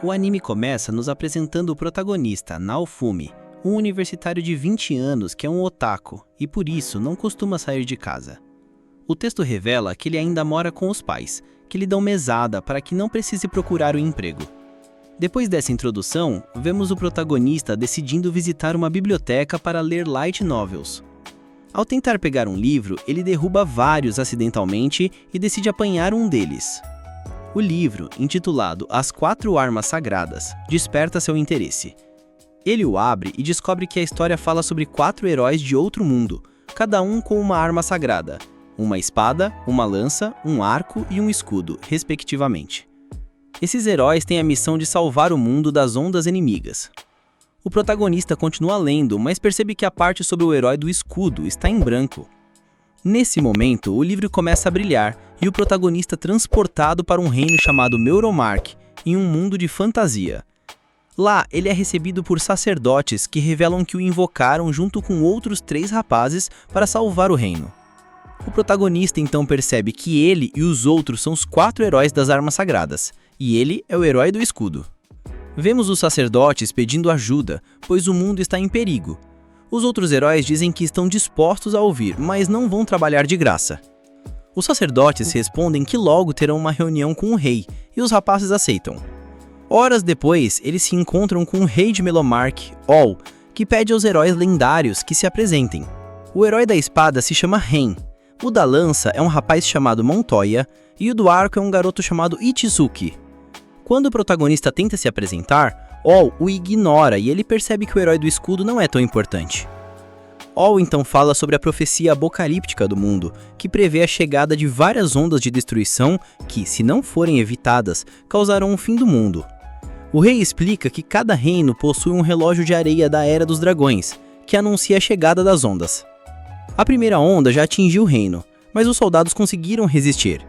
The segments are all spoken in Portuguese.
O anime começa nos apresentando o protagonista, Naofumi, um universitário de 20 anos que é um otaku e por isso não costuma sair de casa. O texto revela que ele ainda mora com os pais, que lhe dão mesada para que não precise procurar um emprego. Depois dessa introdução, vemos o protagonista decidindo visitar uma biblioteca para ler light novels. Ao tentar pegar um livro, ele derruba vários acidentalmente e decide apanhar um deles. O livro, intitulado As 4 Armas Sagradas, desperta seu interesse. Ele o abre e descobre que a história fala sobre 4 heróis de outro mundo, cada um com uma arma sagrada, uma espada, uma lança, um arco e um escudo, respectivamente. Esses heróis têm a missão de salvar o mundo das ondas inimigas. O protagonista continua lendo, mas percebe que a parte sobre o herói do escudo está em branco. Nesse momento, o livro começa a brilhar e o protagonista é transportado para um reino chamado Meuromark, em um mundo de fantasia. Lá, ele é recebido por sacerdotes que revelam que o invocaram junto com outros 3 rapazes para salvar o reino. O protagonista então percebe que ele e os outros são os 4 heróis das armas sagradas, e ele é o herói do escudo. Vemos os sacerdotes pedindo ajuda, pois o mundo está em perigo. Os outros heróis dizem que estão dispostos a ouvir, mas não vão trabalhar de graça. Os sacerdotes respondem que logo terão uma reunião com o rei, e os rapazes aceitam. Horas depois, eles se encontram com o rei de Melomark, Ol, que pede aos heróis lendários que se apresentem. O herói da espada se chama Ren, o da lança é um rapaz chamado Montoya, e o do arco é um garoto chamado Ichizuki. Quando o protagonista tenta se apresentar, Ol o ignora e ele percebe que o herói do escudo não é tão importante. Ol então fala sobre a profecia apocalíptica do mundo, que prevê a chegada de várias ondas de destruição que, se não forem evitadas, causarão o fim do mundo. O rei explica que cada reino possui um relógio de areia da Era dos Dragões, que anuncia a chegada das ondas. A primeira onda já atingiu o reino, mas os soldados conseguiram resistir.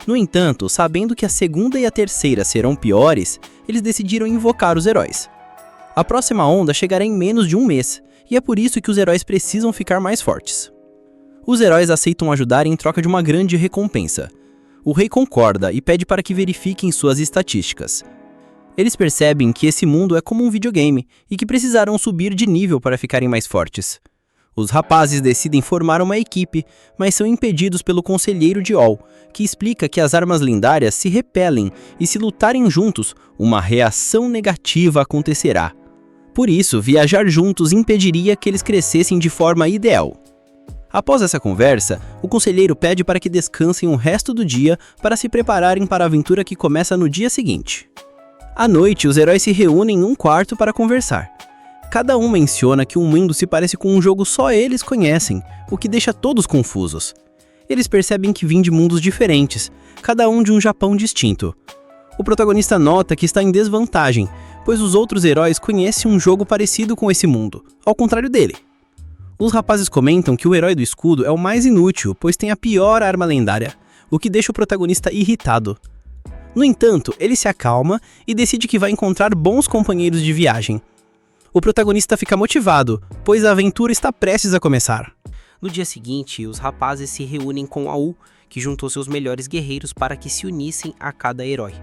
No entanto, sabendo que a segunda e a terceira serão piores, eles decidiram invocar os heróis. A próxima onda chegará em menos de um mês, e é por isso que os heróis precisam ficar mais fortes. Os heróis aceitam ajudar em troca de uma grande recompensa. O rei concorda e pede para que verifiquem suas estatísticas. Eles percebem que esse mundo é como um videogame e que precisarão subir de nível para ficarem mais fortes. Os rapazes decidem formar uma equipe, mas são impedidos pelo conselheiro de Ol, que explica que as armas lendárias se repelem e se lutarem juntos, uma reação negativa acontecerá. Por isso, viajar juntos impediria que eles crescessem de forma ideal. Após essa conversa, o conselheiro pede para que descansem o resto do dia para se prepararem para a aventura que começa no dia seguinte. À noite, os heróis se reúnem em um quarto para conversar. Cada um menciona que o mundo se parece com um jogo só eles conhecem, o que deixa todos confusos. Eles percebem que vêm de mundos diferentes, cada um de um Japão distinto. O protagonista nota que está em desvantagem, pois os outros heróis conhecem um jogo parecido com esse mundo, ao contrário dele. Os rapazes comentam que o herói do escudo é o mais inútil, pois tem a pior arma lendária, o que deixa o protagonista irritado. No entanto, ele se acalma e decide que vai encontrar bons companheiros de viagem. O protagonista fica motivado, pois a aventura está prestes a começar. No dia seguinte, os rapazes se reúnem com Au, que juntou seus melhores guerreiros para que se unissem a cada herói.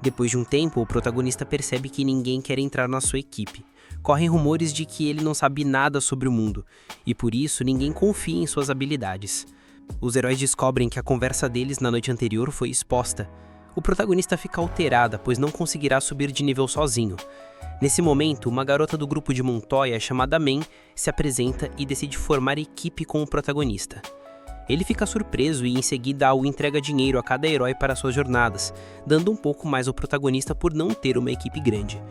Depois de um tempo, o protagonista percebe que ninguém quer entrar na sua equipe. Correm rumores de que ele não sabe nada sobre o mundo, e por isso ninguém confia em suas habilidades. Os heróis descobrem que a conversa deles na noite anterior foi exposta. O protagonista fica alterada, pois não conseguirá subir de nível sozinho. Nesse momento, uma garota do grupo de Montoya, chamada Men, se apresenta e decide formar equipe com o protagonista. Ele fica surpreso e em seguida Au entrega dinheiro a cada herói para suas jornadas, dando um pouco mais ao protagonista por não ter uma equipe grande.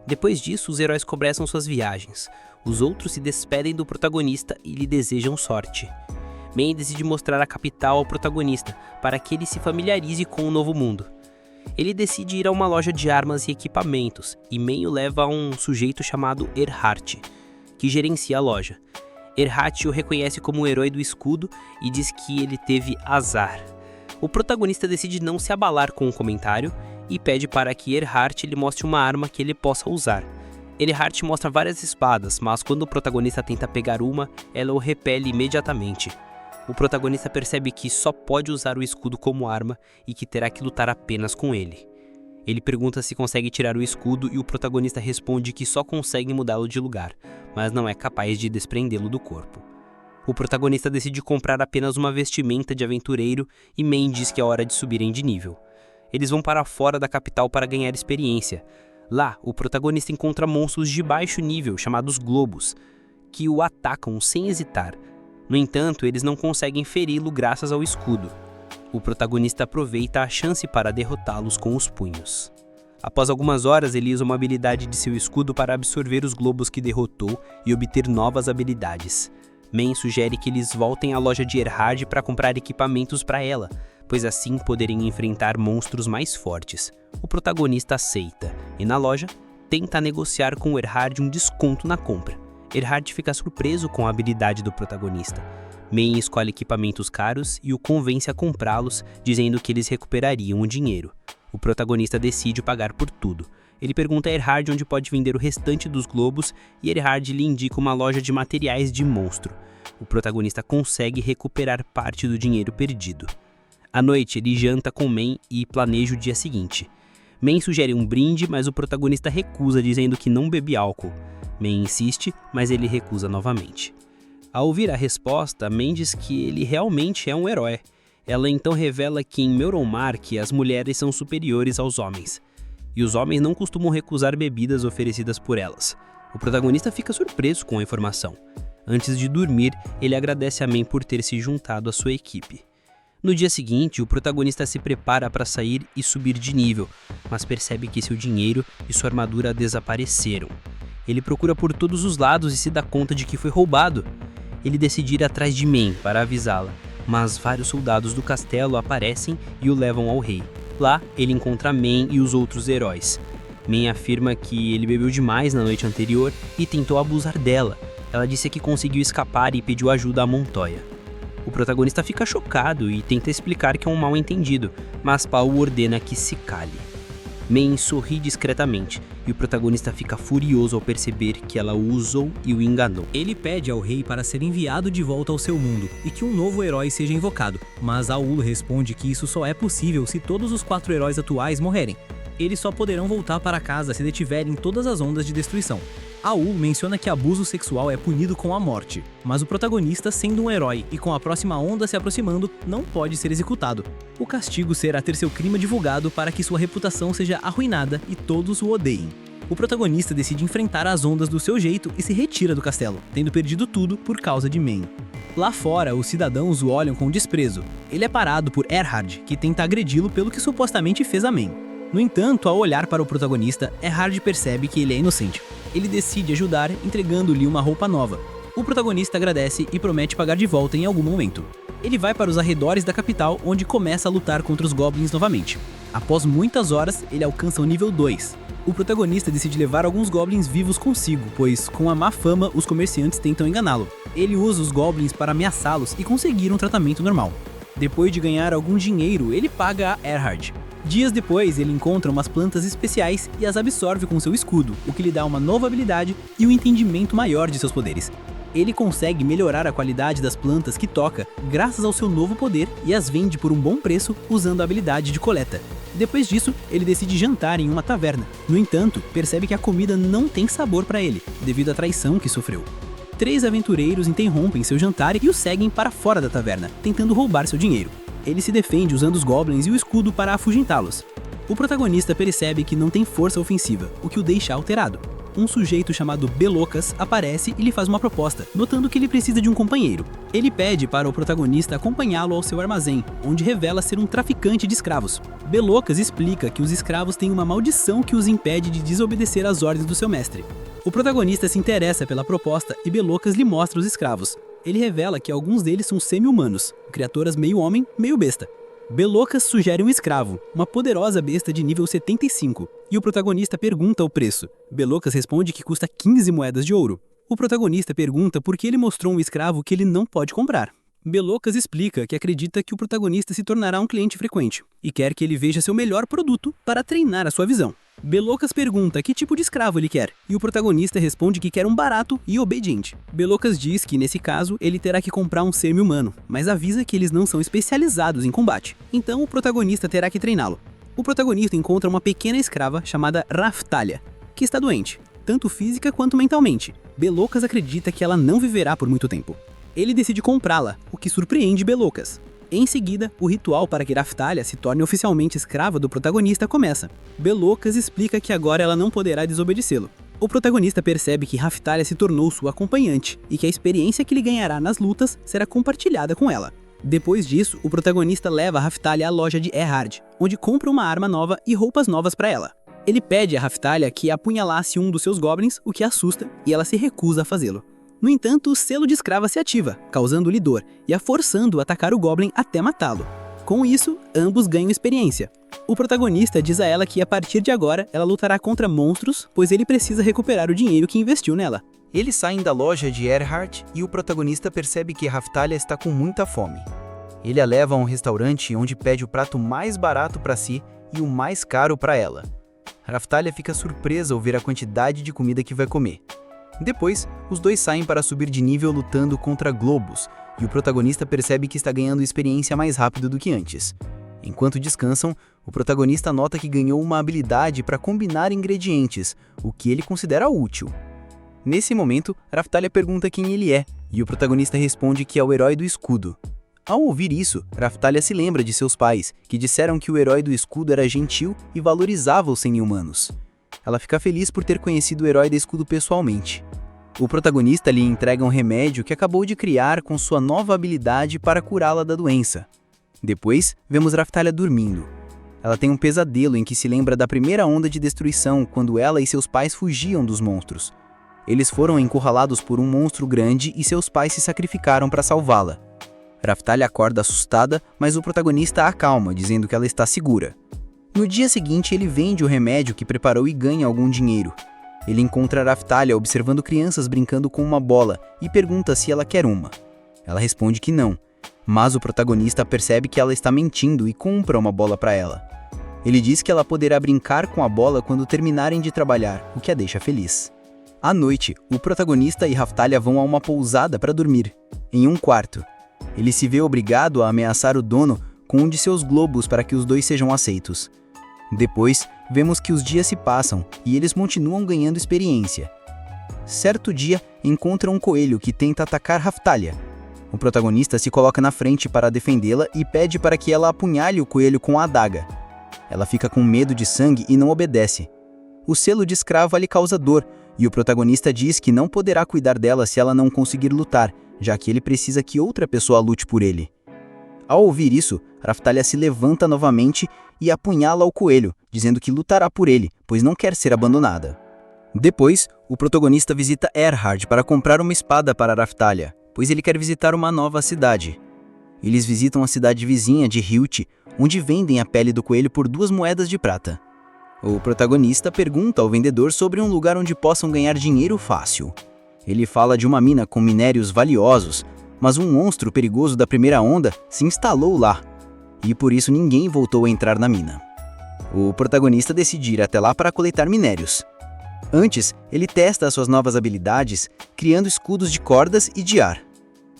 Depois disso, os heróis começam suas viagens. Os outros se despedem do protagonista e lhe desejam sorte. Men decide mostrar a capital ao protagonista, para que ele se familiarize com o novo mundo. Ele decide ir a uma loja de armas e equipamentos, e Men o leva a um sujeito chamado Erhardt, que gerencia a loja. Erhardt o reconhece como o herói do escudo e diz que ele teve azar. O protagonista decide não se abalar com o comentário e pede para que Erhardt lhe mostre uma arma que ele possa usar. Erhardt mostra várias espadas, mas quando o protagonista tenta pegar uma, ela o repele imediatamente. O protagonista percebe que só pode usar o escudo como arma e que terá que lutar apenas com ele. Ele pergunta se consegue tirar o escudo e o protagonista responde que só consegue mudá-lo de lugar, mas não é capaz de desprendê-lo do corpo. O protagonista decide comprar apenas uma vestimenta de aventureiro e Main diz que é hora de subirem de nível. Eles vão para fora da capital para ganhar experiência. Lá, o protagonista encontra monstros de baixo nível, chamados globos, que o atacam sem hesitar. No entanto, eles não conseguem feri-lo graças ao escudo. O protagonista aproveita a chance para derrotá-los com os punhos. Após algumas horas, ele usa uma habilidade de seu escudo para absorver os globos que derrotou e obter novas habilidades. Main sugere que eles voltem à loja de Erhard para comprar equipamentos para ela, pois assim poderem enfrentar monstros mais fortes. O protagonista aceita e, na loja, tenta negociar com Erhard um desconto na compra. Erhard fica surpreso com a habilidade do protagonista. Main escolhe equipamentos caros e o convence a comprá-los, dizendo que eles recuperariam o dinheiro. O protagonista decide pagar por tudo. Ele pergunta a Erhard onde pode vender o restante dos globos e Erhard lhe indica uma loja de materiais de monstro. O protagonista consegue recuperar parte do dinheiro perdido. À noite, ele janta com Main e planeja o dia seguinte. Main sugere um brinde, mas o protagonista recusa, dizendo que não bebe álcool. Main insiste, mas ele recusa novamente. Ao ouvir a resposta, Main diz que ele realmente é um herói. Ela então revela que em Meuronmark as mulheres são superiores aos homens. E os homens não costumam recusar bebidas oferecidas por elas. O protagonista fica surpreso com a informação. Antes de dormir, ele agradece a Main por ter se juntado à sua equipe. No dia seguinte, o protagonista se prepara para sair e subir de nível, mas percebe que seu dinheiro e sua armadura desapareceram. Ele procura por todos os lados e se dá conta de que foi roubado. Ele decide ir atrás de Main para avisá-la, mas vários soldados do castelo aparecem e o levam ao rei. Lá, ele encontra Main e os outros heróis. Main afirma que ele bebeu demais na noite anterior e tentou abusar dela. Ela disse que conseguiu escapar e pediu ajuda a Montoya. O protagonista fica chocado e tenta explicar que é um mal-entendido, mas Paul ordena que se cale. Main sorri discretamente e o protagonista fica furioso ao perceber que ela o usou e o enganou. Ele pede ao rei para ser enviado de volta ao seu mundo e que um novo herói seja invocado, mas Aul responde que isso só é possível se todos os 4 heróis atuais morrerem. Eles só poderão voltar para casa se detiverem todas as ondas de destruição. Aul menciona que abuso sexual é punido com a morte, mas o protagonista, sendo um herói e com a próxima onda se aproximando, não pode ser executado. O castigo será ter seu crime divulgado para que sua reputação seja arruinada e todos o odeiem. O protagonista decide enfrentar as ondas do seu jeito e se retira do castelo, tendo perdido tudo por causa de Main. Lá fora, os cidadãos o olham com desprezo. Ele é parado por Erhard, que tenta agredi-lo pelo que supostamente fez a Main. No entanto, ao olhar para o protagonista, Erhard percebe que ele é inocente. Ele decide ajudar, entregando-lhe uma roupa nova. O protagonista agradece e promete pagar de volta em algum momento. Ele vai para os arredores da capital, onde começa a lutar contra os goblins novamente. Após muitas horas, ele alcança o nível 2. O protagonista decide levar alguns goblins vivos consigo, pois, com a má fama, os comerciantes tentam enganá-lo. Ele usa os goblins para ameaçá-los e conseguir um tratamento normal. Depois de ganhar algum dinheiro, ele paga a Erhard. Dias depois, ele encontra umas plantas especiais e as absorve com seu escudo, o que lhe dá uma nova habilidade e um entendimento maior de seus poderes. Ele consegue melhorar a qualidade das plantas que toca graças ao seu novo poder e as vende por um bom preço usando a habilidade de coleta. Depois disso, ele decide jantar em uma taverna. No entanto, percebe que a comida não tem sabor para ele, devido à traição que sofreu. 3 aventureiros interrompem seu jantar e o seguem para fora da taverna, tentando roubar seu dinheiro. Ele se defende usando os goblins e o escudo para afugentá-los. O protagonista percebe que não tem força ofensiva, o que o deixa alterado. Um sujeito chamado Belocas aparece e lhe faz uma proposta, notando que ele precisa de um companheiro. Ele pede para o protagonista acompanhá-lo ao seu armazém, onde revela ser um traficante de escravos. Belocas explica que os escravos têm uma maldição que os impede de desobedecer às ordens do seu mestre. O protagonista se interessa pela proposta e Belocas lhe mostra os escravos. Ele revela que alguns deles são semi-humanos, criaturas meio homem, meio besta. Belocas sugere um escravo, uma poderosa besta de nível 75, e o protagonista pergunta o preço. Belocas responde que custa 15 moedas de ouro. O protagonista pergunta por que ele mostrou um escravo que ele não pode comprar. Belocas explica que acredita que o protagonista se tornará um cliente frequente, e quer que ele veja seu melhor produto para treinar a sua visão. Belocas pergunta que tipo de escravo ele quer, e o protagonista responde que quer um barato e obediente. Belocas diz que, nesse caso, ele terá que comprar um semi-humano, mas avisa que eles não são especializados em combate, então o protagonista terá que treiná-lo. O protagonista encontra uma pequena escrava chamada Raftalia, que está doente, tanto física quanto mentalmente. Belocas acredita que ela não viverá por muito tempo. Ele decide comprá-la, o que surpreende Belocas. Em seguida, o ritual para que Raftalia se torne oficialmente escrava do protagonista começa. Belocas explica que agora ela não poderá desobedecê-lo. O protagonista percebe que Raftalia se tornou sua acompanhante e que a experiência que ele ganhará nas lutas será compartilhada com ela. Depois disso, o protagonista leva Raftalia à loja de Erhard, onde compra uma arma nova e roupas novas para ela. Ele pede a Raftalia que apunhalasse um dos seus goblins, o que a assusta, e ela se recusa a fazê-lo. No entanto, o selo de escrava se ativa, causando-lhe dor e a forçando a atacar o goblin até matá-lo. Com isso, ambos ganham experiência. O protagonista diz a ela que a partir de agora ela lutará contra monstros, pois ele precisa recuperar o dinheiro que investiu nela. Eles saem da loja de Erhard e o protagonista percebe que Raftalia está com muita fome. Ele a leva a um restaurante onde pede o prato mais barato para si e o mais caro para ela. Raftalia fica surpresa ao ver a quantidade de comida que vai comer. Depois, os dois saem para subir de nível lutando contra globos, e o protagonista percebe que está ganhando experiência mais rápido do que antes. Enquanto descansam, o protagonista nota que ganhou uma habilidade para combinar ingredientes, o que ele considera útil. Nesse momento, Raftalia pergunta quem ele é, e o protagonista responde que é o herói do escudo. Ao ouvir isso, Raftalia se lembra de seus pais, que disseram que o herói do escudo era gentil e valorizava os semi-humanos. Ela fica feliz por ter conhecido o herói do escudo pessoalmente. O protagonista lhe entrega um remédio que acabou de criar com sua nova habilidade para curá-la da doença. Depois, vemos Raftalia dormindo. Ela tem um pesadelo em que se lembra da primeira onda de destruição quando ela e seus pais fugiam dos monstros. Eles foram encurralados por um monstro grande e seus pais se sacrificaram para salvá-la. Raftalia acorda assustada, mas o protagonista a acalma, dizendo que ela está segura. No dia seguinte, ele vende o remédio que preparou e ganha algum dinheiro. Ele encontra Raftalia observando crianças brincando com uma bola e pergunta se ela quer uma. Ela responde que não, mas o protagonista percebe que ela está mentindo e compra uma bola para ela. Ele diz que ela poderá brincar com a bola quando terminarem de trabalhar, o que a deixa feliz. À noite, o protagonista e Raftalia vão a uma pousada para dormir, em um quarto. Ele se vê obrigado a ameaçar o dono com um de seus globos para que os dois sejam aceitos. Depois, vemos que os dias se passam e eles continuam ganhando experiência. Certo dia, encontram um coelho que tenta atacar Raftalia. O protagonista se coloca na frente para defendê-la e pede para que ela apunhale o coelho com a adaga. Ela fica com medo de sangue e não obedece. O selo de escrava lhe causa dor, e o protagonista diz que não poderá cuidar dela se ela não conseguir lutar, já que ele precisa que outra pessoa lute por ele. Ao ouvir isso, Raftalia se levanta novamente e apunhala o coelho, dizendo que lutará por ele, pois não quer ser abandonada. Depois, o protagonista visita Erhard para comprar uma espada para Raftalia, pois ele quer visitar uma nova cidade. Eles visitam a cidade vizinha de Hilt, onde vendem a pele do coelho por 2 moedas de prata. O protagonista pergunta ao vendedor sobre um lugar onde possam ganhar dinheiro fácil. Ele fala de uma mina com minérios valiosos, mas um monstro perigoso da primeira onda se instalou lá, e por isso ninguém voltou a entrar na mina. O protagonista decide ir até lá para coletar minérios. Antes, ele testa as suas novas habilidades, criando escudos de cordas e de ar.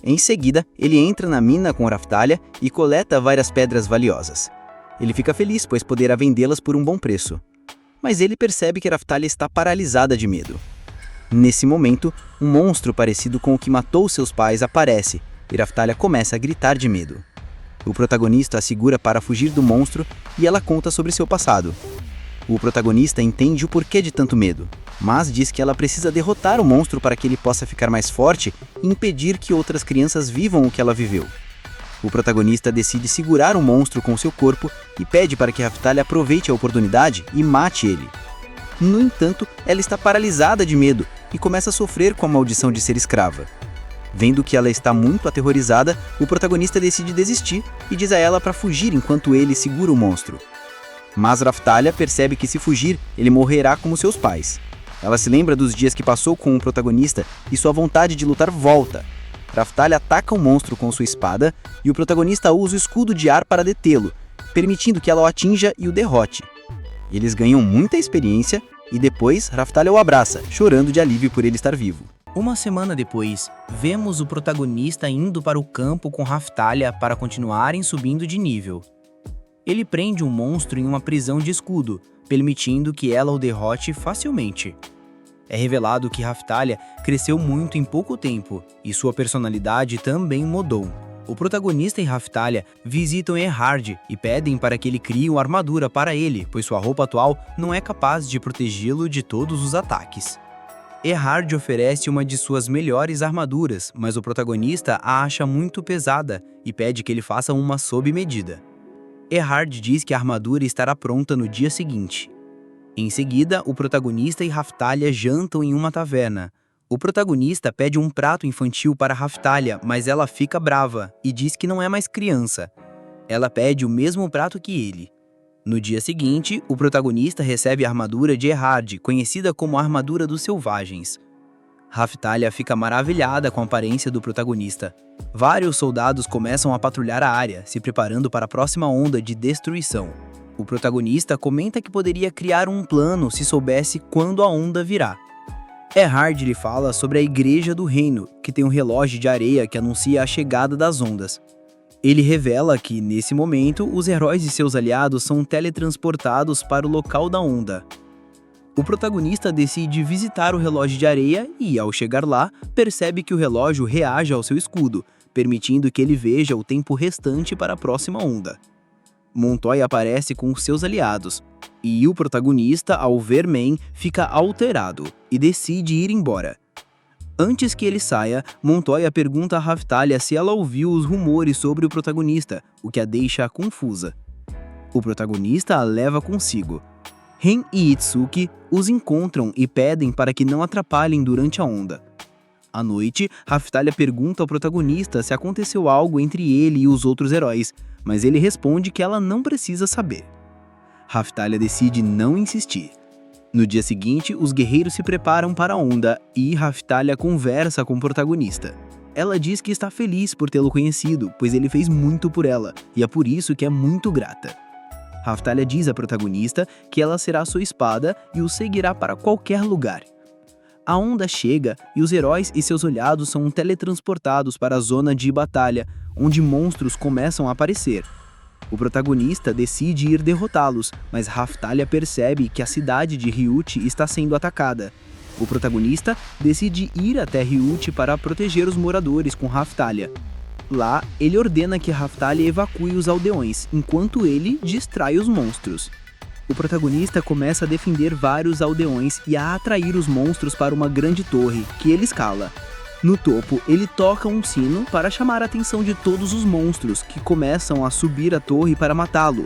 Em seguida, ele entra na mina com Raftalia e coleta várias pedras valiosas. Ele fica feliz, pois poderá vendê-las por um bom preço. Mas ele percebe que Raftalia está paralisada de medo. Nesse momento, um monstro parecido com o que matou seus pais aparece, e Raftalia começa a gritar de medo. O protagonista a segura para fugir do monstro e ela conta sobre seu passado. O protagonista entende o porquê de tanto medo, mas diz que ela precisa derrotar o monstro para que ele possa ficar mais forte e impedir que outras crianças vivam o que ela viveu. O protagonista decide segurar o monstro com seu corpo e pede para que Raftalia aproveite a oportunidade e mate ele. No entanto, ela está paralisada de medo e começa a sofrer com a maldição de ser escrava. Vendo que ela está muito aterrorizada, o protagonista decide desistir e diz a ela para fugir enquanto ele segura o monstro. Mas Raftalia percebe que se fugir, ele morrerá como seus pais. Ela se lembra dos dias que passou com o protagonista e sua vontade de lutar volta. Raftalia ataca o monstro com sua espada e o protagonista usa o escudo de ar para detê-lo, permitindo que ela o atinja e o derrote. Eles ganham muita experiência e depois Raftalia o abraça, chorando de alívio por ele estar vivo. Uma semana depois, vemos o protagonista indo para o campo com Raftalia para continuarem subindo de nível. Ele prende um monstro em uma prisão de escudo, permitindo que ela o derrote facilmente. É revelado que Raphtalia cresceu muito em pouco tempo e sua personalidade também mudou. O protagonista e Raphtalia visitam Erhard e pedem para que ele crie uma armadura para ele, pois sua roupa atual não é capaz de protegê-lo de todos os ataques. Erhard oferece uma de suas melhores armaduras, mas o protagonista a acha muito pesada e pede que ele faça uma sob medida. Erhard diz que a armadura estará pronta no dia seguinte. Em seguida, o protagonista e Raphtalia jantam em uma taverna. O protagonista pede um prato infantil para Raphtalia, mas ela fica brava e diz que não é mais criança. Ela pede o mesmo prato que ele. No dia seguinte, o protagonista recebe a armadura de Erhard, conhecida como a Armadura dos Selvagens. Raphtalia fica maravilhada com a aparência do protagonista. Vários soldados começam a patrulhar a área, se preparando para a próxima onda de destruição. O protagonista comenta que poderia criar um plano se soubesse quando a onda virá. Erhard lhe fala sobre a Igreja do Reino, que tem um relógio de areia que anuncia a chegada das ondas. Ele revela que, nesse momento, os heróis e seus aliados são teletransportados para o local da onda. O protagonista decide visitar o relógio de areia e, ao chegar lá, percebe que o relógio reage ao seu escudo, permitindo que ele veja o tempo restante para a próxima onda. Montoya aparece com os seus aliados, e o protagonista, ao ver Man, fica alterado e decide ir embora. Antes que ele saia, Montoya pergunta a Raphtalia se ela ouviu os rumores sobre o protagonista, o que a deixa confusa. O protagonista a leva consigo. Ren e Itsuki os encontram e pedem para que não atrapalhem durante a onda. À noite, Raphtalia pergunta ao protagonista se aconteceu algo entre ele e os outros heróis, mas ele responde que ela não precisa saber. Raphtalia decide não insistir. No dia seguinte, os guerreiros se preparam para a onda e Raphtalia conversa com o protagonista. Ela diz que está feliz por tê-lo conhecido, pois ele fez muito por ela, e é por isso que é muito grata. Raphtalia diz à protagonista que ela será sua espada e o seguirá para qualquer lugar. A onda chega e os heróis e seus aliados são teletransportados para a zona de batalha, onde monstros começam a aparecer. O protagonista decide ir derrotá-los, mas Raphtalia percebe que a cidade de Ryut está sendo atacada. O protagonista decide ir até Ryut para proteger os moradores com Raphtalia. Lá, ele ordena que Raphtalia evacue os aldeões, enquanto ele distrai os monstros. O protagonista começa a defender vários aldeões e a atrair os monstros para uma grande torre, que ele escala. No topo, ele toca um sino para chamar a atenção de todos os monstros, que começam a subir a torre para matá-lo.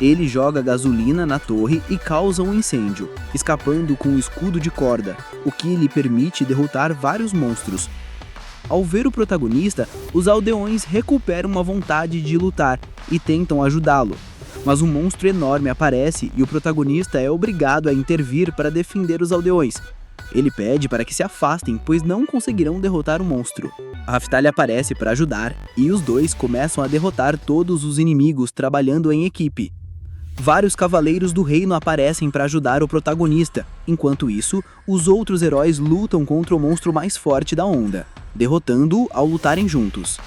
Ele joga gasolina na torre e causa um incêndio, escapando com um escudo de corda, o que lhe permite derrotar vários monstros. Ao ver o protagonista, os aldeões recuperam a vontade de lutar e tentam ajudá-lo. Mas um monstro enorme aparece e o protagonista é obrigado a intervir para defender os aldeões. Ele pede para que se afastem, pois não conseguirão derrotar o monstro. Raphtalia aparece para ajudar e os dois começam a derrotar todos os inimigos trabalhando em equipe. Vários cavaleiros do reino aparecem para ajudar o protagonista. Enquanto isso, os outros heróis lutam contra o monstro mais forte da onda, derrotando-o ao lutarem juntos.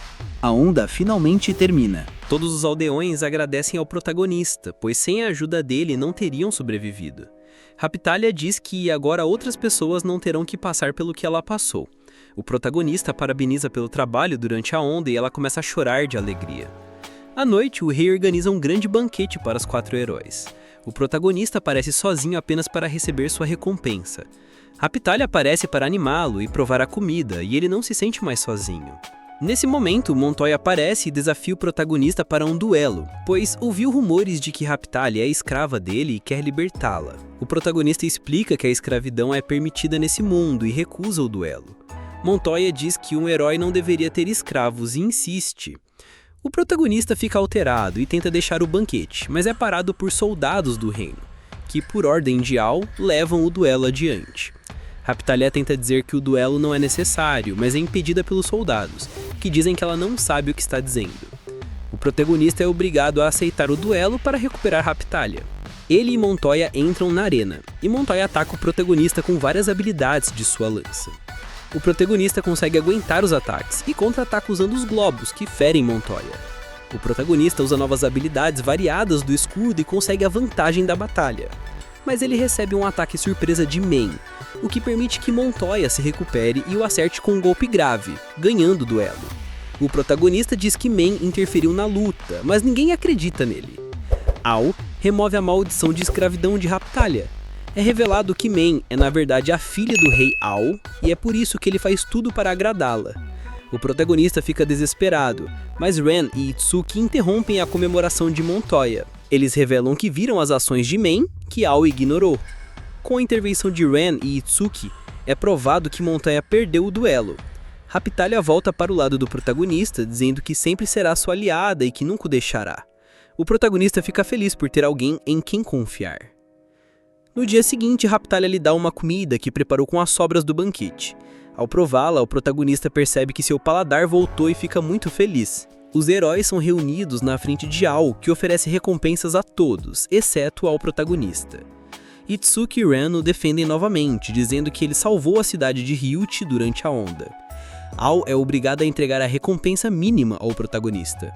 A onda finalmente termina. Todos os aldeões agradecem ao protagonista, pois sem a ajuda dele não teriam sobrevivido. Raphtalia diz que agora outras pessoas não terão que passar pelo que ela passou. O protagonista parabeniza pelo trabalho durante a onda e ela começa a chorar de alegria. À noite, o rei organiza um grande banquete para os 4 heróis. O protagonista aparece sozinho apenas para receber sua recompensa. Raphtalia aparece para animá-lo e provar a comida, e ele não se sente mais sozinho. Nesse momento, Montoya aparece e desafia o protagonista para um duelo, pois ouviu rumores de que Raphtalia é escrava dele e quer libertá-la. O protagonista explica que a escravidão é permitida nesse mundo e recusa o duelo. Montoya diz que um herói não deveria ter escravos e insiste. O protagonista fica alterado e tenta deixar o banquete, mas é parado por soldados do reino, que por ordem de Al levam o duelo adiante. Raphtalia tenta dizer que o duelo não é necessário, mas é impedida pelos soldados, que dizem que ela não sabe o que está dizendo. O protagonista é obrigado a aceitar o duelo para recuperar Raphtalia. Ele e Montoya entram na arena, e Montoya ataca o protagonista com várias habilidades de sua lança. O protagonista consegue aguentar os ataques e contra-ataca usando os globos, que ferem Montoya. O protagonista usa novas habilidades variadas do escudo e consegue a vantagem da batalha. Mas ele recebe um ataque surpresa de Main, o que permite que Montoya se recupere e o acerte com um golpe grave, ganhando o duelo. O protagonista diz que Main interferiu na luta, mas ninguém acredita nele. Ao remove a maldição de escravidão de Raptalia. É revelado que Main é na verdade a filha do rei Ao, e é por isso que ele faz tudo para agradá-la. O protagonista fica desesperado, mas Ren e Itsuki interrompem a comemoração de Montoya. Eles revelam que viram as ações de Main, que Ao ignorou. Com a intervenção de Ren e Itsuki, é provado que Montoya perdeu o duelo. Raptalia volta para o lado do protagonista, dizendo que sempre será sua aliada e que nunca o deixará. O protagonista fica feliz por ter alguém em quem confiar. No dia seguinte, Raptalia lhe dá uma comida que preparou com as sobras do banquete. Ao prová-la, o protagonista percebe que seu paladar voltou e fica muito feliz. Os heróis são reunidos na frente de Ao, que oferece recompensas a todos, exceto ao protagonista. Itsuki e Ren o defendem novamente, dizendo que ele salvou a cidade de Ryuchi durante a onda. Ao é obrigado a entregar a recompensa mínima ao protagonista.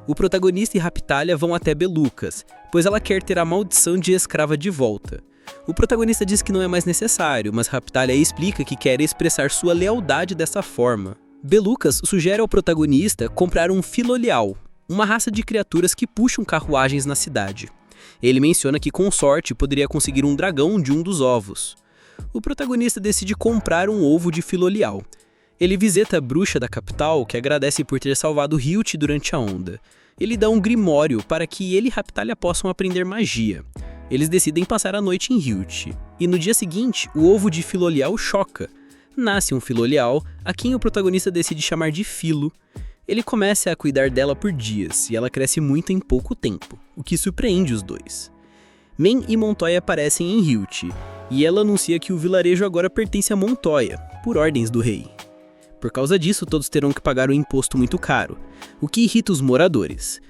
O protagonista e Raptalia vão até Belucas, pois ela quer ter a maldição de escrava de volta. O protagonista diz que não é mais necessário, mas Raptalia explica que quer expressar sua lealdade dessa forma. Belucas sugere ao protagonista comprar um Filolial, uma raça de criaturas que puxam carruagens na cidade. Ele menciona que com sorte poderia conseguir um dragão de um dos ovos. O protagonista decide comprar um ovo de Filolial. Ele visita a bruxa da capital, que agradece por ter salvado Ryuchi durante a onda. Ele dá um grimório para que ele e Raptalia possam aprender magia. Eles decidem passar a noite em Ryuchi. E no dia seguinte, o ovo de Filolial choca. Nasce um Filolial, a quem o protagonista decide chamar de Filo. Ele começa a cuidar dela por dias, e ela cresce muito em pouco tempo, o que surpreende os dois. Main e Montoya aparecem em Ryuchi, e ela anuncia que o vilarejo agora pertence a Montoya, por ordens do rei. Por causa disso, todos terão que pagar um imposto muito caro, o que irrita os moradores.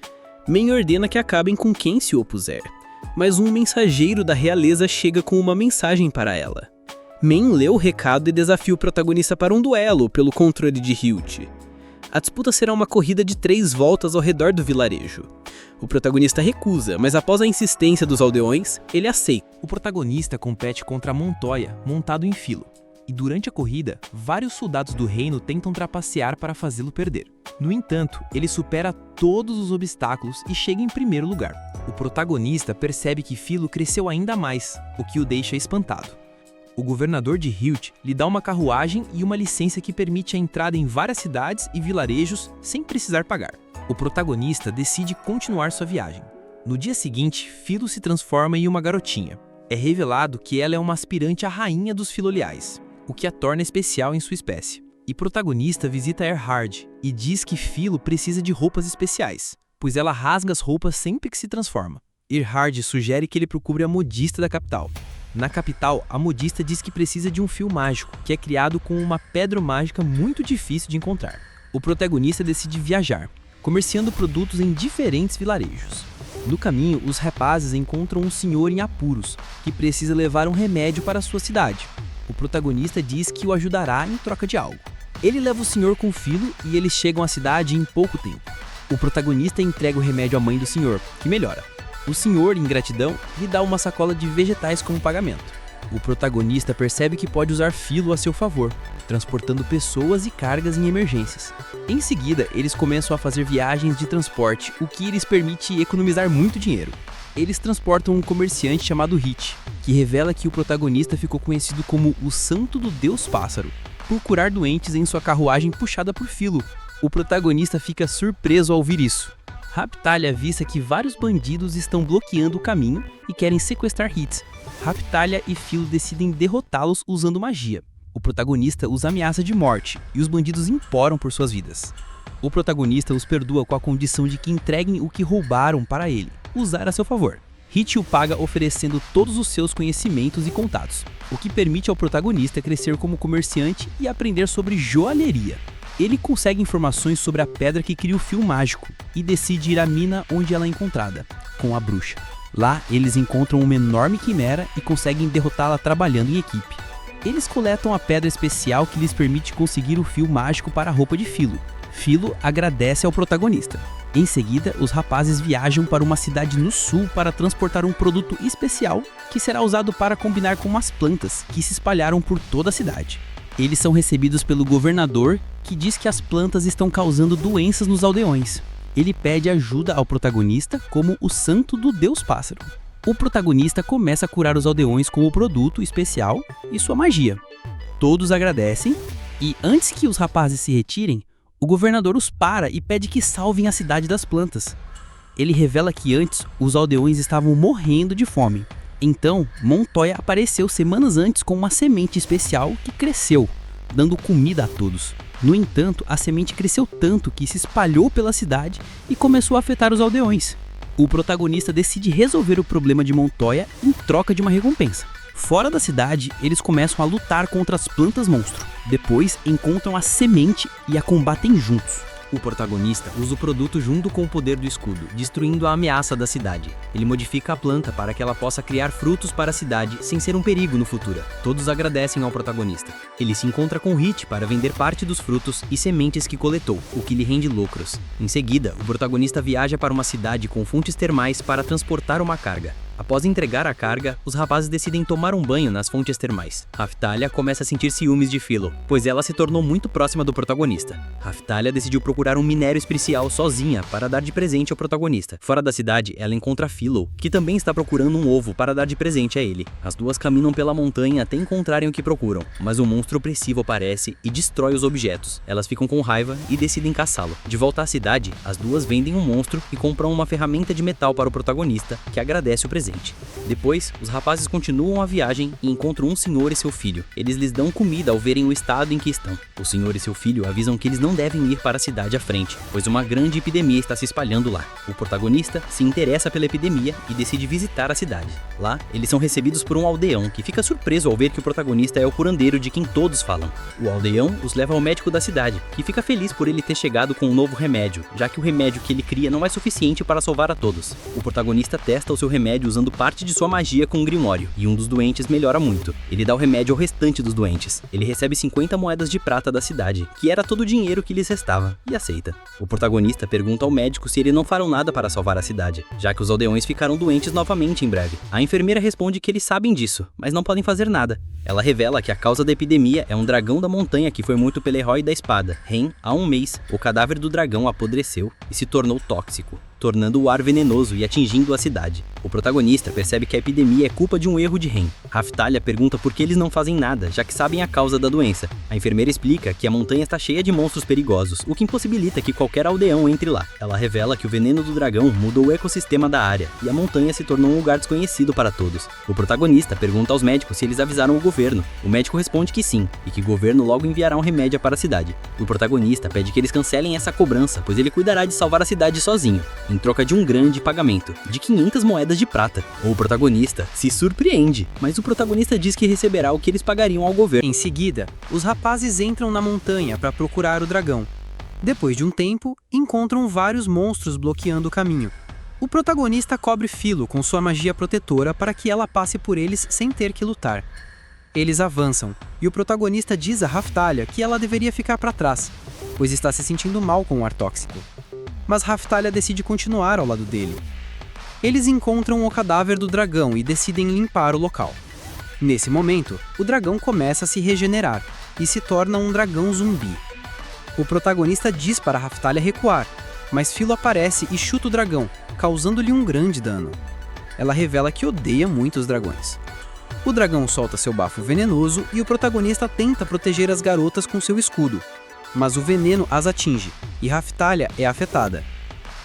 Main ordena que acabem com quem se opuser, mas um mensageiro da realeza chega com uma mensagem para ela. Main lê o recado e desafia o protagonista para um duelo pelo controle de Ryuchi. A disputa será uma corrida de 3 voltas ao redor do vilarejo. O protagonista recusa, mas após a insistência dos aldeões, ele aceita. O protagonista compete contra Montoya, montado em Filo. E durante a corrida, vários soldados do reino tentam trapacear para fazê-lo perder. No entanto, ele supera todos os obstáculos e chega em primeiro lugar. O protagonista percebe que Filo cresceu ainda mais, o que o deixa espantado. O governador de Ryuchi lhe dá uma carruagem e uma licença que permite a entrada em várias cidades e vilarejos sem precisar pagar. O protagonista decide continuar sua viagem. No dia seguinte, Filo se transforma em uma garotinha. É revelado que ela é uma aspirante à rainha dos Filoliais, o que a torna especial em sua espécie. E protagonista visita Erhard e diz que Filo precisa de roupas especiais, pois ela rasga as roupas sempre que se transforma. Erhard sugere que ele procure a modista da capital. Na capital, a modista diz que precisa de um fio mágico, que é criado com uma pedra mágica muito difícil de encontrar. O protagonista decide viajar, comerciando produtos em diferentes vilarejos. No caminho, os rapazes encontram um senhor em apuros, que precisa levar um remédio para sua cidade. O protagonista diz que o ajudará em troca de algo. Ele leva o senhor com Filo e eles chegam à cidade em pouco tempo. O protagonista entrega o remédio à mãe do senhor, que melhora. O senhor, em gratidão, lhe dá uma sacola de vegetais como pagamento. O protagonista percebe que pode usar Filo a seu favor, transportando pessoas e cargas em emergências. Em seguida, eles começam a fazer viagens de transporte, o que lhes permite economizar muito dinheiro. Eles transportam um comerciante chamado Hit, que revela que o protagonista ficou conhecido como o Santo do Deus Pássaro, por curar doentes em sua carruagem puxada por Filo. O protagonista fica surpreso ao ouvir isso. Raptalia avista que vários bandidos estão bloqueando o caminho e querem sequestrar Hit. Raptalia e Filo decidem derrotá-los usando magia. O protagonista os ameaça de morte e os bandidos imploram por suas vidas. O protagonista os perdoa com a condição de que entreguem o que roubaram para ele, usar a seu favor. Hit o paga oferecendo todos os seus conhecimentos e contatos, o que permite ao protagonista crescer como comerciante e aprender sobre joalheria. Ele consegue informações sobre a pedra que cria o fio mágico e decide ir à mina onde ela é encontrada, com a bruxa. Lá, eles encontram uma enorme quimera e conseguem derrotá-la trabalhando em equipe. Eles coletam a pedra especial que lhes permite conseguir o fio mágico para a roupa de Filo. Filo agradece ao protagonista. Em seguida, os rapazes viajam para uma cidade no sul para transportar um produto especial que será usado para combinar com umas plantas que se espalharam por toda a cidade. Eles são recebidos pelo governador, que diz que as plantas estão causando doenças nos aldeões. Ele pede ajuda ao protagonista como o santo do Deus Pássaro. O protagonista começa a curar os aldeões com o produto especial e sua magia. Todos agradecem e, antes que os rapazes se retirem, o governador os para e pede que salvem a cidade das plantas. Ele revela que antes os aldeões estavam morrendo de fome. Então, Montoya apareceu semanas antes com uma semente especial que cresceu, dando comida a todos. No entanto, a semente cresceu tanto que se espalhou pela cidade e começou a afetar os aldeões. O protagonista decide resolver o problema de Montoya em troca de uma recompensa. Fora da cidade, eles começam a lutar contra as plantas monstro. Depois, encontram a semente e a combatem juntos. O protagonista usa o produto junto com o poder do escudo, destruindo a ameaça da cidade. Ele modifica a planta para que ela possa criar frutos para a cidade sem ser um perigo no futuro. Todos agradecem ao protagonista. Ele se encontra com Hit para vender parte dos frutos e sementes que coletou, o que lhe rende lucros. Em seguida, o protagonista viaja para uma cidade com fontes termais para transportar uma carga. Após entregar a carga, os rapazes decidem tomar um banho nas fontes termais. Raftalia começa a sentir ciúmes de Philo, pois ela se tornou muito próxima do protagonista. Raftalia decidiu procurar um minério especial sozinha para dar de presente ao protagonista. Fora da cidade, ela encontra Philo, que também está procurando um ovo para dar de presente a ele. As duas caminham pela montanha até encontrarem o que procuram, mas um monstro opressivo aparece e destrói os objetos. Elas ficam com raiva e decidem caçá-lo. De volta à cidade, as duas vendem um monstro e compram uma ferramenta de metal para o protagonista, que agradece o presente. Depois, os rapazes continuam a viagem e encontram um senhor e seu filho. Eles lhes dão comida ao verem o estado em que estão. O senhor e seu filho avisam que eles não devem ir para a cidade à frente, pois uma grande epidemia está se espalhando lá. O protagonista se interessa pela epidemia e decide visitar a cidade. Lá, eles são recebidos por um aldeão que fica surpreso ao ver que o protagonista é o curandeiro de quem todos falam. O aldeão os leva ao médico da cidade, que fica feliz por ele ter chegado com um novo remédio, já que o remédio que ele cria não é suficiente para salvar a todos. O protagonista testa o seu remédio usando parte de sua magia com um grimório, e um dos doentes melhora muito. Ele dá o remédio ao restante dos doentes. Ele recebe 50 moedas de prata da cidade, que era todo o dinheiro que lhes restava, e aceita. O protagonista pergunta ao médico se eles não farão nada para salvar a cidade, já que os aldeões ficarão doentes novamente em breve. A enfermeira responde que eles sabem disso, mas não podem fazer nada. Ela revela que a causa da epidemia é um dragão da montanha que foi morto pelo herói da espada, Ren, há um mês. O cadáver do dragão apodreceu e se tornou tóxico, tornando o ar venenoso e atingindo a cidade. O protagonista percebe que a epidemia é culpa de um erro de Ren. Raftalia pergunta por que eles não fazem nada, já que sabem a causa da doença. A enfermeira explica que a montanha está cheia de monstros perigosos, o que impossibilita que qualquer aldeão entre lá. Ela revela que o veneno do dragão mudou o ecossistema da área, e a montanha se tornou um lugar desconhecido para todos. O protagonista pergunta aos médicos se eles avisaram o governo. O médico responde que sim, e que o governo logo enviará um remédio para a cidade. O protagonista pede que eles cancelem essa cobrança, pois ele cuidará de salvar a cidade sozinho, em troca de um grande pagamento, de 500 moedas de prata. O protagonista se surpreende, mas o protagonista diz que receberá o que eles pagariam ao governo. Em seguida, os rapazes entram na montanha para procurar o dragão. Depois de um tempo, encontram vários monstros bloqueando o caminho. O protagonista cobre Philo com sua magia protetora para que ela passe por eles sem ter que lutar. Eles avançam, e o protagonista diz a Raftalia que ela deveria ficar para trás, pois está se sentindo mal com o ar tóxico. Mas Raftalia decide continuar ao lado dele. Eles encontram o cadáver do dragão e decidem limpar o local. Nesse momento, o dragão começa a se regenerar e se torna um dragão zumbi. O protagonista diz para Raftalia recuar, mas Philo aparece e chuta o dragão, causando-lhe um grande dano. Ela revela que odeia muito os dragões. O dragão solta seu bafo venenoso e o protagonista tenta proteger as garotas com seu escudo, mas o veneno as atinge e Raftalia é afetada.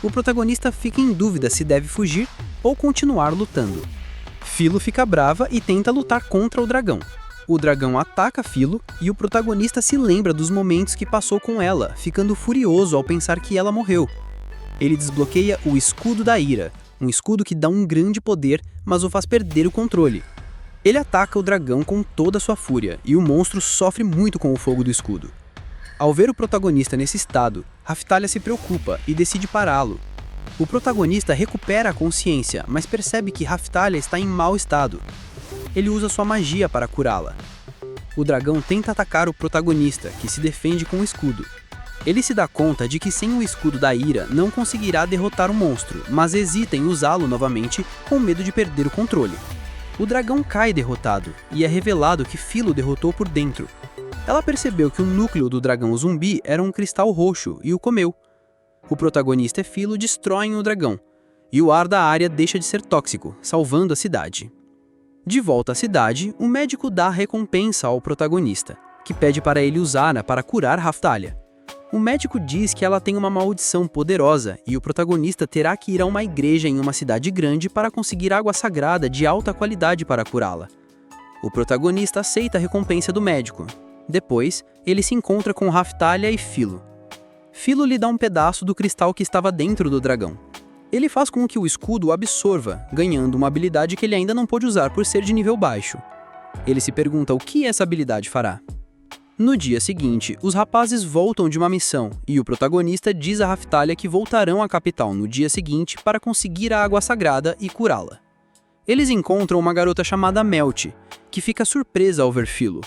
O protagonista fica em dúvida se deve fugir ou continuar lutando. Philo fica brava e tenta lutar contra o dragão. O dragão ataca Philo e o protagonista se lembra dos momentos que passou com ela, ficando furioso ao pensar que ela morreu. Ele desbloqueia o Escudo da Ira, um escudo que dá um grande poder, mas o faz perder o controle. Ele ataca o dragão com toda a sua fúria e o monstro sofre muito com o fogo do escudo. Ao ver o protagonista nesse estado, Raftalia se preocupa e decide pará-lo. O protagonista recupera a consciência, mas percebe que Raftalia está em mau estado. Ele usa sua magia para curá-la. O dragão tenta atacar o protagonista, que se defende com o escudo. Ele se dá conta de que sem o escudo da ira não conseguirá derrotar o monstro, mas hesita em usá-lo novamente com medo de perder o controle. O dragão cai derrotado, e é revelado que Filo derrotou por dentro. Ela percebeu que o núcleo do dragão zumbi era um cristal roxo e o comeu. O protagonista e Filo destroem o dragão, e o ar da área deixa de ser tóxico, salvando a cidade. De volta à cidade, o médico dá recompensa ao protagonista, que pede para ele usá-la para curar Raphtalia. O médico diz que ela tem uma maldição poderosa e o protagonista terá que ir a uma igreja em uma cidade grande para conseguir água sagrada de alta qualidade para curá-la. O protagonista aceita a recompensa do médico. Depois, ele se encontra com Raphtalia e Filo. Filo lhe dá um pedaço do cristal que estava dentro do dragão. Ele faz com que o escudo o absorva, ganhando uma habilidade que ele ainda não pôde usar por ser de nível baixo. Ele se pergunta o que essa habilidade fará. No dia seguinte, os rapazes voltam de uma missão e o protagonista diz a Raphtalia que voltarão à capital no dia seguinte para conseguir a água sagrada e curá-la. Eles encontram uma garota chamada Melt, que fica surpresa ao ver Filo.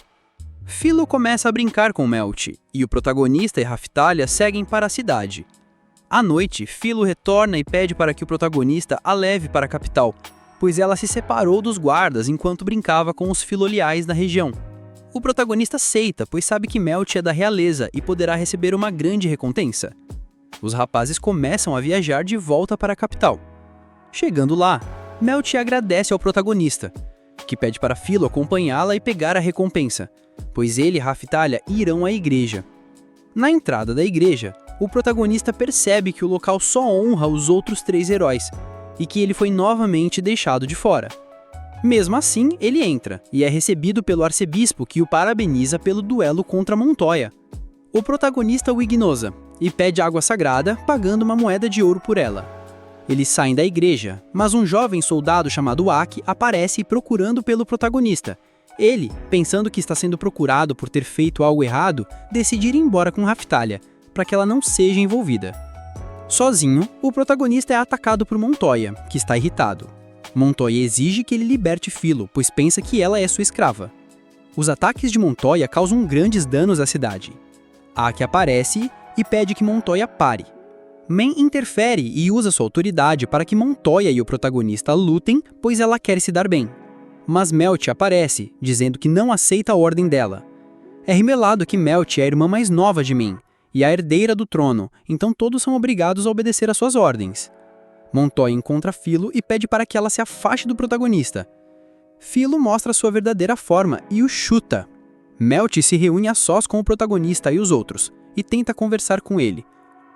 Filo começa a brincar com Melt e o protagonista e Raphtalia seguem para a cidade. À noite, Filo retorna e pede para que o protagonista a leve para a capital, pois ela se separou dos guardas enquanto brincava com os filoliais da região. O protagonista aceita, pois sabe que Melt é da realeza e poderá receber uma grande recompensa. Os rapazes começam a viajar de volta para a capital. Chegando lá, Melt agradece ao protagonista, que pede para Filo acompanhá-la e pegar a recompensa, pois ele e Raphtalia irão à igreja. Na entrada da igreja, o protagonista percebe que o local só honra os outros 3 heróis, e que ele foi novamente deixado de fora. Mesmo assim, ele entra, e é recebido pelo arcebispo que o parabeniza pelo duelo contra Montoya. O protagonista o ignosa, e pede água sagrada, pagando uma moeda de ouro por ela. Eles saem da igreja, mas um jovem soldado chamado Aki aparece procurando pelo protagonista. Ele, pensando que está sendo procurado por ter feito algo errado, decide ir embora com Raphtalia, para que ela não seja envolvida. Sozinho, o protagonista é atacado por Montoya, que está irritado. Montoya exige que ele liberte Filo, pois pensa que ela é sua escrava. Os ataques de Montoya causam grandes danos à cidade. Aki aparece e pede que Montoya pare. Men interfere e usa sua autoridade para que Montoya e o protagonista lutem, pois ela quer se dar bem. Mas Melt aparece, dizendo que não aceita a ordem dela. É revelado que Melt é a irmã mais nova de Men e a herdeira do trono, então todos são obrigados a obedecer às suas ordens. Montoya encontra Filo e pede para que ela se afaste do protagonista. Filo mostra sua verdadeira forma e o chuta. Melt se reúne a sós com o protagonista e os outros, e tenta conversar com ele.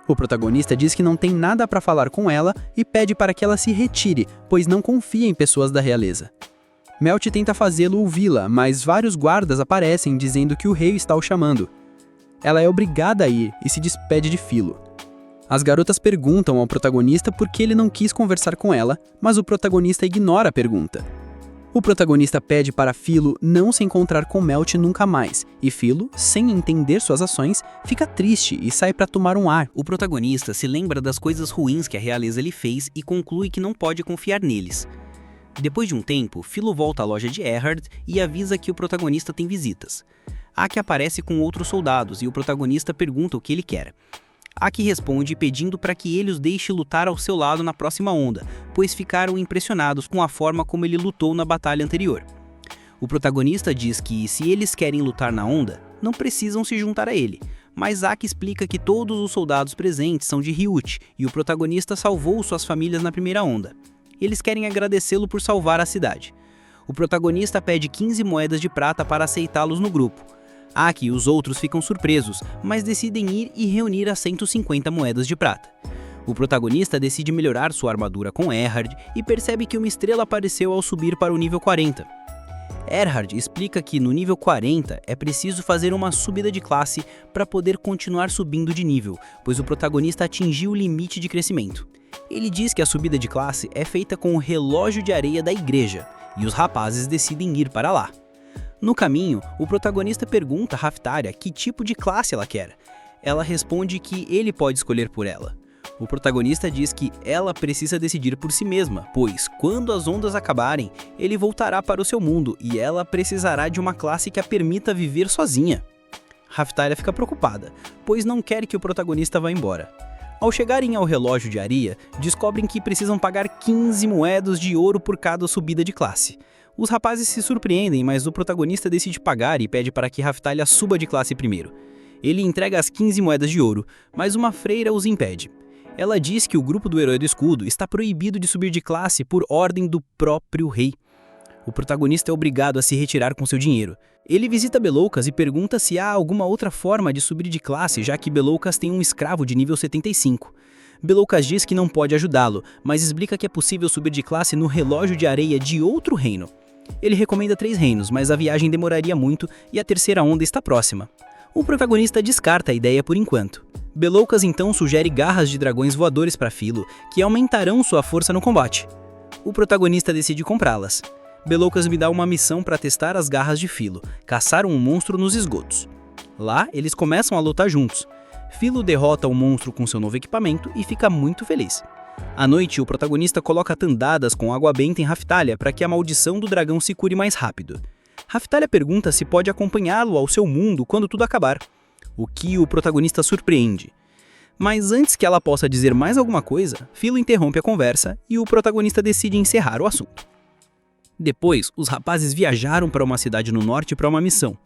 O protagonista diz que não tem nada para falar com ela e pede para que ela se retire, pois não confia em pessoas da realeza. Melt tenta fazê-lo ouvi-la, mas vários guardas aparecem dizendo que o rei está o chamando. Ela é obrigada a ir e se despede de Filo. As garotas perguntam ao protagonista por que ele não quis conversar com ela, mas o protagonista ignora a pergunta. O protagonista pede para Filo não se encontrar com Melt nunca mais, e Filo, sem entender suas ações, fica triste e sai para tomar um ar. O protagonista se lembra das coisas ruins que a realeza lhe fez e conclui que não pode confiar neles. Depois de um tempo, Filo volta à loja de Erhard e avisa que o protagonista tem visitas. Aki aparece com outros soldados e o protagonista pergunta o que ele quer. Aki responde pedindo para que ele os deixe lutar ao seu lado na próxima onda, pois ficaram impressionados com a forma como ele lutou na batalha anterior. O protagonista diz que, se eles querem lutar na onda, não precisam se juntar a ele, mas Aki explica que todos os soldados presentes são de Ryut e o protagonista salvou suas famílias na primeira onda. Eles querem agradecê-lo por salvar a cidade. O protagonista pede 15 moedas de prata para aceitá-los no grupo. Aki e os outros ficam surpresos, mas decidem ir e reunir as 150 moedas de prata. O protagonista decide melhorar sua armadura com Erhard e percebe que uma estrela apareceu ao subir para o nível 40. Erhard explica que no nível 40 é preciso fazer uma subida de classe para poder continuar subindo de nível, pois o protagonista atingiu o limite de crescimento. Ele diz que a subida de classe é feita com o relógio de areia da igreja, e os rapazes decidem ir para lá. No caminho, o protagonista pergunta a Raphtalia que tipo de classe ela quer. Ela responde que ele pode escolher por ela. O protagonista diz que ela precisa decidir por si mesma, pois, quando as ondas acabarem, ele voltará para o seu mundo e ela precisará de uma classe que a permita viver sozinha. Raftalia fica preocupada, pois não quer que o protagonista vá embora. Ao chegarem ao relógio de areia, descobrem que precisam pagar 15 moedas de ouro por cada subida de classe. Os rapazes se surpreendem, mas o protagonista decide pagar e pede para que Raftalia suba de classe primeiro. Ele entrega as 15 moedas de ouro, mas uma freira os impede. Ela diz que o grupo do Herói do Escudo está proibido de subir de classe por ordem do próprio rei. O protagonista é obrigado a se retirar com seu dinheiro. Ele visita Beloucas e pergunta se há alguma outra forma de subir de classe, já que Beloucas tem um escravo de nível 75. Beloucas diz que não pode ajudá-lo, mas explica que é possível subir de classe no relógio de areia de outro reino. Ele recomenda 3 reinos, mas a viagem demoraria muito e a terceira onda está próxima. O protagonista descarta a ideia por enquanto. Beloucas então sugere garras de dragões voadores para Filo, que aumentarão sua força no combate. O protagonista decide comprá-las. Beloucas me dá uma missão para testar as garras de Filo, caçar um monstro nos esgotos. Lá, eles começam a lutar juntos. Filo derrota o monstro com seu novo equipamento e fica muito feliz. À noite, o protagonista coloca tandadas com água benta em Raftalia para que a maldição do dragão se cure mais rápido. Raftalia pergunta se pode acompanhá-lo ao seu mundo quando tudo acabar, o que o protagonista surpreende. Mas antes que ela possa dizer mais alguma coisa, Filo interrompe a conversa e o protagonista decide encerrar o assunto. Depois, os rapazes viajaram para uma cidade no norte para uma missão.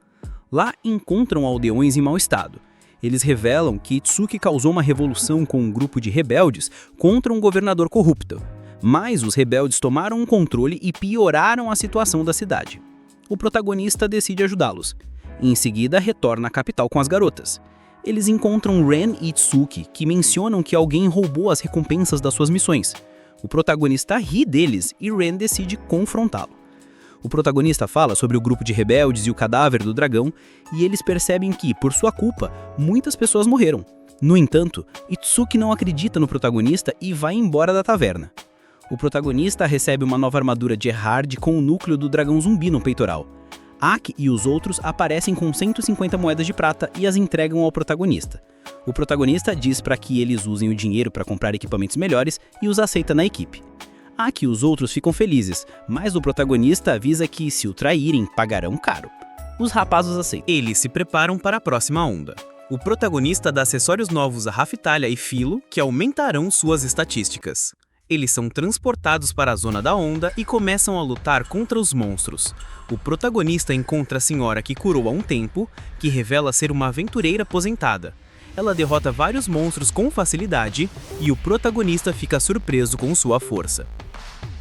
Lá encontram aldeões em mau estado. Eles revelam que Itsuki causou uma revolução com um grupo de rebeldes contra um governador corrupto. Mas os rebeldes tomaram o controle e pioraram a situação da cidade. O protagonista decide ajudá-los. Em seguida, retorna à capital com as garotas. Eles encontram Ren e Itsuki, que mencionam que alguém roubou as recompensas das suas missões. O protagonista ri deles e Ren decide confrontá-lo. O protagonista fala sobre o grupo de rebeldes e o cadáver do dragão, e eles percebem que, por sua culpa, muitas pessoas morreram. No entanto, Itsuki não acredita no protagonista e vai embora da taverna. O protagonista recebe uma nova armadura de Erhard com o núcleo do dragão zumbi no peitoral. Aki e os outros aparecem com 150 moedas de prata e as entregam ao protagonista. O protagonista diz para que eles usem o dinheiro para comprar equipamentos melhores e os aceita na equipe. Aki e os outros ficam felizes, mas o protagonista avisa que, se o traírem, pagarão caro. Os rapazes aceitam. Eles se preparam para a próxima onda. O protagonista dá acessórios novos a Raftalia e Filo, que aumentarão suas estatísticas. Eles são transportados para a zona da onda e começam a lutar contra os monstros. O protagonista encontra a senhora que curou há um tempo, que revela ser uma aventureira aposentada. Ela derrota vários monstros com facilidade e o protagonista fica surpreso com sua força.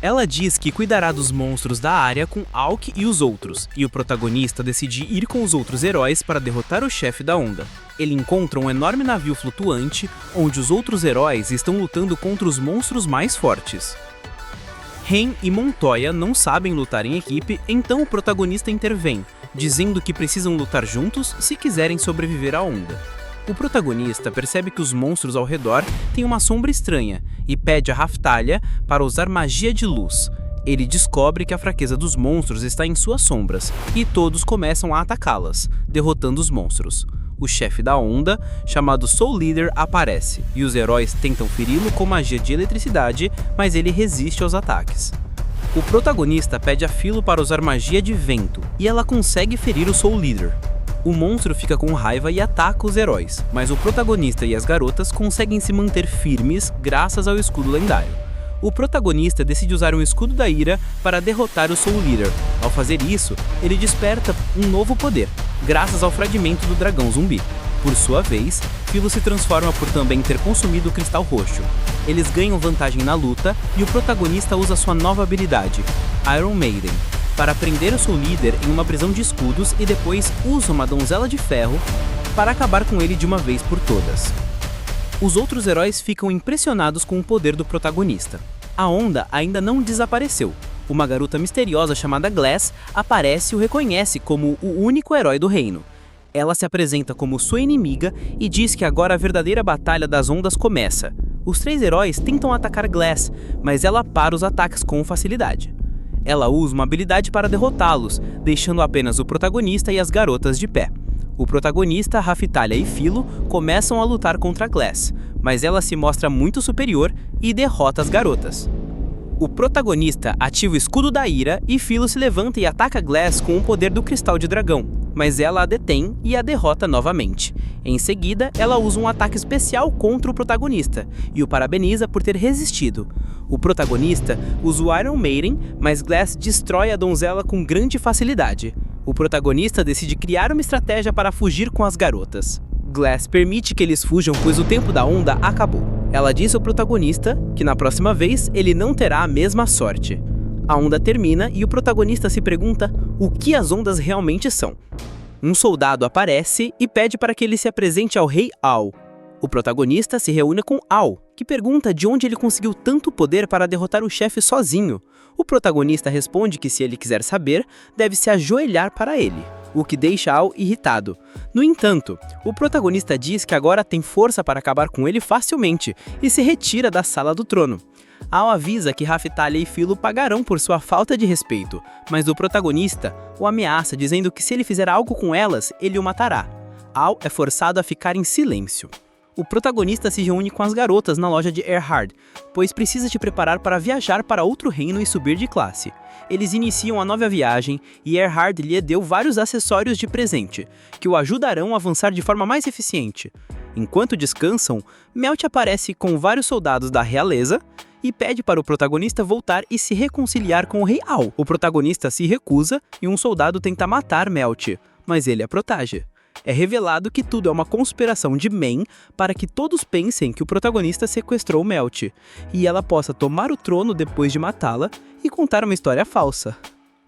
Ela diz que cuidará dos monstros da área com Auk e os outros, e o protagonista decide ir com os outros heróis para derrotar o chefe da onda. Ele encontra um enorme navio flutuante, onde os outros heróis estão lutando contra os monstros mais fortes. Ren e Montoya não sabem lutar em equipe, então o protagonista intervém, dizendo que precisam lutar juntos se quiserem sobreviver à onda. O protagonista percebe que os monstros ao redor têm uma sombra estranha e pede a Raftalia para usar magia de luz. Ele descobre que a fraqueza dos monstros está em suas sombras e todos começam a atacá-las, derrotando os monstros. O chefe da onda, chamado Soul Leader, aparece e os heróis tentam feri-lo com magia de eletricidade, mas ele resiste aos ataques. O protagonista pede a Filo para usar magia de vento e ela consegue ferir o Soul Leader. O monstro fica com raiva e ataca os heróis, mas o protagonista e as garotas conseguem se manter firmes graças ao escudo lendário. O protagonista decide usar um escudo da ira para derrotar o Soul Leader. Ao fazer isso, ele desperta um novo poder, graças ao fragmento do dragão zumbi. Por sua vez, Filo se transforma por também ter consumido o cristal roxo. Eles ganham vantagem na luta e o protagonista usa sua nova habilidade, Iron Maiden, para prender o Soul Leader em uma prisão de escudos e depois usa uma donzela de ferro para acabar com ele de uma vez por todas. Os outros heróis ficam impressionados com o poder do protagonista. A onda ainda não desapareceu. Uma garota misteriosa chamada Glass aparece e o reconhece como o único herói do reino. Ela se apresenta como sua inimiga e diz que agora a verdadeira batalha das ondas começa. Os 3 heróis tentam atacar Glass, mas ela para os ataques com facilidade. Ela usa uma habilidade para derrotá-los, deixando apenas o protagonista e as garotas de pé. O protagonista, Raftalia e Filo começam a lutar contra Glass, mas ela se mostra muito superior e derrota as garotas. O protagonista ativa o escudo da ira e Filo se levanta e ataca Glass com o poder do cristal de dragão, mas ela a detém e a derrota novamente. Em seguida, ela usa um ataque especial contra o protagonista e o parabeniza por ter resistido. O protagonista usa o Iron Maiden, mas Glass destrói a donzela com grande facilidade. O protagonista decide criar uma estratégia para fugir com as garotas. Glass permite que eles fujam, pois o tempo da onda acabou. Ela diz ao protagonista que na próxima vez ele não terá a mesma sorte. A onda termina e o protagonista se pergunta o que as ondas realmente são. Um soldado aparece e pede para que ele se apresente ao Rei Al. O protagonista se reúne com Al, que pergunta de onde ele conseguiu tanto poder para derrotar o chefe sozinho. O protagonista responde que se ele quiser saber, deve se ajoelhar para ele, o que deixa Al irritado. No entanto, o protagonista diz que agora tem força para acabar com ele facilmente e se retira da sala do trono. Al avisa que Raphtalia e Philo pagarão por sua falta de respeito, mas o protagonista o ameaça dizendo que se ele fizer algo com elas, ele o matará. Al é forçado a ficar em silêncio. O protagonista se reúne com as garotas na loja de Erhard, pois precisa se preparar para viajar para outro reino e subir de classe. Eles iniciam a nova viagem e Erhard lhe deu vários acessórios de presente, que o ajudarão a avançar de forma mais eficiente. Enquanto descansam, Melt aparece com vários soldados da realeza e pede para o protagonista voltar e se reconciliar com o Rei Al. O protagonista se recusa e um soldado tenta matar Melt, mas ele a protege. É revelado que tudo é uma conspiração de Main para que todos pensem que o protagonista sequestrou Melt e ela possa tomar o trono depois de matá-la e contar uma história falsa.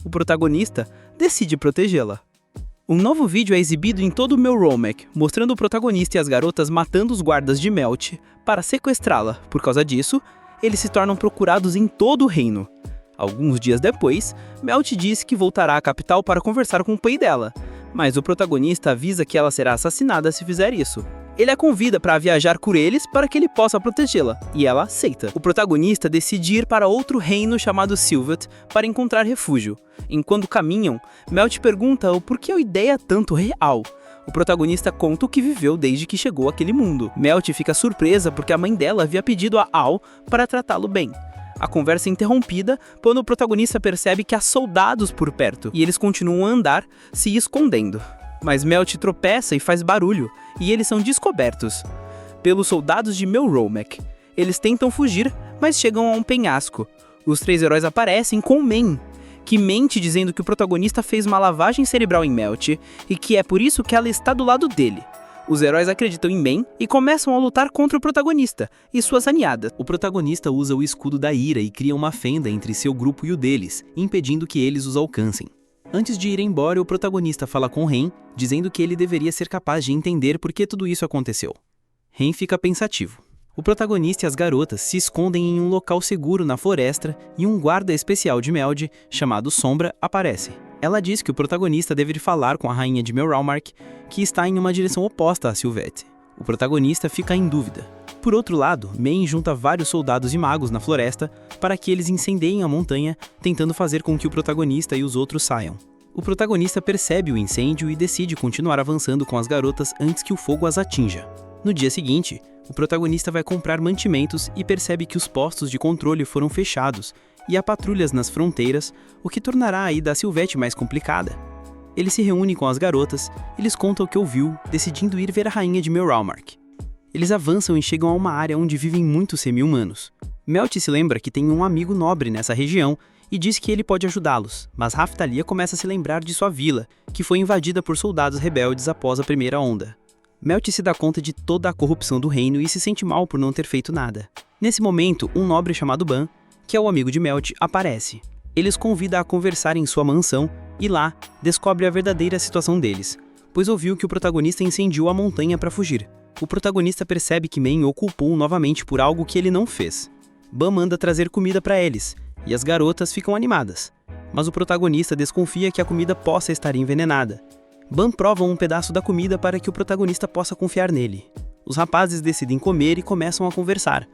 O protagonista decide protegê-la. Um novo vídeo é exibido em todo o Melromek, mostrando o protagonista e as garotas matando os guardas de Melt para sequestrá-la. Por causa disso, eles se tornam procurados em todo o reino. Alguns dias depois, Melt diz que voltará à capital para conversar com o pai dela, mas o protagonista avisa que ela será assassinada se fizer isso. Ele a convida para viajar com eles para que ele possa protegê-la, e ela aceita. O protagonista decide ir para outro reino chamado Sylvet para encontrar refúgio. Enquanto caminham, Melt pergunta o porquê a ideia tanto real. O protagonista conta o que viveu desde que chegou àquele mundo. Melt fica surpresa porque a mãe dela havia pedido a Al para tratá-lo bem. A conversa é interrompida quando o protagonista percebe que há soldados por perto, e eles continuam a andar, se escondendo. Mas Melt tropeça e faz barulho, e eles são descobertos pelos soldados de Melromek. Eles tentam fugir, mas chegam a um penhasco. Os três heróis aparecem com Main, que mente dizendo que o protagonista fez uma lavagem cerebral em Melt, e que é por isso que ela está do lado dele. Os heróis acreditam em Main e começam a lutar contra o protagonista e suas aliadas. O protagonista usa o escudo da ira e cria uma fenda entre seu grupo e o deles, impedindo que eles os alcancem. Antes de ir embora, o protagonista fala com Ren, dizendo que ele deveria ser capaz de entender por que tudo isso aconteceu. Ren fica pensativo. O protagonista e as garotas se escondem em um local seguro na floresta e um guarda especial de Meld, chamado Sombra, aparece. Ela diz que o protagonista deve falar com a rainha de Melromark, que está em uma direção oposta a Sylvet. O protagonista fica em dúvida. Por outro lado, Main junta vários soldados e magos na floresta para que eles incendiem a montanha, tentando fazer com que o protagonista e os outros saiam. O protagonista percebe o incêndio e decide continuar avançando com as garotas antes que o fogo as atinja. No dia seguinte, o protagonista vai comprar mantimentos e percebe que os postos de controle foram fechados e há patrulhas nas fronteiras, o que tornará a ida a Sylvet mais complicada. Ele se reúne com as garotas e lhes conta o que ouviu, decidindo ir ver a rainha de Melromark. Eles avançam e chegam a uma área onde vivem muitos semi-humanos. Melt se lembra que tem um amigo nobre nessa região e diz que ele pode ajudá-los, mas Raphtalia começa a se lembrar de sua vila, que foi invadida por soldados rebeldes após a primeira onda. Melt se dá conta de toda a corrupção do reino e se sente mal por não ter feito nada. Nesse momento, um nobre chamado Ban, que é o amigo de Melt, aparece. Ele os convida a conversar em sua mansão e lá descobre a verdadeira situação deles, pois ouviu que o protagonista incendiou a montanha para fugir. O protagonista percebe que Main o culpou novamente por algo que ele não fez. Ban manda trazer comida para eles, e as garotas ficam animadas. Mas o protagonista desconfia que a comida possa estar envenenada. Ban prova um pedaço da comida para que o protagonista possa confiar nele. Os rapazes decidem comer e começam a conversar.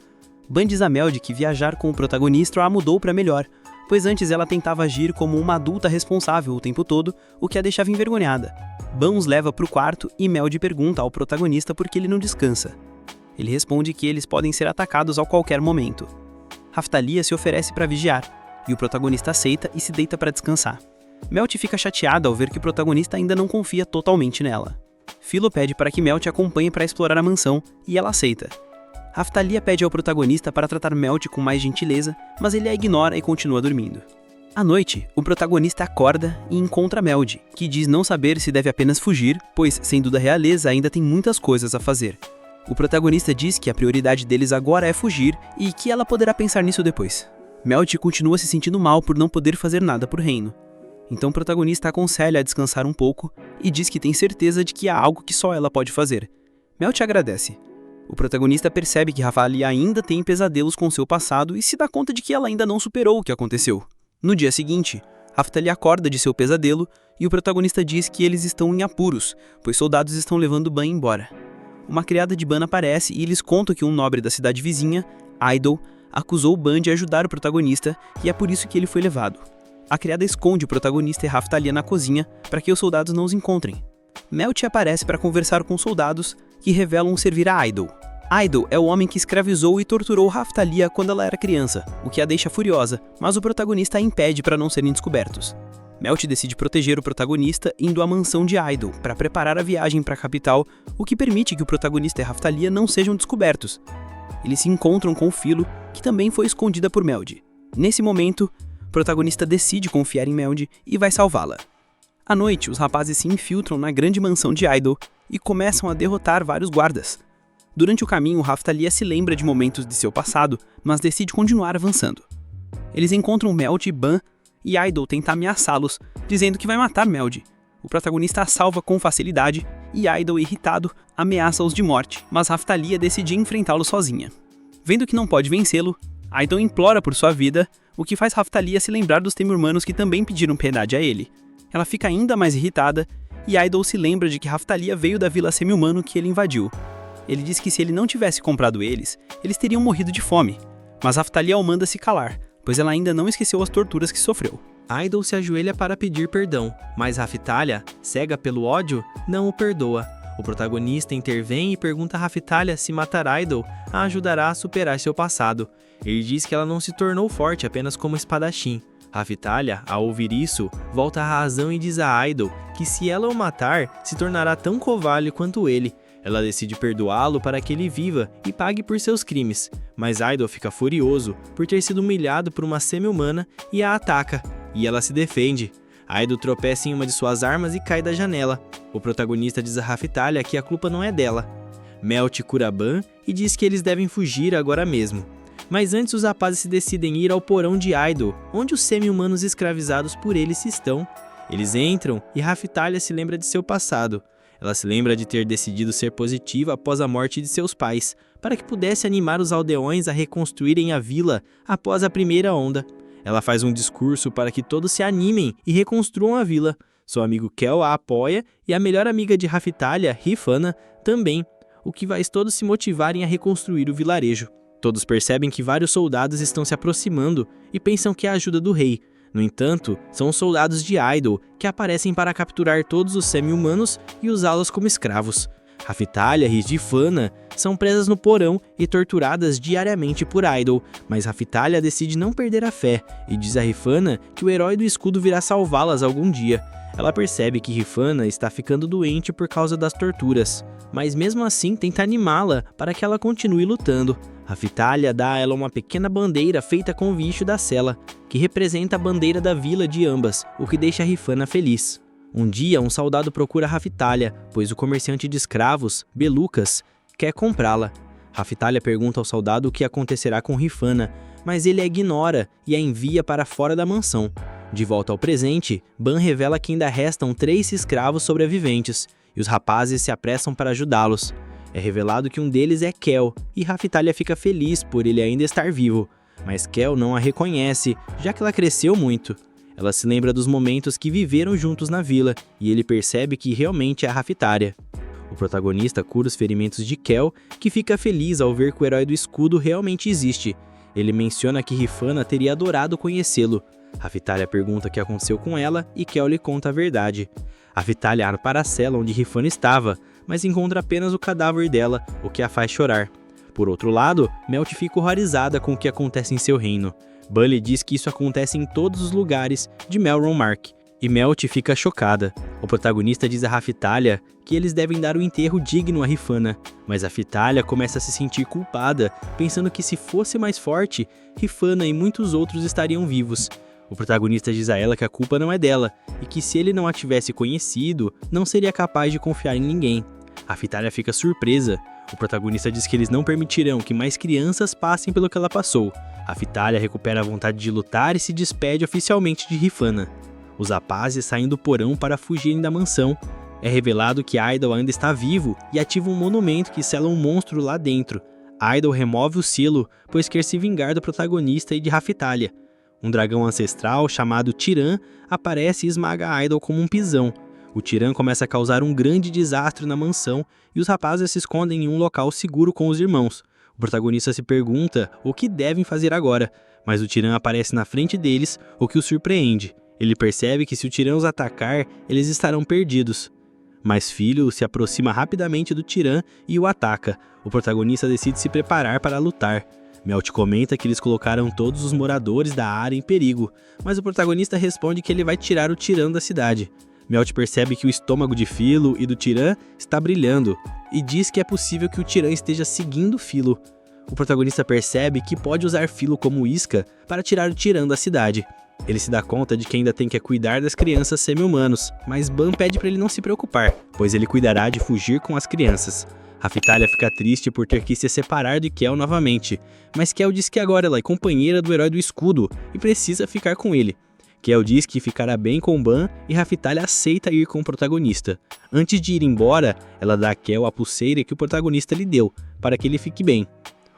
Ban diz a Meld que viajar com o protagonista a mudou para melhor, pois antes ela tentava agir como uma adulta responsável o tempo todo, o que a deixava envergonhada. Ban os leva para o quarto e Meld pergunta ao protagonista por que ele não descansa. Ele responde que eles podem ser atacados a qualquer momento. Raphtalia se oferece para vigiar, e o protagonista aceita e se deita para descansar. Melt fica chateada ao ver que o protagonista ainda não confia totalmente nela. Philo pede para que Melt acompanhe para explorar a mansão, e ela aceita. Raphtalia pede ao protagonista para tratar Melt com mais gentileza, mas ele a ignora e continua dormindo. À noite, o protagonista acorda e encontra Meld, que diz não saber se deve apenas fugir, pois, sendo da realeza, ainda tem muitas coisas a fazer. O protagonista diz que a prioridade deles agora é fugir e que ela poderá pensar nisso depois. Meld continua se sentindo mal por não poder fazer nada por reino. Então o protagonista aconselha a descansar um pouco e diz que tem certeza de que há algo que só ela pode fazer. Melt agradece. O protagonista percebe que Raphtalia ainda tem pesadelos com seu passado e se dá conta de que ela ainda não superou o que aconteceu. No dia seguinte, Raphtalia acorda de seu pesadelo e o protagonista diz que eles estão em apuros, pois soldados estão levando Ban embora. Uma criada de Ban aparece e eles contam que um nobre da cidade vizinha, Idol, acusou Ban de ajudar o protagonista e é por isso que ele foi levado. A criada esconde o protagonista e Raphtalia na cozinha para que os soldados não os encontrem. Melt aparece para conversar com os soldados, que revelam servir a Idol. Idol é o homem que escravizou e torturou Raphtalia quando ela era criança, o que a deixa furiosa, mas o protagonista a impede para não serem descobertos. Melt decide proteger o protagonista indo à mansão de Idol para preparar a viagem para a capital, o que permite que o protagonista e Raphtalia não sejam descobertos. Eles se encontram com Philo, que também foi escondida por Meld. Nesse momento, o protagonista decide confiar em Meld e vai salvá-la. À noite, os rapazes se infiltram na grande mansão de Idol e começam a derrotar vários guardas. Durante o caminho, Raphtalia se lembra de momentos de seu passado, mas decide continuar avançando. Eles encontram Meld e Ban, e Idol tenta ameaçá-los, dizendo que vai matar Meld. O protagonista a salva com facilidade, e Idol, irritado, ameaça-os de morte, mas Raphtalia decide enfrentá-lo sozinha. Vendo que não pode vencê-lo, Idol implora por sua vida, o que faz Raphtalia se lembrar dos Temurmanos que também pediram piedade a ele. Ela fica ainda mais irritada, e Idol se lembra de que Raphtalia veio da vila semi-humano que ele invadiu. Ele diz que se ele não tivesse comprado eles teriam morrido de fome. Mas Raphtalia o manda se calar, pois ela ainda não esqueceu as torturas que sofreu. Idol se ajoelha para pedir perdão, mas Raphtalia, cega pelo ódio, não o perdoa. O protagonista intervém e pergunta a Raphtalia se matar Idol a ajudará a superar seu passado. Ele diz que ela não se tornou forte apenas como espadachim. Raphtalia, ao ouvir isso, volta à razão e diz a Idol que se ela o matar, se tornará tão covarde quanto ele. Ela decide perdoá-lo para que ele viva e pague por seus crimes, mas Idol fica furioso por ter sido humilhado por uma semi-humana e a ataca, e ela se defende. Idol tropeça em uma de suas armas e cai da janela. O protagonista diz a Raphtalia que a culpa não é dela. Melt cura Ban e diz que eles devem fugir agora mesmo. Mas antes os rapazes se decidem ir ao porão de Idol, onde os semi-humanos escravizados por eles estão. Eles entram e Raphtalia se lembra de seu passado. Ela se lembra de ter decidido ser positiva após a morte de seus pais, para que pudesse animar os aldeões a reconstruírem a vila após a primeira onda. Ela faz um discurso para que todos se animem e reconstruam a vila. Seu amigo Kel a apoia e a melhor amiga de Raphtalia, Rifana, também, o que faz todos se motivarem a reconstruir o vilarejo. Todos percebem que vários soldados estão se aproximando e pensam que é a ajuda do rei. No entanto, são os soldados de Idol que aparecem para capturar todos os semi-humanos e usá-los como escravos. Raphtalia e Rifana são presas no porão e torturadas diariamente por Idol, mas Raphtalia decide não perder a fé e diz a Rifana que o herói do escudo virá salvá-las algum dia. Ela percebe que Rifana está ficando doente por causa das torturas, mas mesmo assim tenta animá-la para que ela continue lutando. Raphtalia dá a ela uma pequena bandeira feita com o bicho da sela, que representa a bandeira da vila de ambas, o que deixa Rifana feliz. Um dia, um soldado procura Raphtalia, pois o comerciante de escravos, Belucas, quer comprá-la. Raphtalia pergunta ao soldado o que acontecerá com Rifana, mas ele a ignora e a envia para fora da mansão. De volta ao presente, Ban revela que ainda restam 3 escravos sobreviventes, e os rapazes se apressam para ajudá-los. É revelado que um deles é Kel, e Raphtalia fica feliz por ele ainda estar vivo, mas Kel não a reconhece, já que ela cresceu muito. Ela se lembra dos momentos que viveram juntos na vila, e ele percebe que realmente é a Raphtalia. O protagonista cura os ferimentos de Kel, que fica feliz ao ver que o herói do escudo realmente existe. Ele menciona que Rifana teria adorado conhecê-lo. Raphtalia pergunta o que aconteceu com ela e Kel lhe conta a verdade. Raphtalia vai para a cela onde Rifana estava, mas encontra apenas o cadáver dela, o que a faz chorar. Por outro lado, Melt fica horrorizada com o que acontece em seu reino. Ban lhe diz que isso acontece em todos os lugares de Melron Mark. E Melt fica chocada. O protagonista diz a Raftalia que eles devem dar um enterro digno a Rifana, mas a Raftalia começa a se sentir culpada, pensando que se fosse mais forte, Rifana e muitos outros estariam vivos. O protagonista diz a ela que a culpa não é dela, e que se ele não a tivesse conhecido, não seria capaz de confiar em ninguém. A Raftalia fica surpresa. O protagonista diz que eles não permitirão que mais crianças passem pelo que ela passou. A Raftalia recupera a vontade de lutar e se despede oficialmente de Rifana. Os rapazes saem do porão para fugirem da mansão. É revelado que Idol ainda está vivo e ativa um monumento que sela um monstro lá dentro. Idol remove o selo, pois quer se vingar do protagonista e de Raftalia. Um dragão ancestral chamado Tiran aparece e esmaga Idol como um pisão. O Tiran começa a causar um grande desastre na mansão e os rapazes se escondem em um local seguro com os irmãos. O protagonista se pergunta o que devem fazer agora, mas o Tiran aparece na frente deles, o que os surpreende. Ele percebe que se o Tiran os atacar, eles estarão perdidos. Mas Filho se aproxima rapidamente do Tiran e o ataca. O protagonista decide se preparar para lutar. Melt comenta que eles colocaram todos os moradores da área em perigo, mas o protagonista responde que ele vai tirar o Tiran da cidade. Melt percebe que o estômago de Filo e do Tiran está brilhando e diz que é possível que o Tiran esteja seguindo Filo. O protagonista percebe que pode usar Filo como isca para tirar o Tiran da cidade. Ele se dá conta de que ainda tem que cuidar das crianças semi-humanos, mas Ban pede para ele não se preocupar, pois ele cuidará de fugir com as crianças. Raftalia fica triste por ter que se separar de Kel novamente, mas Kel diz que agora ela é companheira do herói do escudo e precisa ficar com ele. Kel diz que ficará bem com Ban e Raftalia aceita ir com o protagonista. Antes de ir embora, ela dá a Kel a pulseira que o protagonista lhe deu, para que ele fique bem.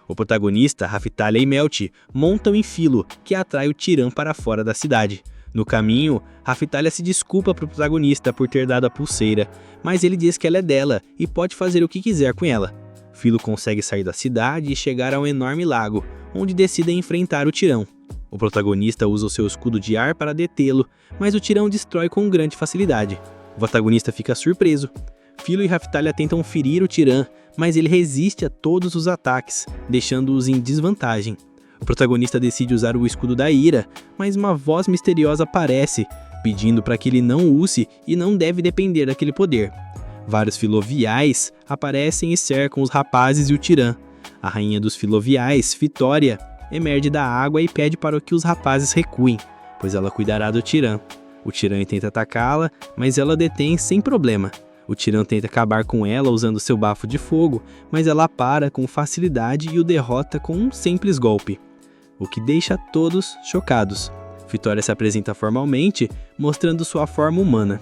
O protagonista, Raftalia e Melt, montam em Filo, que atrai o Tiran para fora da cidade. No caminho, Raftalia se desculpa para o protagonista por ter dado a pulseira, mas ele diz que ela é dela e pode fazer o que quiser com ela. Filo consegue sair da cidade e chegar a um enorme lago, onde decidem enfrentar o Tirão. O protagonista usa o seu escudo de ar para detê-lo, mas o Tirão destrói com grande facilidade. O protagonista fica surpreso. Filo e Raftalia tentam ferir o Tiran, mas ele resiste a todos os ataques, deixando-os em desvantagem. O protagonista decide usar o escudo da ira, mas uma voz misteriosa aparece, pedindo para que ele não o use e não deve depender daquele poder. Vários filoviais aparecem e cercam os rapazes e o Tiran. A rainha dos filoviais, Vitória, emerge da água e pede para que os rapazes recuem, pois ela cuidará do Tiran. O Tiran tenta atacá-la, mas ela detém sem problema. O Tiran tenta acabar com ela usando seu bafo de fogo, mas ela para com facilidade e o derrota com um simples golpe, o que deixa todos chocados. Vitória se apresenta formalmente, mostrando sua forma humana.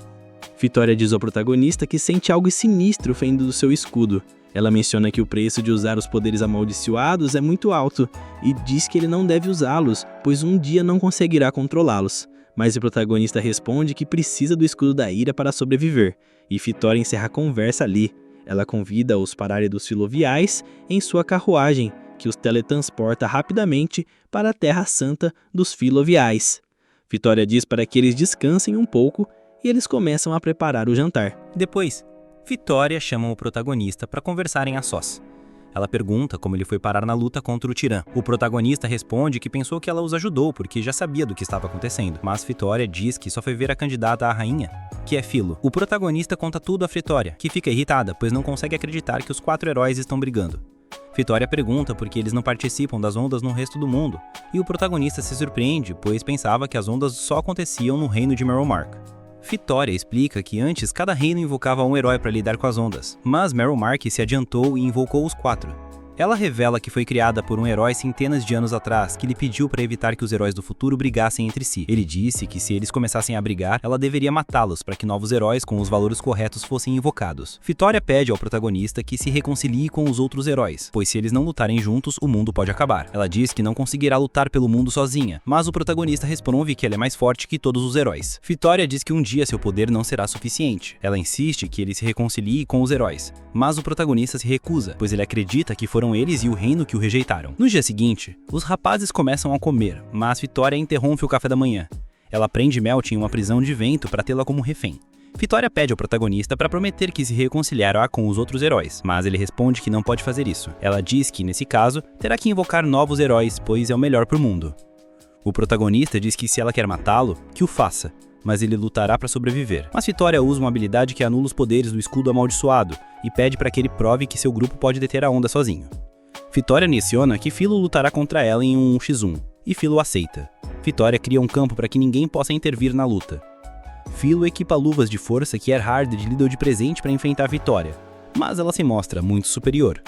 Vitória diz ao protagonista que sente algo sinistro vindo do seu escudo. Ela menciona que o preço de usar os poderes amaldiçoados é muito alto e diz que ele não deve usá-los, pois um dia não conseguirá controlá-los. Mas o protagonista responde que precisa do escudo da ira para sobreviver, e Vitória encerra a conversa ali. Ela convida-os para a área dos filoviais em sua carruagem, que os teletransporta rapidamente para a Terra Santa dos filoviais. Vitória diz para que eles descansem um pouco e eles começam a preparar o jantar. Depois, Vitória chama o protagonista para conversarem a sós. Ela pergunta como ele foi parar na luta contra o Tirã. O protagonista responde que pensou que ela os ajudou porque já sabia do que estava acontecendo, mas Vitória diz que só foi ver a candidata à rainha, que é Filo. O protagonista conta tudo a Vitória, que fica irritada, pois não consegue acreditar que os 4 heróis estão brigando. Vitória pergunta por que eles não participam das ondas no resto do mundo, e o protagonista se surpreende, pois pensava que as ondas só aconteciam no reino de Merylmark. Vitória explica que antes cada reino invocava um herói para lidar com as ondas, mas Merylmark se adiantou e invocou os 4. Ela revela que foi criada por um herói centenas de anos atrás que lhe pediu para evitar que os heróis do futuro brigassem entre si. Ele disse que se eles começassem a brigar, ela deveria matá-los para que novos heróis com os valores corretos fossem invocados. Vitória pede ao protagonista que se reconcilie com os outros heróis, pois se eles não lutarem juntos, o mundo pode acabar. Ela diz que não conseguirá lutar pelo mundo sozinha, mas o protagonista responde que ela é mais forte que todos os heróis. Vitória diz que um dia seu poder não será suficiente. Ela insiste que ele se reconcilie com os heróis, mas o protagonista se recusa, pois ele acredita que foram eles e o reino que o rejeitaram. No dia seguinte, os rapazes começam a comer, mas Vitória interrompe o café da manhã. Ela prende Melt em uma prisão de vento para tê-la como refém. Vitória pede ao protagonista para prometer que se reconciliará com os outros heróis, mas ele responde que não pode fazer isso. Ela diz que, nesse caso, terá que invocar novos heróis, pois é o melhor para o mundo. O protagonista diz que se ela quer matá-lo, que o faça, mas ele lutará para sobreviver. Mas Vitória usa uma habilidade que anula os poderes do escudo amaldiçoado e pede para que ele prove que seu grupo pode deter a onda sozinho. Vitória menciona que Philo lutará contra ela em um 1x1, e Philo aceita. Vitória cria um campo para que ninguém possa intervir na luta. Philo equipa luvas de força que Erhard lhe deu de presente para enfrentar Vitória, mas ela se mostra muito superior.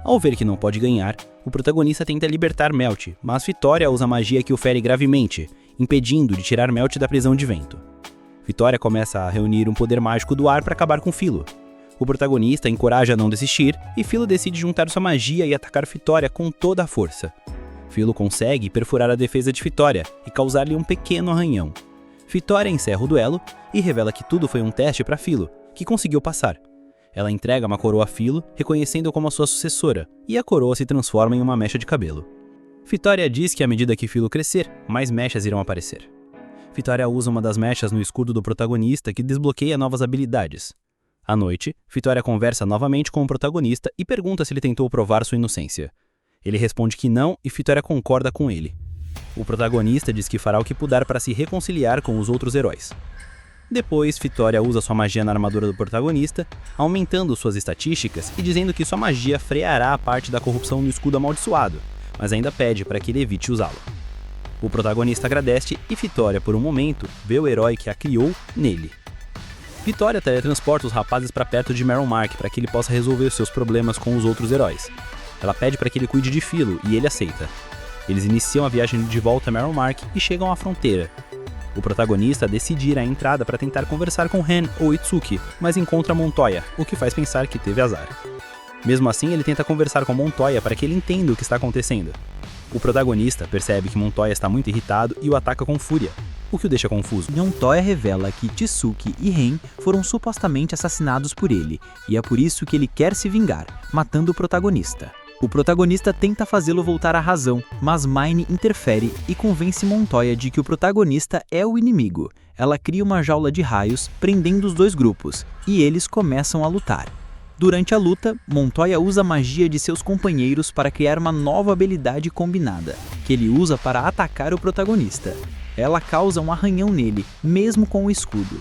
Ao ver que não pode ganhar, o protagonista tenta libertar Melt, mas Vitória usa magia que o fere gravemente, impedindo de tirar Melt da prisão de vento. Vitória começa a reunir um poder mágico do ar para acabar com Philo. O protagonista encoraja a não desistir e Philo decide juntar sua magia e atacar Vitória com toda a força. Philo consegue perfurar a defesa de Vitória e causar-lhe um pequeno arranhão. Vitória encerra o duelo e revela que tudo foi um teste para Philo, que conseguiu passar. Ela entrega uma coroa a Philo, reconhecendo-o como a sua sucessora, e a coroa se transforma em uma mecha de cabelo. Vitória diz que à medida que Philo crescer, mais mechas irão aparecer. Vitória usa uma das mechas no escudo do protagonista que desbloqueia novas habilidades. À noite, Vitória conversa novamente com o protagonista e pergunta se ele tentou provar sua inocência. Ele responde que não e Vitória concorda com ele. O protagonista diz que fará o que puder para se reconciliar com os outros heróis. Depois, Vitória usa sua magia na armadura do protagonista, aumentando suas estatísticas e dizendo que sua magia freará a parte da corrupção no escudo amaldiçoado, mas ainda pede para que ele evite usá-lo. O protagonista agradece e Vitória, por um momento, vê o herói que a criou nele. Vitória teletransporta os rapazes para perto de Merylmark para que ele possa resolver seus problemas com os outros heróis. Ela pede para que ele cuide de Philo e ele aceita. Eles iniciam a viagem de volta a Merylmark e chegam à fronteira. O protagonista decide ir à entrada para tentar conversar com Ren ou Itsuki, mas encontra Montoya, o que faz pensar que teve azar. Mesmo assim, ele tenta conversar com Montoya para que ele entenda o que está acontecendo. O protagonista percebe que Montoya está muito irritado e o ataca com fúria, o que o deixa confuso. Montoya revela que Tsuki e Ren foram supostamente assassinados por ele, e é por isso que ele quer se vingar, matando o protagonista. O protagonista tenta fazê-lo voltar à razão, mas Mine interfere e convence Montoya de que o protagonista é o inimigo. Ela cria uma jaula de raios, prendendo os dois grupos, e eles começam a lutar. Durante a luta, Montoya usa a magia de seus companheiros para criar uma nova habilidade combinada, que ele usa para atacar o protagonista. Ela causa um arranhão nele, mesmo com o escudo.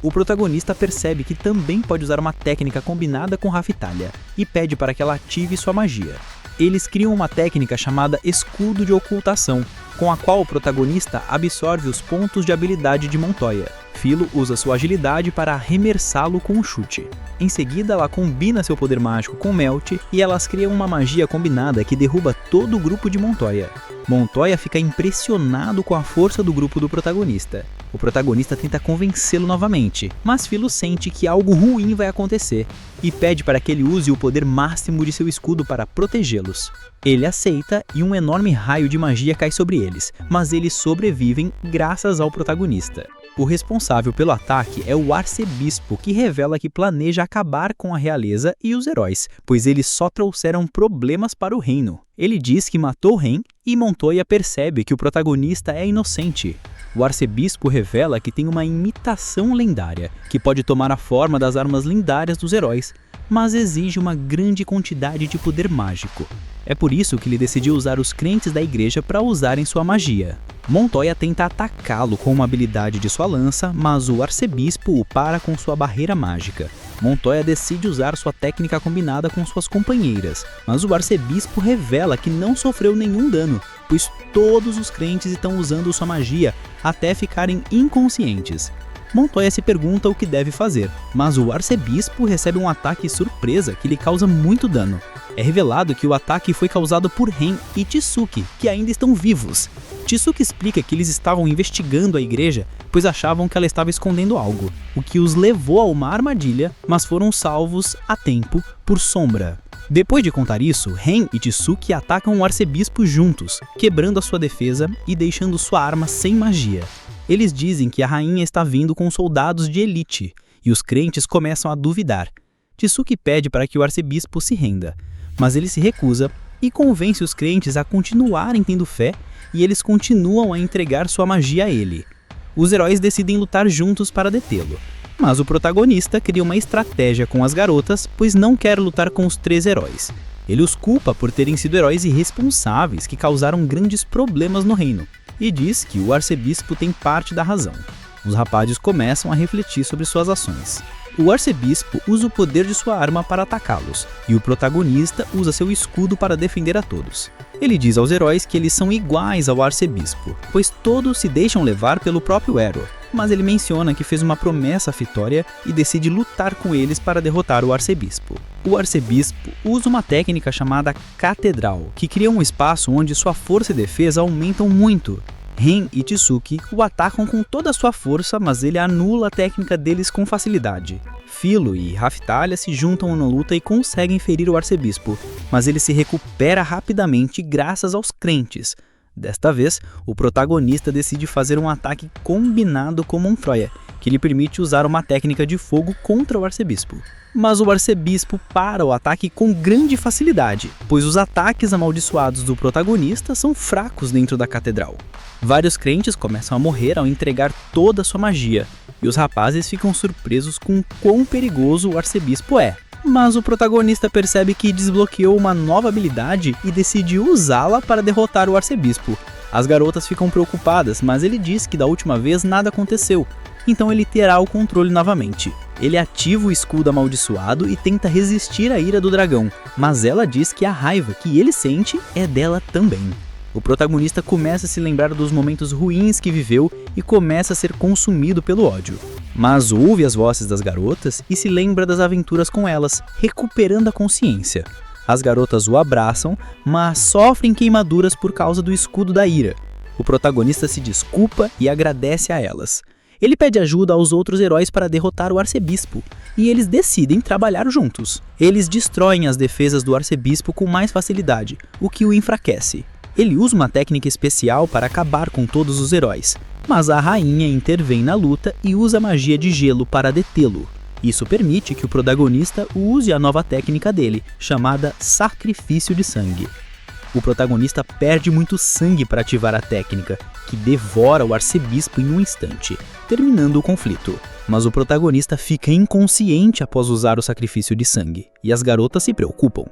O protagonista percebe que também pode usar uma técnica combinada com Raphtalia e pede para que ela ative sua magia. Eles criam uma técnica chamada Escudo de Ocultação, com a qual o protagonista absorve os pontos de habilidade de Montoya. Philo usa sua agilidade para arremessá-lo com um chute. Em seguida, ela combina seu poder mágico com Melt e elas criam uma magia combinada que derruba todo o grupo de Montoya. Montoya fica impressionado com a força do grupo do protagonista. O protagonista tenta convencê-lo novamente, mas Philo sente que algo ruim vai acontecer e pede para que ele use o poder máximo de seu escudo para protegê-los. Ele aceita e um enorme raio de magia cai sobre eles, mas eles sobrevivem graças ao protagonista. O responsável pelo ataque é o arcebispo, que revela que planeja acabar com a realeza e os heróis, pois eles só trouxeram problemas para o reino. Ele diz que matou Ren e Montoya percebe que o protagonista é inocente. O arcebispo revela que tem uma imitação lendária, que pode tomar a forma das armas lendárias dos heróis, mas exige uma grande quantidade de poder mágico. É por isso que ele decidiu usar os crentes da igreja para usarem sua magia. Montoya tenta atacá-lo com uma habilidade de sua lança, mas o arcebispo o para com sua barreira mágica. Montoya decide usar sua técnica combinada com suas companheiras, mas o arcebispo revela que não sofreu nenhum dano, pois todos os crentes estão usando sua magia até ficarem inconscientes. Montoya se pergunta o que deve fazer, mas o arcebispo recebe um ataque surpresa que lhe causa muito dano. É revelado que o ataque foi causado por Ren e Tsuki, que ainda estão vivos. Tsuki explica que eles estavam investigando a igreja, pois achavam que ela estava escondendo algo, o que os levou a uma armadilha, mas foram salvos a tempo por Sombra. Depois de contar isso, Ren e Tsuki atacam o arcebispo juntos, quebrando a sua defesa e deixando sua arma sem magia. Eles dizem que a rainha está vindo com soldados de elite, e os crentes começam a duvidar. Tsuki pede para que o arcebispo se renda, mas ele se recusa e convence os crentes a continuarem tendo fé, e eles continuam a entregar sua magia a ele. Os heróis decidem lutar juntos para detê-lo, mas o protagonista cria uma estratégia com as garotas, pois não quer lutar com os 3 heróis. Ele os culpa por terem sido heróis irresponsáveis que causaram grandes problemas no reino, e diz que o arcebispo tem parte da razão. Os rapazes começam a refletir sobre suas ações. O arcebispo usa o poder de sua arma para atacá-los, e o protagonista usa seu escudo para defender a todos. Ele diz aos heróis que eles são iguais ao arcebispo, pois todos se deixam levar pelo próprio Arrow, mas ele menciona que fez uma promessa à Vitória e decide lutar com eles para derrotar o arcebispo. O arcebispo usa uma técnica chamada Catedral, que cria um espaço onde sua força e defesa aumentam muito. Ren e Tsuki o atacam com toda a sua força, mas ele anula a técnica deles com facilidade. Philo e Raphtalia se juntam na luta e conseguem ferir o arcebispo, mas ele se recupera rapidamente graças aos crentes. Desta vez, o protagonista decide fazer um ataque combinado com Montroia, que lhe permite usar uma técnica de fogo contra o arcebispo. Mas o arcebispo para o ataque com grande facilidade, pois os ataques amaldiçoados do protagonista são fracos dentro da catedral. Vários crentes começam a morrer ao entregar toda a sua magia, e os rapazes ficam surpresos com quão perigoso o arcebispo é. Mas o protagonista percebe que desbloqueou uma nova habilidade e decide usá-la para derrotar o arcebispo. As garotas ficam preocupadas, mas ele diz que da última vez nada aconteceu, então ele terá o controle novamente. Ele ativa o escudo amaldiçoado e tenta resistir à ira do dragão, mas ela diz que a raiva que ele sente é dela também. O protagonista começa a se lembrar dos momentos ruins que viveu e começa a ser consumido pelo ódio. Mas ouve as vozes das garotas e se lembra das aventuras com elas, recuperando a consciência. As garotas o abraçam, mas sofrem queimaduras por causa do escudo da ira. O protagonista se desculpa e agradece a elas. Ele pede ajuda aos outros heróis para derrotar o arcebispo, e eles decidem trabalhar juntos. Eles destroem as defesas do arcebispo com mais facilidade, o que o enfraquece. Ele usa uma técnica especial para acabar com todos os heróis, mas a rainha intervém na luta e usa magia de gelo para detê-lo. Isso permite que o protagonista use a nova técnica dele, chamada Sacrifício de Sangue. O protagonista perde muito sangue para ativar a técnica, que devora o arcebispo em um instante, terminando o conflito. Mas o protagonista fica inconsciente após usar o sacrifício de sangue, e as garotas se preocupam.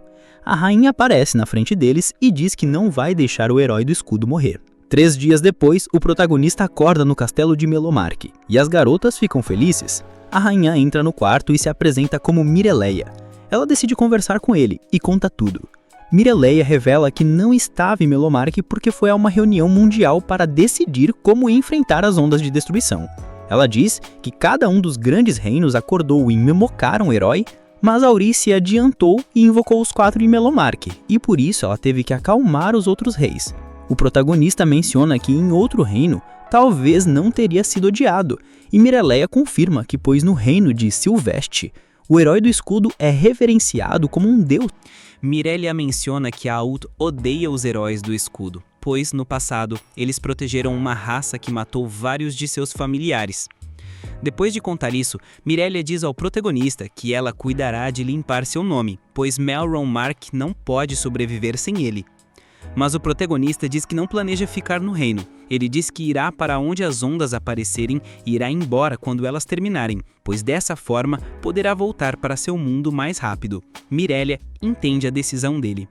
A rainha aparece na frente deles e diz que não vai deixar o herói do escudo morrer. 3 dias depois, o protagonista acorda no castelo de Melomark, e as garotas ficam felizes. A rainha entra no quarto e se apresenta como Mireleia. Ela decide conversar com ele e conta tudo. Mireleia revela que não estava em Melomark porque foi a uma reunião mundial para decidir como enfrentar as ondas de destruição. Ela diz que cada um dos grandes reinos acordou em memocar um herói, mas Auri se adiantou e invocou os 4 em Melomark, e por isso ela teve que acalmar os outros reis. O protagonista menciona que em outro reino, talvez não teria sido odiado, e Mireleia confirma que, pois no reino de Silveste, o herói do escudo é reverenciado como um deus. Mirelia menciona que Ault odeia os heróis do escudo, pois no passado eles protegeram uma raça que matou vários de seus familiares. Depois de contar isso, Mirelia diz ao protagonista que ela cuidará de limpar seu nome, pois Melromark não pode sobreviver sem ele. Mas o protagonista diz que não planeja ficar no reino. Ele diz que irá para onde as ondas aparecerem e irá embora quando elas terminarem, pois dessa forma poderá voltar para seu mundo mais rápido. Mirelia entende a decisão dele.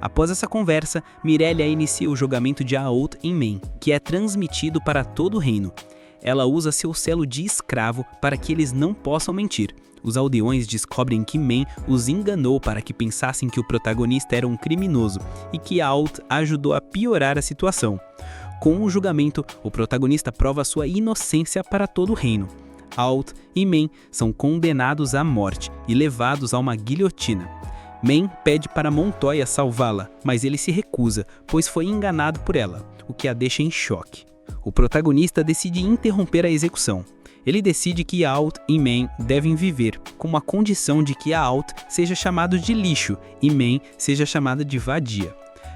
Após essa conversa, Mirelia inicia o julgamento de Ault em Main, que é transmitido para todo o reino. Ela usa seu selo de escravo para que eles não possam mentir. Os aldeões descobrem que Men os enganou para que pensassem que o protagonista era um criminoso e que Ault ajudou a piorar a situação. Com o julgamento, o protagonista prova sua inocência para todo o reino. Ault e Men são condenados à morte e levados a uma guilhotina. Men pede para Montoya salvá-la, mas ele se recusa, pois foi enganado por ela, o que a deixa em choque. O protagonista decide interromper a execução. Ele decide que Ault e Men devem viver, com a condição de que Ault seja chamado de lixo e Men seja chamada de vadia.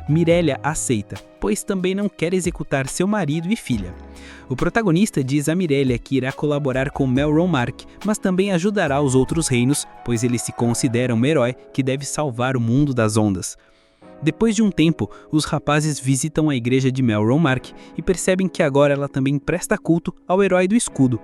Mirelia aceita, pois também não quer executar seu marido e filha. O protagonista diz a Mirelia que irá colaborar com Melromark, mas também ajudará os outros reinos, pois ele se considera um herói que deve salvar o mundo das ondas. Depois de um tempo, os rapazes visitam a igreja de Melromark e percebem que agora ela também presta culto ao herói do escudo.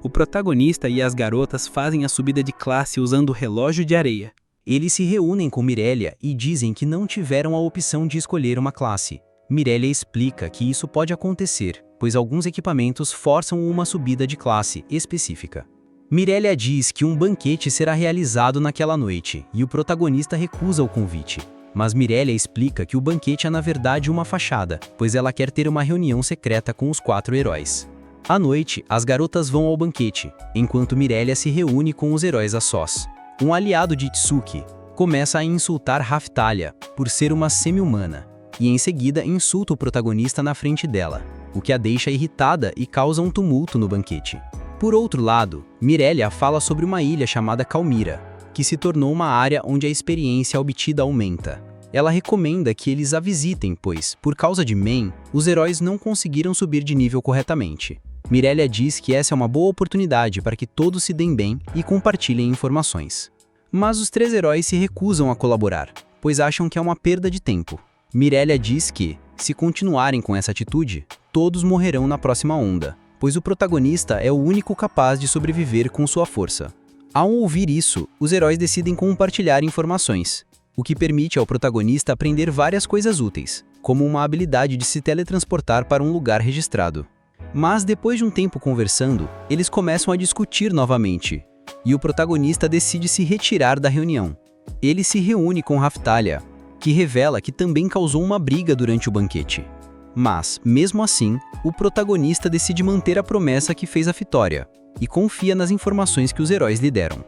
O protagonista e as garotas fazem a subida de classe usando o relógio de areia. Eles se reúnem com Mirelia e dizem que não tiveram a opção de escolher uma classe. Mirelia explica que isso pode acontecer, pois alguns equipamentos forçam uma subida de classe específica. Mirelia diz que um banquete será realizado naquela noite e o protagonista recusa o convite. Mas Mirelia explica que o banquete é na verdade uma fachada, pois ela quer ter uma reunião secreta com os 4 heróis. À noite, as garotas vão ao banquete, enquanto Mirelia se reúne com os heróis a sós. Um aliado de Tsuki começa a insultar Raphtalia por ser uma semi-humana, e em seguida insulta o protagonista na frente dela, o que a deixa irritada e causa um tumulto no banquete. Por outro lado, Mirelia fala sobre uma ilha chamada Calmira, que se tornou uma área onde a experiência obtida aumenta. Ela recomenda que eles a visitem, pois, por causa de Men, os heróis não conseguiram subir de nível corretamente. Mirelia diz que essa é uma boa oportunidade para que todos se deem bem e compartilhem informações. Mas os 3 heróis se recusam a colaborar, pois acham que é uma perda de tempo. Mirelia diz que, se continuarem com essa atitude, todos morrerão na próxima onda, pois o protagonista é o único capaz de sobreviver com sua força. Ao ouvir isso, os heróis decidem compartilhar informações, o que permite ao protagonista aprender várias coisas úteis, como uma habilidade de se teletransportar para um lugar registrado. Mas depois de um tempo conversando, eles começam a discutir novamente, e o protagonista decide se retirar da reunião. Ele se reúne com Raphtalia, que revela que também causou uma briga durante o banquete. Mas, mesmo assim, o protagonista decide manter a promessa que fez a Vitória, e confia nas informações que os heróis lhe deram.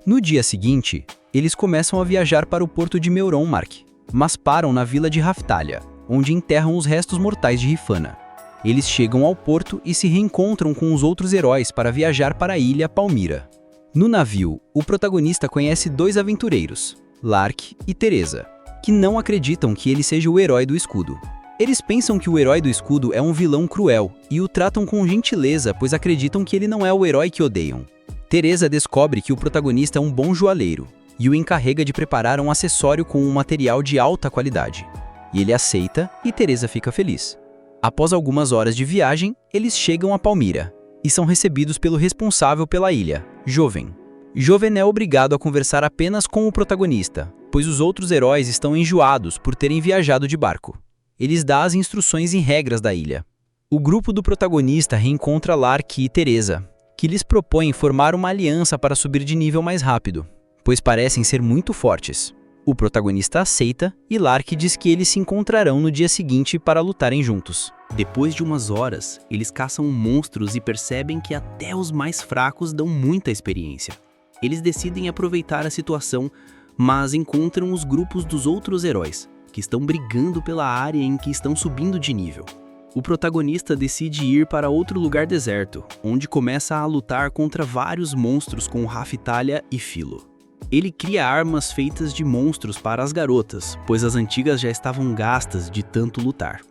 No dia seguinte, eles começam a viajar para o porto de Meuronmark, mas param na vila de Raphtalia, onde enterram os restos mortais de Rifana. Eles chegam ao porto e se reencontram com os outros heróis para viajar para a ilha Palmyra. No navio, o protagonista conhece 2 aventureiros, Lark e Teresa, que não acreditam que ele seja o herói do escudo. Eles pensam que o herói do escudo é um vilão cruel e o tratam com gentileza, pois acreditam que ele não é o herói que odeiam. Teresa descobre que o protagonista é um bom joalheiro e o encarrega de preparar um acessório com um material de alta qualidade. E ele aceita e Teresa fica feliz. Após algumas horas de viagem, eles chegam a Palmyra e são recebidos pelo responsável pela ilha, Joven. Joven é obrigado a conversar apenas com o protagonista, pois os outros heróis estão enjoados por terem viajado de barco. Eles dão as instruções e regras da ilha. O grupo do protagonista reencontra Lark e Teresa, que lhes propõem formar uma aliança para subir de nível mais rápido, pois parecem ser muito fortes. O protagonista aceita e Lark diz que eles se encontrarão no dia seguinte para lutarem juntos. Depois de umas horas, eles caçam monstros e percebem que até os mais fracos dão muita experiência. Eles decidem aproveitar a situação, mas encontram os grupos dos outros heróis, que estão brigando pela área em que estão subindo de nível. O protagonista decide ir para outro lugar deserto, onde começa a lutar contra vários monstros com Raphtalia e Philo. Ele cria armas feitas de monstros para as garotas, pois as antigas já estavam gastas de tanto lutar.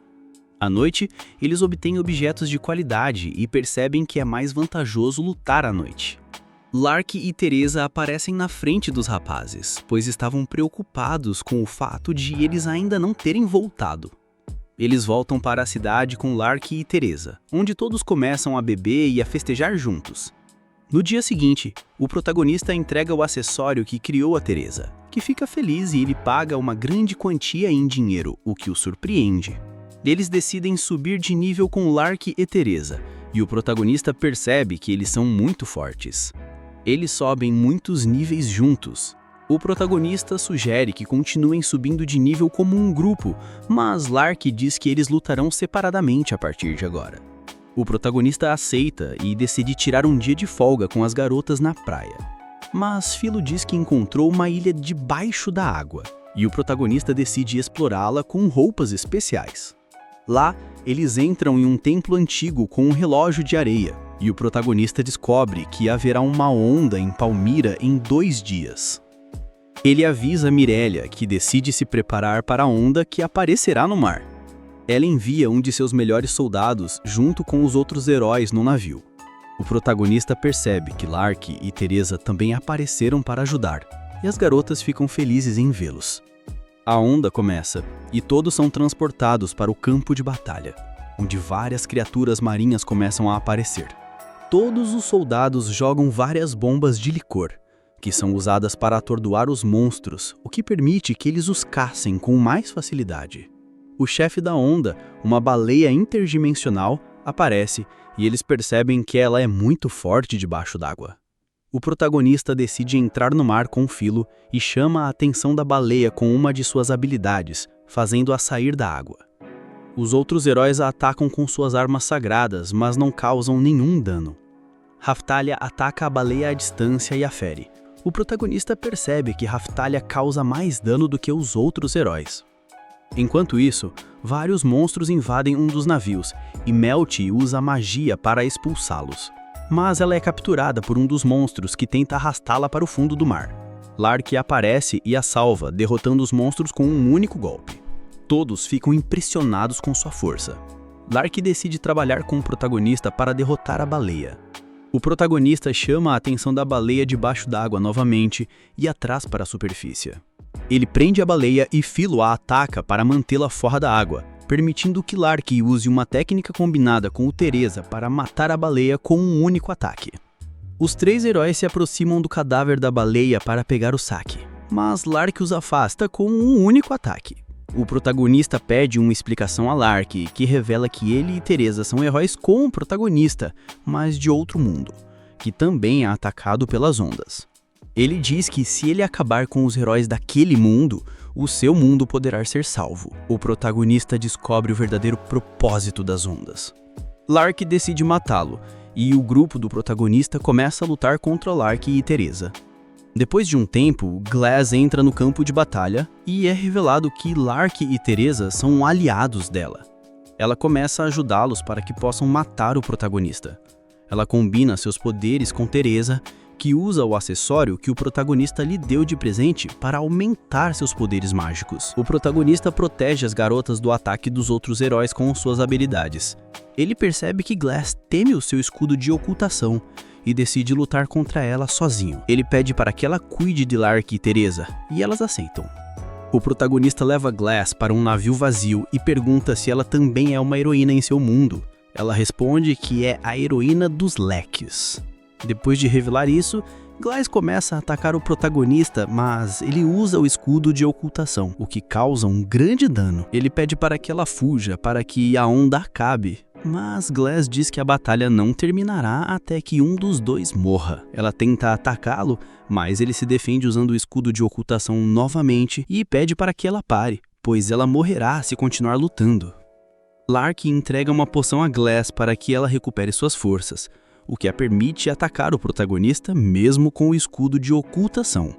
À noite, eles obtêm objetos de qualidade e percebem que é mais vantajoso lutar à noite. Lark e Teresa aparecem na frente dos rapazes, pois estavam preocupados com o fato de eles ainda não terem voltado. Eles voltam para a cidade com Lark e Teresa, onde todos começam a beber e a festejar juntos. No dia seguinte, o protagonista entrega o acessório que criou a Teresa, que fica feliz e ele paga uma grande quantia em dinheiro, o que o surpreende. Eles decidem subir de nível com Lark e Teresa, e o protagonista percebe que eles são muito fortes. Eles sobem muitos níveis juntos. O protagonista sugere que continuem subindo de nível como um grupo, mas Lark diz que eles lutarão separadamente a partir de agora. O protagonista aceita e decide tirar um dia de folga com as garotas na praia. Mas Philo diz que encontrou uma ilha debaixo da água, e o protagonista decide explorá-la com roupas especiais. Lá, eles entram em um templo antigo com um relógio de areia, e o protagonista descobre que haverá uma onda em Palmyra em 2 dias. Ele avisa Mirelia que decide se preparar para a onda que aparecerá no mar. Ela envia um de seus melhores soldados junto com os outros heróis no navio. O protagonista percebe que Lark e Teresa também apareceram para ajudar, e as garotas ficam felizes em vê-los. A onda começa, e todos são transportados para o campo de batalha, onde várias criaturas marinhas começam a aparecer. Todos os soldados jogam várias bombas de licor, que são usadas para atordoar os monstros, o que permite que eles os caçem com mais facilidade. O chefe da onda, uma baleia interdimensional, aparece e eles percebem que ela é muito forte debaixo d'água. O protagonista decide entrar no mar com Filo e chama a atenção da baleia com uma de suas habilidades, fazendo-a sair da água. Os outros heróis a atacam com suas armas sagradas, mas não causam nenhum dano. Raftalia ataca a baleia à distância e a fere. O protagonista percebe que Raftalia causa mais dano do que os outros heróis. Enquanto isso, vários monstros invadem um dos navios e Melty usa magia para expulsá-los. Mas ela é capturada por um dos monstros que tenta arrastá-la para o fundo do mar. Lark aparece e a salva, derrotando os monstros com um único golpe. Todos ficam impressionados com sua força. Lark decide trabalhar com o protagonista para derrotar a baleia. O protagonista chama a atenção da baleia debaixo d'água novamente e a traz para a superfície. Ele prende a baleia e Filo a ataca para mantê-la fora da água, permitindo que Lark use uma técnica combinada com o Teresa para matar a baleia com um único ataque. Os 3 heróis se aproximam do cadáver da baleia para pegar o saque, mas Lark os afasta com um único ataque. O protagonista pede uma explicação a Lark, que revela que ele e Teresa são heróis com o protagonista, mas de outro mundo, que também é atacado pelas ondas. Ele diz que se ele acabar com os heróis daquele mundo, o seu mundo poderá ser salvo. O protagonista descobre o verdadeiro propósito das ondas. Lark decide matá-lo, e o grupo do protagonista começa a lutar contra Lark e Teresa. Depois de um tempo, Glass entra no campo de batalha e é revelado que Lark e Teresa são aliados dela. Ela começa a ajudá-los para que possam matar o protagonista. Ela combina seus poderes com Teresa, que usa o acessório que o protagonista lhe deu de presente para aumentar seus poderes mágicos. O protagonista protege as garotas do ataque dos outros heróis com suas habilidades. Ele percebe que Glass teme o seu escudo de ocultação e decide lutar contra ela sozinho. Ele pede para que ela cuide de Lark e Teresa, e elas aceitam. O protagonista leva Glass para um navio vazio e pergunta se ela também é uma heroína em seu mundo. Ela responde que é a heroína dos leques. Depois de revelar isso, Glass começa a atacar o protagonista, mas ele usa o escudo de ocultação, o que causa um grande dano. Ele pede para que ela fuja, para que a onda acabe, mas Glass diz que a batalha não terminará até que um dos dois morra. Ela tenta atacá-lo, mas ele se defende usando o escudo de ocultação novamente e pede para que ela pare, pois ela morrerá se continuar lutando. Lark entrega uma poção a Glass para que ela recupere suas forças, o que a permite atacar o protagonista mesmo com o escudo de ocultação.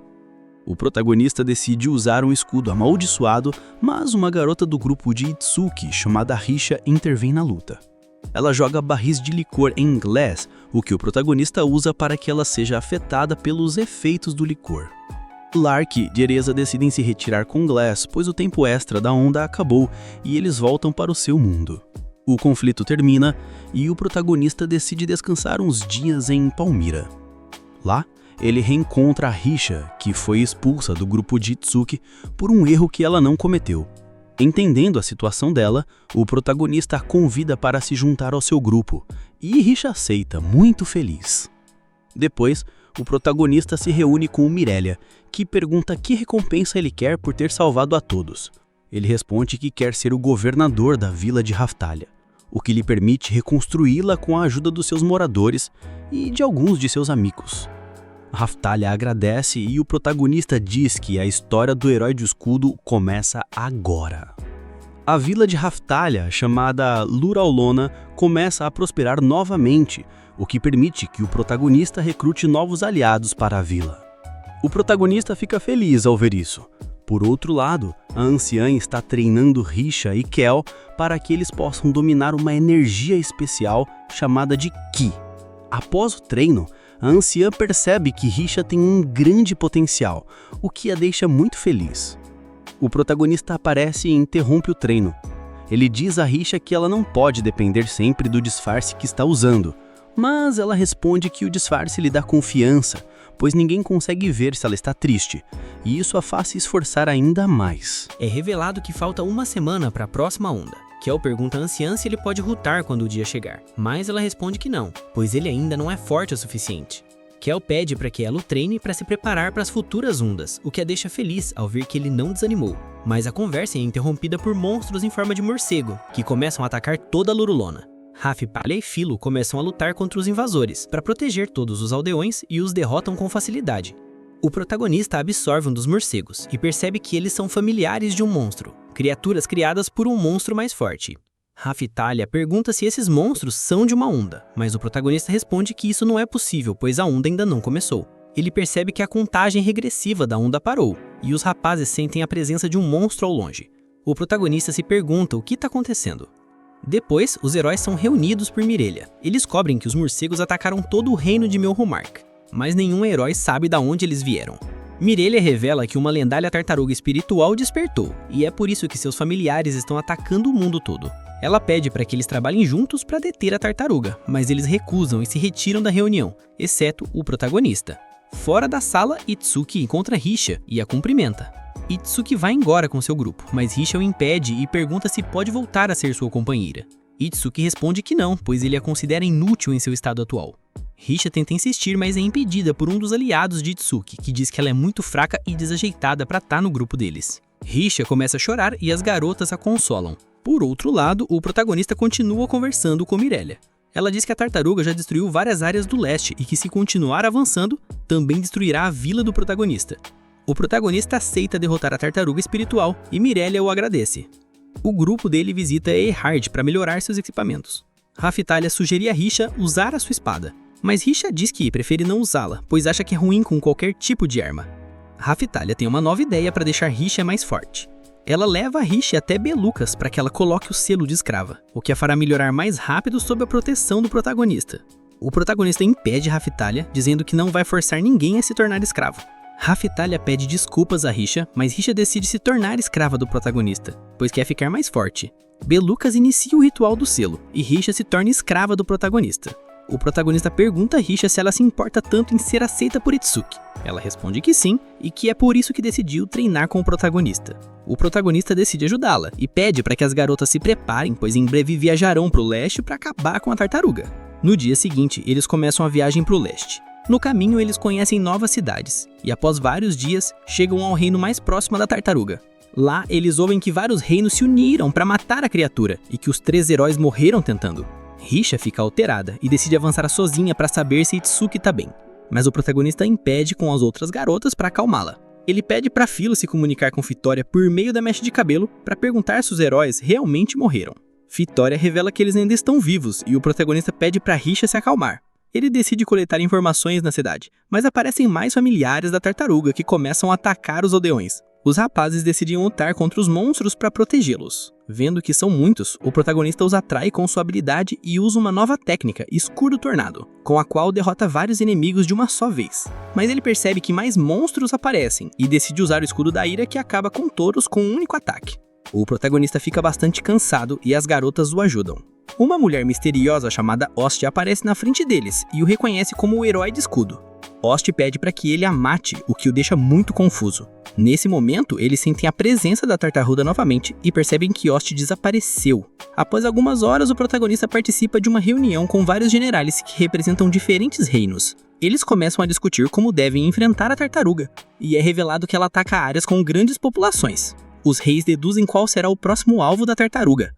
O protagonista decide usar um escudo amaldiçoado, mas uma garota do grupo de Itsuki, chamada Risha, intervém na luta. Ela joga barris de licor em Glass, o que o protagonista usa para que ela seja afetada pelos efeitos do licor. Lark e Teresa decidem se retirar com Glass, pois o tempo extra da onda acabou e eles voltam para o seu mundo. O conflito termina e o protagonista decide descansar uns dias em Palmyra. Lá, ele reencontra a Risha, que foi expulsa do grupo de Itsuki por um erro que ela não cometeu. Entendendo a situação dela, o protagonista a convida para se juntar ao seu grupo, e Risha aceita, muito feliz. Depois, o protagonista se reúne com o Mirelia, que pergunta que recompensa ele quer por ter salvado a todos. Ele responde que quer ser o governador da vila de Raftalia, o que lhe permite reconstruí-la com a ajuda dos seus moradores e de alguns de seus amigos. Raftalia agradece e o protagonista diz que a história do herói de escudo começa agora. A vila de Raftalia, chamada Luraulona, começa a prosperar novamente, o que permite que o protagonista recrute novos aliados para a vila. O protagonista fica feliz ao ver isso. Por outro lado, a anciã está treinando Risha e Kel para que eles possam dominar uma energia especial chamada de Ki. Após o treino, a anciã percebe que Risha tem um grande potencial, o que a deixa muito feliz. O protagonista aparece e interrompe o treino. Ele diz a Risha que ela não pode depender sempre do disfarce que está usando, mas ela responde que o disfarce lhe dá confiança, pois ninguém consegue ver se ela está triste, e isso a faz se esforçar ainda mais. É revelado que falta uma semana para a próxima onda. Kel pergunta à anciã se ele pode lutar quando o dia chegar, mas ela responde que não, pois ele ainda não é forte o suficiente. Kel pede para que ela o treine para se preparar para as futuras ondas, o que a deixa feliz ao ver que ele não desanimou. Mas a conversa é interrompida por monstros em forma de morcego, que começam a atacar toda a Lurulona. Raftalha e Filo começam a lutar contra os invasores para proteger todos os aldeões e os derrotam com facilidade. O protagonista absorve um dos morcegos e percebe que eles são familiares de um monstro, criaturas criadas por um monstro mais forte. Raftalha pergunta se esses monstros são de uma onda, mas o protagonista responde que isso não é possível, pois a onda ainda não começou. Ele percebe que a contagem regressiva da onda parou, e os rapazes sentem a presença de um monstro ao longe. O protagonista se pergunta o que está acontecendo. Depois, os heróis são reunidos por Mirelia e descobrem que os morcegos atacaram todo o reino de Melromarc, mas nenhum herói sabe de onde eles vieram. Mirelia revela que uma lendária tartaruga espiritual despertou, e é por isso que seus familiares estão atacando o mundo todo. Ela pede para que eles trabalhem juntos para deter a tartaruga, mas eles recusam e se retiram da reunião, exceto o protagonista. Fora da sala, Itsuki encontra Risha e a cumprimenta. Itsuki vai embora com seu grupo, mas Risha o impede e pergunta se pode voltar a ser sua companheira. Itsuki responde que não, pois ele a considera inútil em seu estado atual. Risha tenta insistir, mas é impedida por um dos aliados de Itsuki, que diz que ela é muito fraca e desajeitada para estar no grupo deles. Risha começa a chorar e as garotas a consolam. Por outro lado, o protagonista continua conversando com Mirelia. Ela diz que a tartaruga já destruiu várias áreas do leste e que se continuar avançando, também destruirá a vila do protagonista. O protagonista aceita derrotar a tartaruga espiritual e Mirelia o agradece. O grupo dele visita Erhard para melhorar seus equipamentos. Raftalha sugere a Risha usar a sua espada, mas Risha diz que prefere não usá-la, pois acha que é ruim com qualquer tipo de arma. Raftalha tem uma nova ideia para deixar Risha mais forte. Ela leva a Risha até Belucas para que ela coloque o selo de escrava, o que a fará melhorar mais rápido sob a proteção do protagonista. O protagonista impede Raftalha, dizendo que não vai forçar ninguém a se tornar escravo. Raftalha pede desculpas a Risha, mas Risha decide se tornar escrava do protagonista, pois quer ficar mais forte. Belucas inicia o ritual do selo, e Risha se torna escrava do protagonista. O protagonista pergunta a Risha se ela se importa tanto em ser aceita por Itsuki. Ela responde que sim, e que é por isso que decidiu treinar com o protagonista. O protagonista decide ajudá-la, e pede para que as garotas se preparem, pois em breve viajarão para o leste para acabar com a tartaruga. No dia seguinte, eles começam a viagem para o leste. No caminho, eles conhecem novas cidades, e após vários dias, chegam ao reino mais próximo da tartaruga. Lá, eles ouvem que vários reinos se uniram para matar a criatura, e que os 3 heróis morreram tentando. Risha fica alterada e decide avançar sozinha para saber se Itsuki tá bem, mas o protagonista impede com as outras garotas para acalmá-la. Ele pede para Filo se comunicar com Vitória por meio da mecha de cabelo para perguntar se os heróis realmente morreram. Vitória revela que eles ainda estão vivos e o protagonista pede para Risha se acalmar. Ele decide coletar informações na cidade, mas aparecem mais familiares da tartaruga que começam a atacar os aldeões. Os rapazes decidem lutar contra os monstros para protegê-los. Vendo que são muitos, o protagonista os atrai com sua habilidade e usa uma nova técnica, Escudo Tornado, com a qual derrota vários inimigos de uma só vez. Mas ele percebe que mais monstros aparecem e decide usar o Escudo da Ira, que acaba com todos com um único ataque. O protagonista fica bastante cansado e as garotas o ajudam. Uma mulher misteriosa chamada Hoste aparece na frente deles e o reconhece como o herói de escudo. Hoste pede para que ele a mate, o que o deixa muito confuso. Nesse momento, eles sentem a presença da tartaruga novamente e percebem que Hoste desapareceu. Após algumas horas, o protagonista participa de uma reunião com vários generais que representam diferentes reinos. Eles começam a discutir como devem enfrentar a tartaruga, e é revelado que ela ataca áreas com grandes populações. Os reis deduzem qual será o próximo alvo da tartaruga.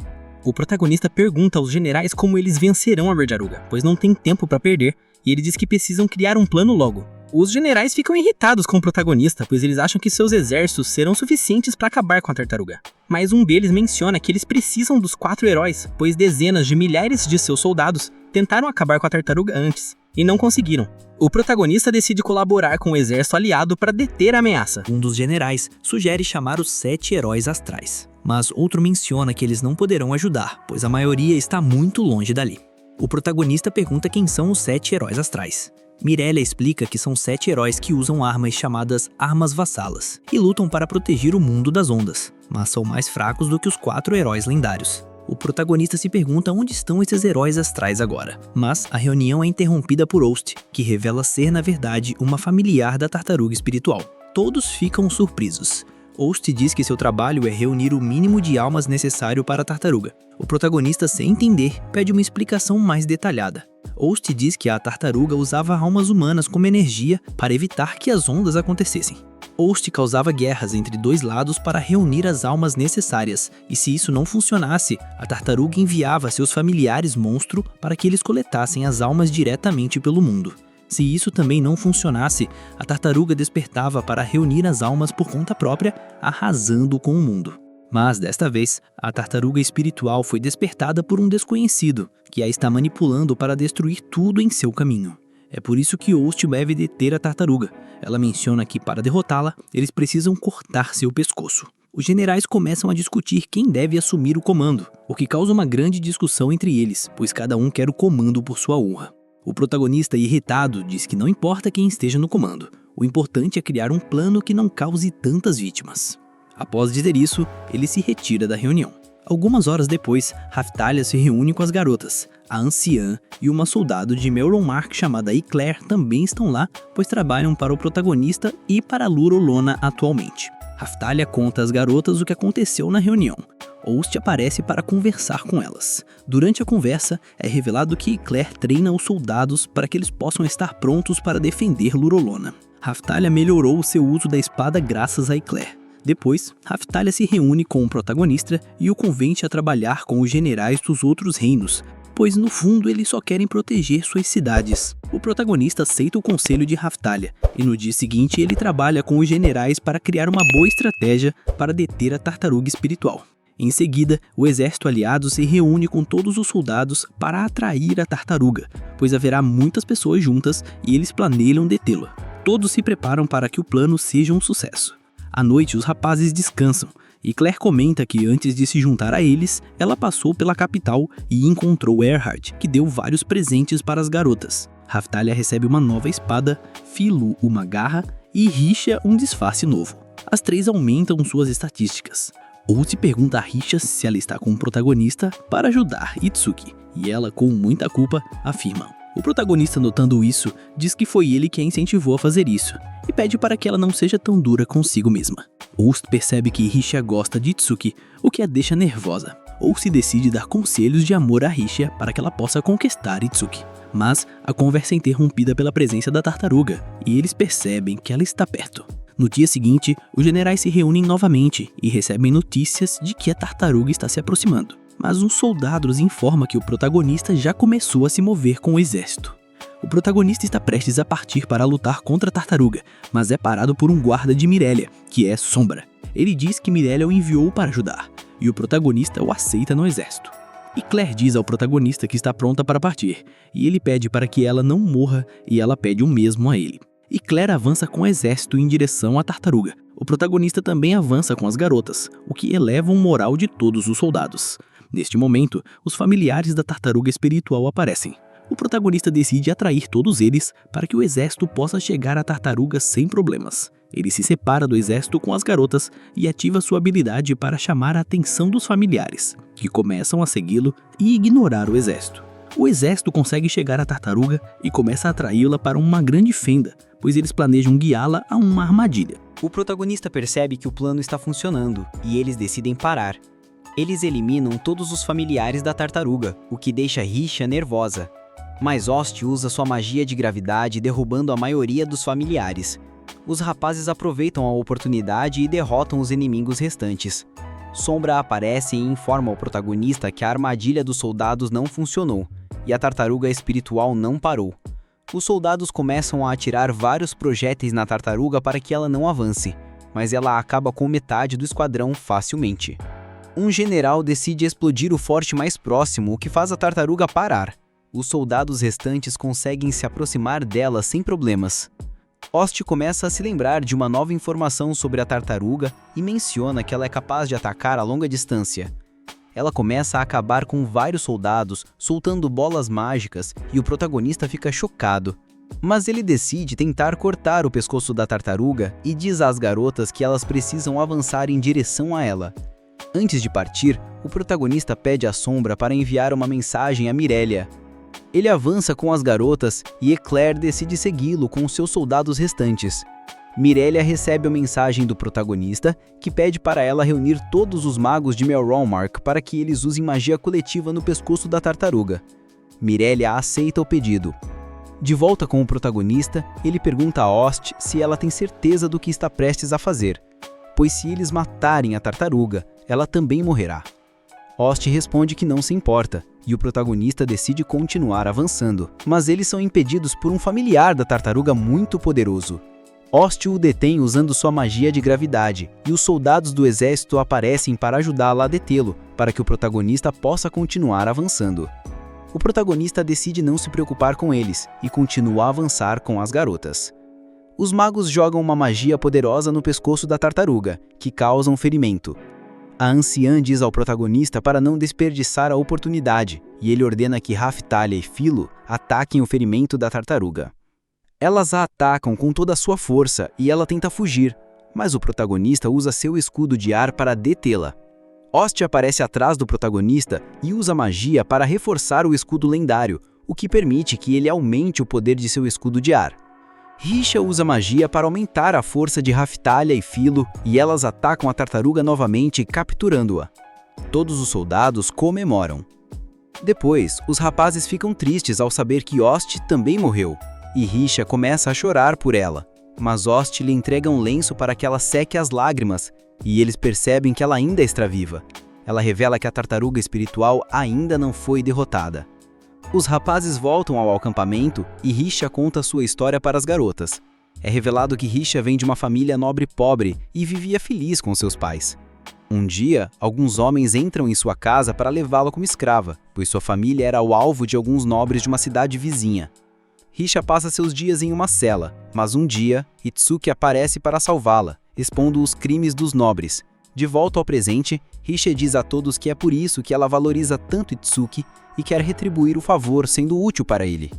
O protagonista pergunta aos generais como eles vencerão a tartaruga, pois não tem tempo para perder, e ele diz que precisam criar um plano logo. Os generais ficam irritados com o protagonista, pois eles acham que seus exércitos serão suficientes para acabar com a tartaruga. Mas um deles menciona que eles precisam dos 4 heróis, pois dezenas de milhares de seus soldados tentaram acabar com a tartaruga antes, e não conseguiram. O protagonista decide colaborar com o exército aliado para deter a ameaça. Um dos generais sugere chamar os 7 heróis astrais, mas outro menciona que eles não poderão ajudar, pois a maioria está muito longe dali. O protagonista pergunta quem são os 7 heróis astrais. Mirelia explica que são 7 heróis que usam armas chamadas armas vassalas e lutam para proteger o mundo das ondas, mas são mais fracos do que os 4 heróis lendários. O protagonista se pergunta onde estão esses heróis astrais agora, mas a reunião é interrompida por Hoste, que revela ser na verdade uma familiar da tartaruga espiritual. Todos ficam surpresos. Hoste diz que seu trabalho é reunir o mínimo de almas necessário para a tartaruga. O protagonista, sem entender, pede uma explicação mais detalhada. Hoste diz que a tartaruga usava almas humanas como energia para evitar que as ondas acontecessem. Host causava guerras entre dois lados para reunir as almas necessárias, e se isso não funcionasse, a tartaruga enviava seus familiares monstro para que eles coletassem as almas diretamente pelo mundo. Se isso também não funcionasse, a tartaruga despertava para reunir as almas por conta própria, arrasando com o mundo. Mas, desta vez, a tartaruga espiritual foi despertada por um desconhecido, que a está manipulando para destruir tudo em seu caminho. É por isso que Host deve deter a tartaruga. Ela menciona que, para derrotá-la, eles precisam cortar seu pescoço. Os generais começam a discutir quem deve assumir o comando, o que causa uma grande discussão entre eles, pois cada um quer o comando por sua honra. O protagonista, irritado, diz que não importa quem esteja no comando, o importante é criar um plano que não cause tantas vítimas. Após dizer isso, ele se retira da reunião. Algumas horas depois, Raphtalia se reúne com as garotas. A anciã e uma soldado de Melronmark chamada Eclair também estão lá, pois trabalham para o protagonista e para Lurolona atualmente. Raphtalia conta às garotas o que aconteceu na reunião. Host aparece para conversar com elas. Durante a conversa, é revelado que Eclair treina os soldados para que eles possam estar prontos para defender Lurolona. Raphtalia melhorou o seu uso da espada graças a Eclair. Depois, Raphtalia se reúne com o protagonista e o convence a trabalhar com os generais dos outros reinos, pois no fundo eles só querem proteger suas cidades. O protagonista aceita o conselho de Raphtalia e no dia seguinte ele trabalha com os generais para criar uma boa estratégia para deter a tartaruga espiritual. Em seguida, o exército aliado se reúne com todos os soldados para atrair a tartaruga, pois haverá muitas pessoas juntas e eles planejam detê-la. Todos se preparam para que o plano seja um sucesso. À noite, os rapazes descansam, e Claire comenta que antes de se juntar a eles, ela passou pela capital e encontrou Erhard, que deu vários presentes para as garotas. Raphtalia recebe uma nova espada, Philo uma garra e Risha um disfarce novo. As três aumentam suas estatísticas. Holt pergunta a Risha se ela está com o protagonista para ajudar Itsuki, e ela, com muita culpa, afirma. O protagonista, notando isso, diz que foi ele que a incentivou a fazer isso, e pede para que ela não seja tão dura consigo mesma. Host percebe que Risha gosta de Itsuki, o que a deixa nervosa. Host decide dar conselhos de amor a Risha para que ela possa conquistar Itsuki. Mas a conversa é interrompida pela presença da tartaruga, e eles percebem que ela está perto. No dia seguinte, os generais se reúnem novamente e recebem notícias de que a tartaruga está se aproximando. Mas um soldado os informa que o protagonista já começou a se mover com o exército. O protagonista está prestes a partir para lutar contra a tartaruga, mas é parado por um guarda de Mirelia, que é Sombra. Ele diz que Mirelia o enviou para ajudar, e o protagonista o aceita no exército. E Claire diz ao protagonista que está pronta para partir, e ele pede para que ela não morra, e ela pede o mesmo a ele. E Claire avança com o exército em direção à tartaruga. O protagonista também avança com as garotas, o que eleva o moral de todos os soldados. Neste momento, os familiares da tartaruga espiritual aparecem. O protagonista decide atrair todos eles para que o exército possa chegar à tartaruga sem problemas. Ele se separa do exército com as garotas e ativa sua habilidade para chamar a atenção dos familiares, que começam a segui-lo e ignorar o exército. O exército consegue chegar à tartaruga e começa a atraí-la para uma grande fenda, pois eles planejam guiá-la a uma armadilha. O protagonista percebe que o plano está funcionando e eles decidem parar. Eles eliminam todos os familiares da tartaruga, o que deixa Risha nervosa. Mas Host usa sua magia de gravidade derrubando a maioria dos familiares. Os rapazes aproveitam a oportunidade e derrotam os inimigos restantes. Sombra aparece e informa ao protagonista que a armadilha dos soldados não funcionou, e a tartaruga espiritual não parou. Os soldados começam a atirar vários projéteis na tartaruga para que ela não avance, mas ela acaba com metade do esquadrão facilmente. Um general decide explodir o forte mais próximo, o que faz a tartaruga parar. Os soldados restantes conseguem se aproximar dela sem problemas. Host começa a se lembrar de uma nova informação sobre a tartaruga e menciona que ela é capaz de atacar a longa distância. Ela começa a acabar com vários soldados, soltando bolas mágicas, e o protagonista fica chocado. Mas ele decide tentar cortar o pescoço da tartaruga e diz às garotas que elas precisam avançar em direção a ela. Antes de partir, o protagonista pede à Sombra para enviar uma mensagem a Mirelia. Ele avança com as garotas e Eclair decide segui-lo com os seus soldados restantes. Mirelia recebe a mensagem do protagonista, que pede para ela reunir todos os magos de Melronmark para que eles usem magia coletiva no pescoço da tartaruga. Mirelia aceita o pedido. De volta com o protagonista, ele pergunta a Ost se ela tem certeza do que está prestes a fazer, pois se eles matarem a tartaruga, ela também morrerá. Ost responde que não se importa, e o protagonista decide continuar avançando, mas eles são impedidos por um familiar da tartaruga muito poderoso. Ost o detém usando sua magia de gravidade, e os soldados do exército aparecem para ajudá-la a detê-lo, para que o protagonista possa continuar avançando. O protagonista decide não se preocupar com eles e continua a avançar com as garotas. Os magos jogam uma magia poderosa no pescoço da tartaruga, que causa um ferimento. A anciã diz ao protagonista para não desperdiçar a oportunidade, e ele ordena que Raphtalia e Philo ataquem o ferimento da tartaruga. Elas a atacam com toda a sua força e ela tenta fugir, mas o protagonista usa seu escudo de ar para detê-la. Ost aparece atrás do protagonista e usa magia para reforçar o escudo lendário, o que permite que ele aumente o poder de seu escudo de ar. Risha usa magia para aumentar a força de Raphtalia e Philo e elas atacam a tartaruga novamente, capturando-a. Todos os soldados comemoram. Depois, os rapazes ficam tristes ao saber que Ost também morreu, e Risha começa a chorar por ela, mas Ost lhe entrega um lenço para que ela seque as lágrimas, e eles percebem que ela ainda está viva. Ela revela que a tartaruga espiritual ainda não foi derrotada. Os rapazes voltam ao acampamento e Risha conta sua história para as garotas. É revelado que Risha vem de uma família nobre pobre e vivia feliz com seus pais. Um dia, alguns homens entram em sua casa para levá-la como escrava, pois sua família era o alvo de alguns nobres de uma cidade vizinha. Risha passa seus dias em uma cela, mas um dia, Itsuki aparece para salvá-la, expondo os crimes dos nobres. De volta ao presente, Risha diz a todos que é por isso que ela valoriza tanto Itsuki e quer retribuir o favor sendo útil para ele.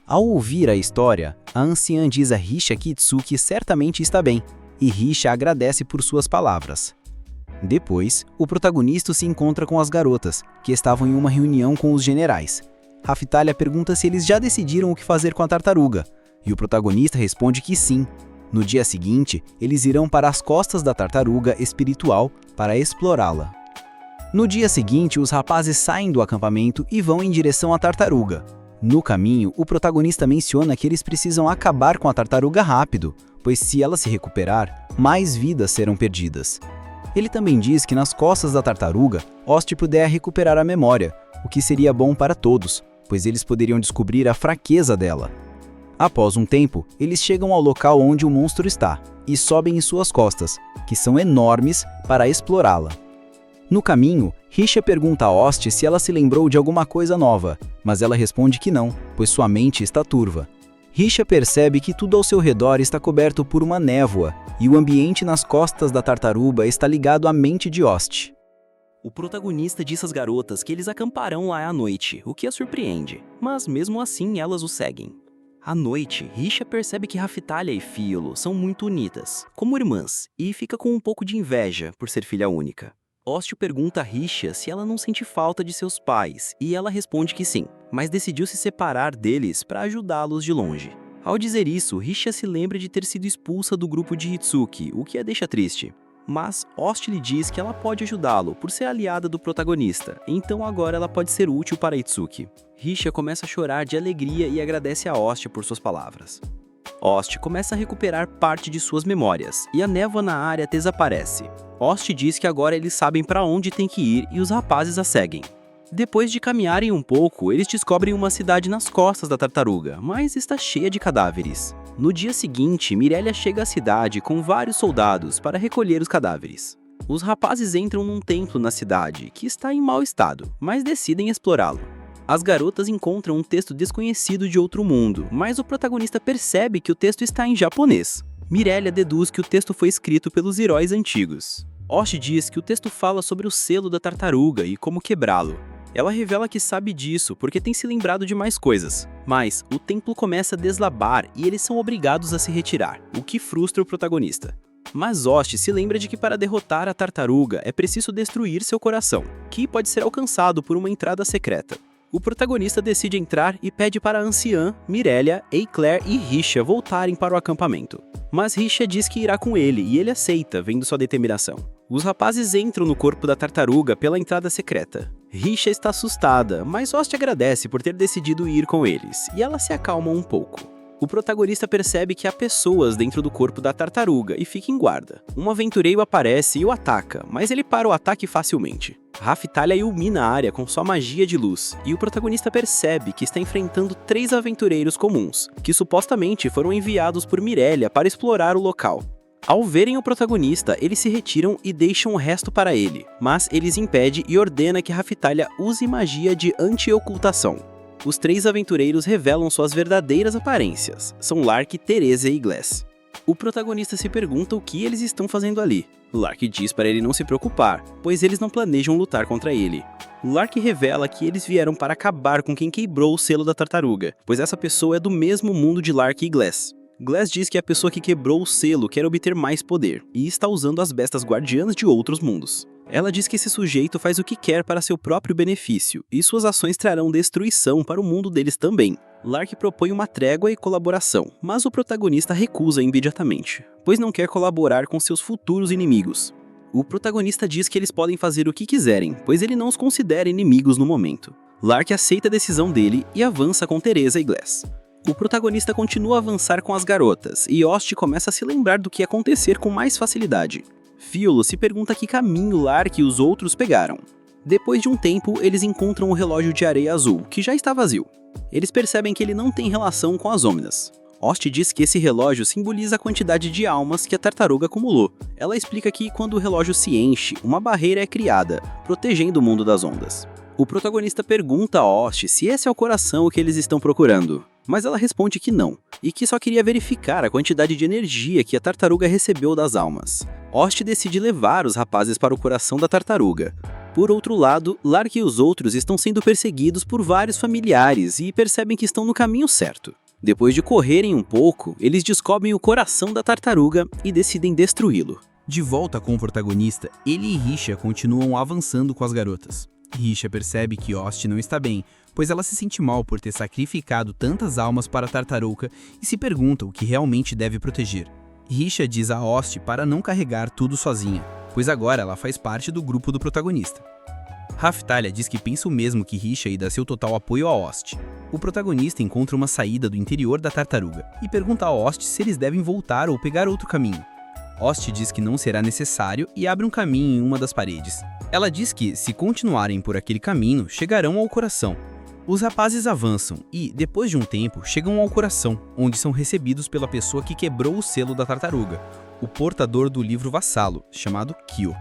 Ao ouvir a história, a anciã diz a Risha que Itsuki certamente está bem, e Risha agradece por suas palavras. Depois, o protagonista se encontra com as garotas, que estavam em uma reunião com os generais. Raphtalia pergunta se eles já decidiram o que fazer com a tartaruga, e o protagonista responde que sim. No dia seguinte, eles irão para as costas da tartaruga espiritual para explorá-la. No dia seguinte, os rapazes saem do acampamento e vão em direção à tartaruga. No caminho, o protagonista menciona que eles precisam acabar com a tartaruga rápido, pois se ela se recuperar, mais vidas serão perdidas. Ele também diz que nas costas da tartaruga, Ost puder recuperar a memória, o que seria bom para todos, pois eles poderiam descobrir a fraqueza dela. Após um tempo, eles chegam ao local onde o monstro está e sobem em suas costas, que são enormes, para explorá-la. No caminho, Risha pergunta a Ost se ela se lembrou de alguma coisa nova, mas ela responde que não, pois sua mente está turva. Risha percebe que tudo ao seu redor está coberto por uma névoa, e o ambiente nas costas da tartaruga está ligado à mente de Ost. O protagonista diz às garotas que eles acamparão lá à noite, o que a surpreende, mas mesmo assim elas o seguem. À noite, Risha percebe que Raphtalia e Philo são muito unidas, como irmãs, e fica com um pouco de inveja por ser filha única. Ost pergunta a Risha se ela não sente falta de seus pais, e ela responde que sim, mas decidiu se separar deles para ajudá-los de longe. Ao dizer isso, Risha se lembra de ter sido expulsa do grupo de Itsuki, o que a deixa triste. Mas Ost lhe diz que ela pode ajudá-lo por ser aliada do protagonista, então agora ela pode ser útil para Itsuki. Risha começa a chorar de alegria e agradece a Ost por suas palavras. Ost começa a recuperar parte de suas memórias, e a névoa na área desaparece. Ost diz que agora eles sabem para onde tem que ir e os rapazes a seguem. Depois de caminharem um pouco, eles descobrem uma cidade nas costas da tartaruga, mas está cheia de cadáveres. No dia seguinte, Mirelia chega à cidade com vários soldados para recolher os cadáveres. Os rapazes entram num templo na cidade, que está em mau estado, mas decidem explorá-lo. As garotas encontram um texto desconhecido de outro mundo, mas o protagonista percebe que o texto está em japonês. Mirelia deduz que o texto foi escrito pelos heróis antigos. Ost diz que o texto fala sobre o selo da tartaruga e como quebrá-lo. Ela revela que sabe disso porque tem se lembrado de mais coisas, mas o templo começa a deslabar e eles são obrigados a se retirar, o que frustra o protagonista. Mas Ost se lembra de que para derrotar a tartaruga é preciso destruir seu coração, que pode ser alcançado por uma entrada secreta. O protagonista decide entrar e pede para a anciã, Mirelia, Eclair e Risha voltarem para o acampamento. Mas Risha diz que irá com ele e ele aceita, vendo sua determinação. Os rapazes entram no corpo da tartaruga pela entrada secreta. Risha está assustada, mas Ost agradece por ter decidido ir com eles, e ela se acalma um pouco. O protagonista percebe que há pessoas dentro do corpo da tartaruga e fica em guarda. Um aventureiro aparece e o ataca, mas ele para o ataque facilmente. Raftalia ilumina a área com sua magia de luz, e o protagonista percebe que está enfrentando 3 aventureiros comuns, que supostamente foram enviados por Mirelia para explorar o local. Ao verem o protagonista, eles se retiram e deixam o resto para ele, mas ele os impede e ordena que Raftalia use magia de anti-ocultação. Os 3 aventureiros revelam suas verdadeiras aparências, são Lark, Therese e Glass. O protagonista se pergunta o que eles estão fazendo ali. Lark diz para ele não se preocupar, pois eles não planejam lutar contra ele. Lark revela que eles vieram para acabar com quem quebrou o selo da tartaruga, pois essa pessoa é do mesmo mundo de Lark e Glass. Glass diz que a pessoa que quebrou o selo quer obter mais poder, e está usando as bestas guardiãs de outros mundos. Ela diz que esse sujeito faz o que quer para seu próprio benefício, e suas ações trarão destruição para o mundo deles também. Lark propõe uma trégua e colaboração, mas o protagonista recusa imediatamente, pois não quer colaborar com seus futuros inimigos. O protagonista diz que eles podem fazer o que quiserem, pois ele não os considera inimigos no momento. Lark aceita a decisão dele e avança com Therese e Glass. O protagonista continua a avançar com as garotas, e Ost começa a se lembrar do que ia acontecer com mais facilidade. Filo se pergunta que caminho Lark e os outros pegaram. Depois de um tempo, eles encontram o relógio de areia azul, que já está vazio. Eles percebem que ele não tem relação com as Omnas. Ost diz que esse relógio simboliza a quantidade de almas que a tartaruga acumulou. Ela explica que quando o relógio se enche, uma barreira é criada, protegendo o mundo das ondas. O protagonista pergunta a Ost se esse é o coração que eles estão procurando, mas ela responde que não, e que só queria verificar a quantidade de energia que a tartaruga recebeu das almas. Ost decide levar os rapazes para o coração da tartaruga. Por outro lado, Lark e os outros estão sendo perseguidos por vários familiares e percebem que estão no caminho certo. Depois de correrem um pouco, eles descobrem o coração da tartaruga e decidem destruí-lo. De volta com o protagonista, ele e Risha continuam avançando com as garotas. Risha percebe que Ost não está bem, pois ela se sente mal por ter sacrificado tantas almas para a tartaruga e se pergunta o que realmente deve proteger. Risha diz a Ost para não carregar tudo sozinha, pois agora ela faz parte do grupo do protagonista. Raftalia diz que pensa o mesmo que Risha e dá seu total apoio a Ost. O protagonista encontra uma saída do interior da tartaruga e pergunta a Ost se eles devem voltar ou pegar outro caminho. Ost diz que não será necessário e abre um caminho em uma das paredes. Ela diz que, se continuarem por aquele caminho, chegarão ao coração. Os rapazes avançam e, depois de um tempo, chegam ao coração, onde são recebidos pela pessoa que quebrou o selo da tartaruga, o portador do livro vassalo, chamado Kyo.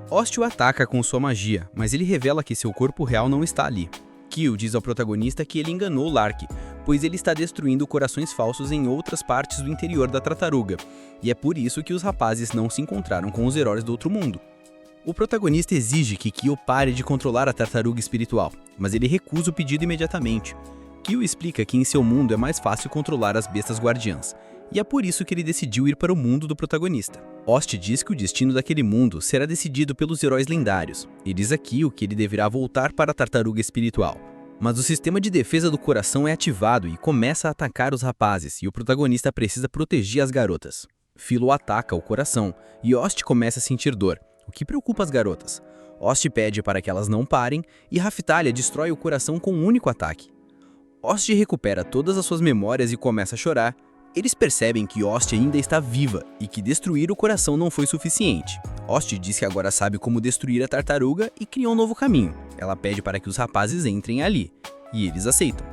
Ost o ataca com sua magia, mas ele revela que seu corpo real não está ali. Kyo diz ao protagonista que ele enganou Lark, pois ele está destruindo corações falsos em outras partes do interior da tartaruga, e é por isso que os rapazes não se encontraram com os heróis do outro mundo. O protagonista exige que Kyo pare de controlar a tartaruga espiritual, mas ele recusa o pedido imediatamente. Kyo explica que em seu mundo é mais fácil controlar as bestas guardiãs, e é por isso que ele decidiu ir para o mundo do protagonista. Ost diz que o destino daquele mundo será decidido pelos heróis lendários, e diz a Kyo que ele deverá voltar para a tartaruga espiritual. Mas o sistema de defesa do coração é ativado e começa a atacar os rapazes, e o protagonista precisa proteger as garotas. Filo ataca o coração, e Ost começa a sentir dor, o que preocupa as garotas. Ost pede para que elas não parem, e Raftalia destrói o coração com um único ataque. Ost recupera todas as suas memórias e começa a chorar. Eles percebem que Ost ainda está viva e que destruir o coração não foi suficiente. Ost diz que agora sabe como destruir a tartaruga e cria um novo caminho. Ela pede para que os rapazes entrem ali, e eles aceitam.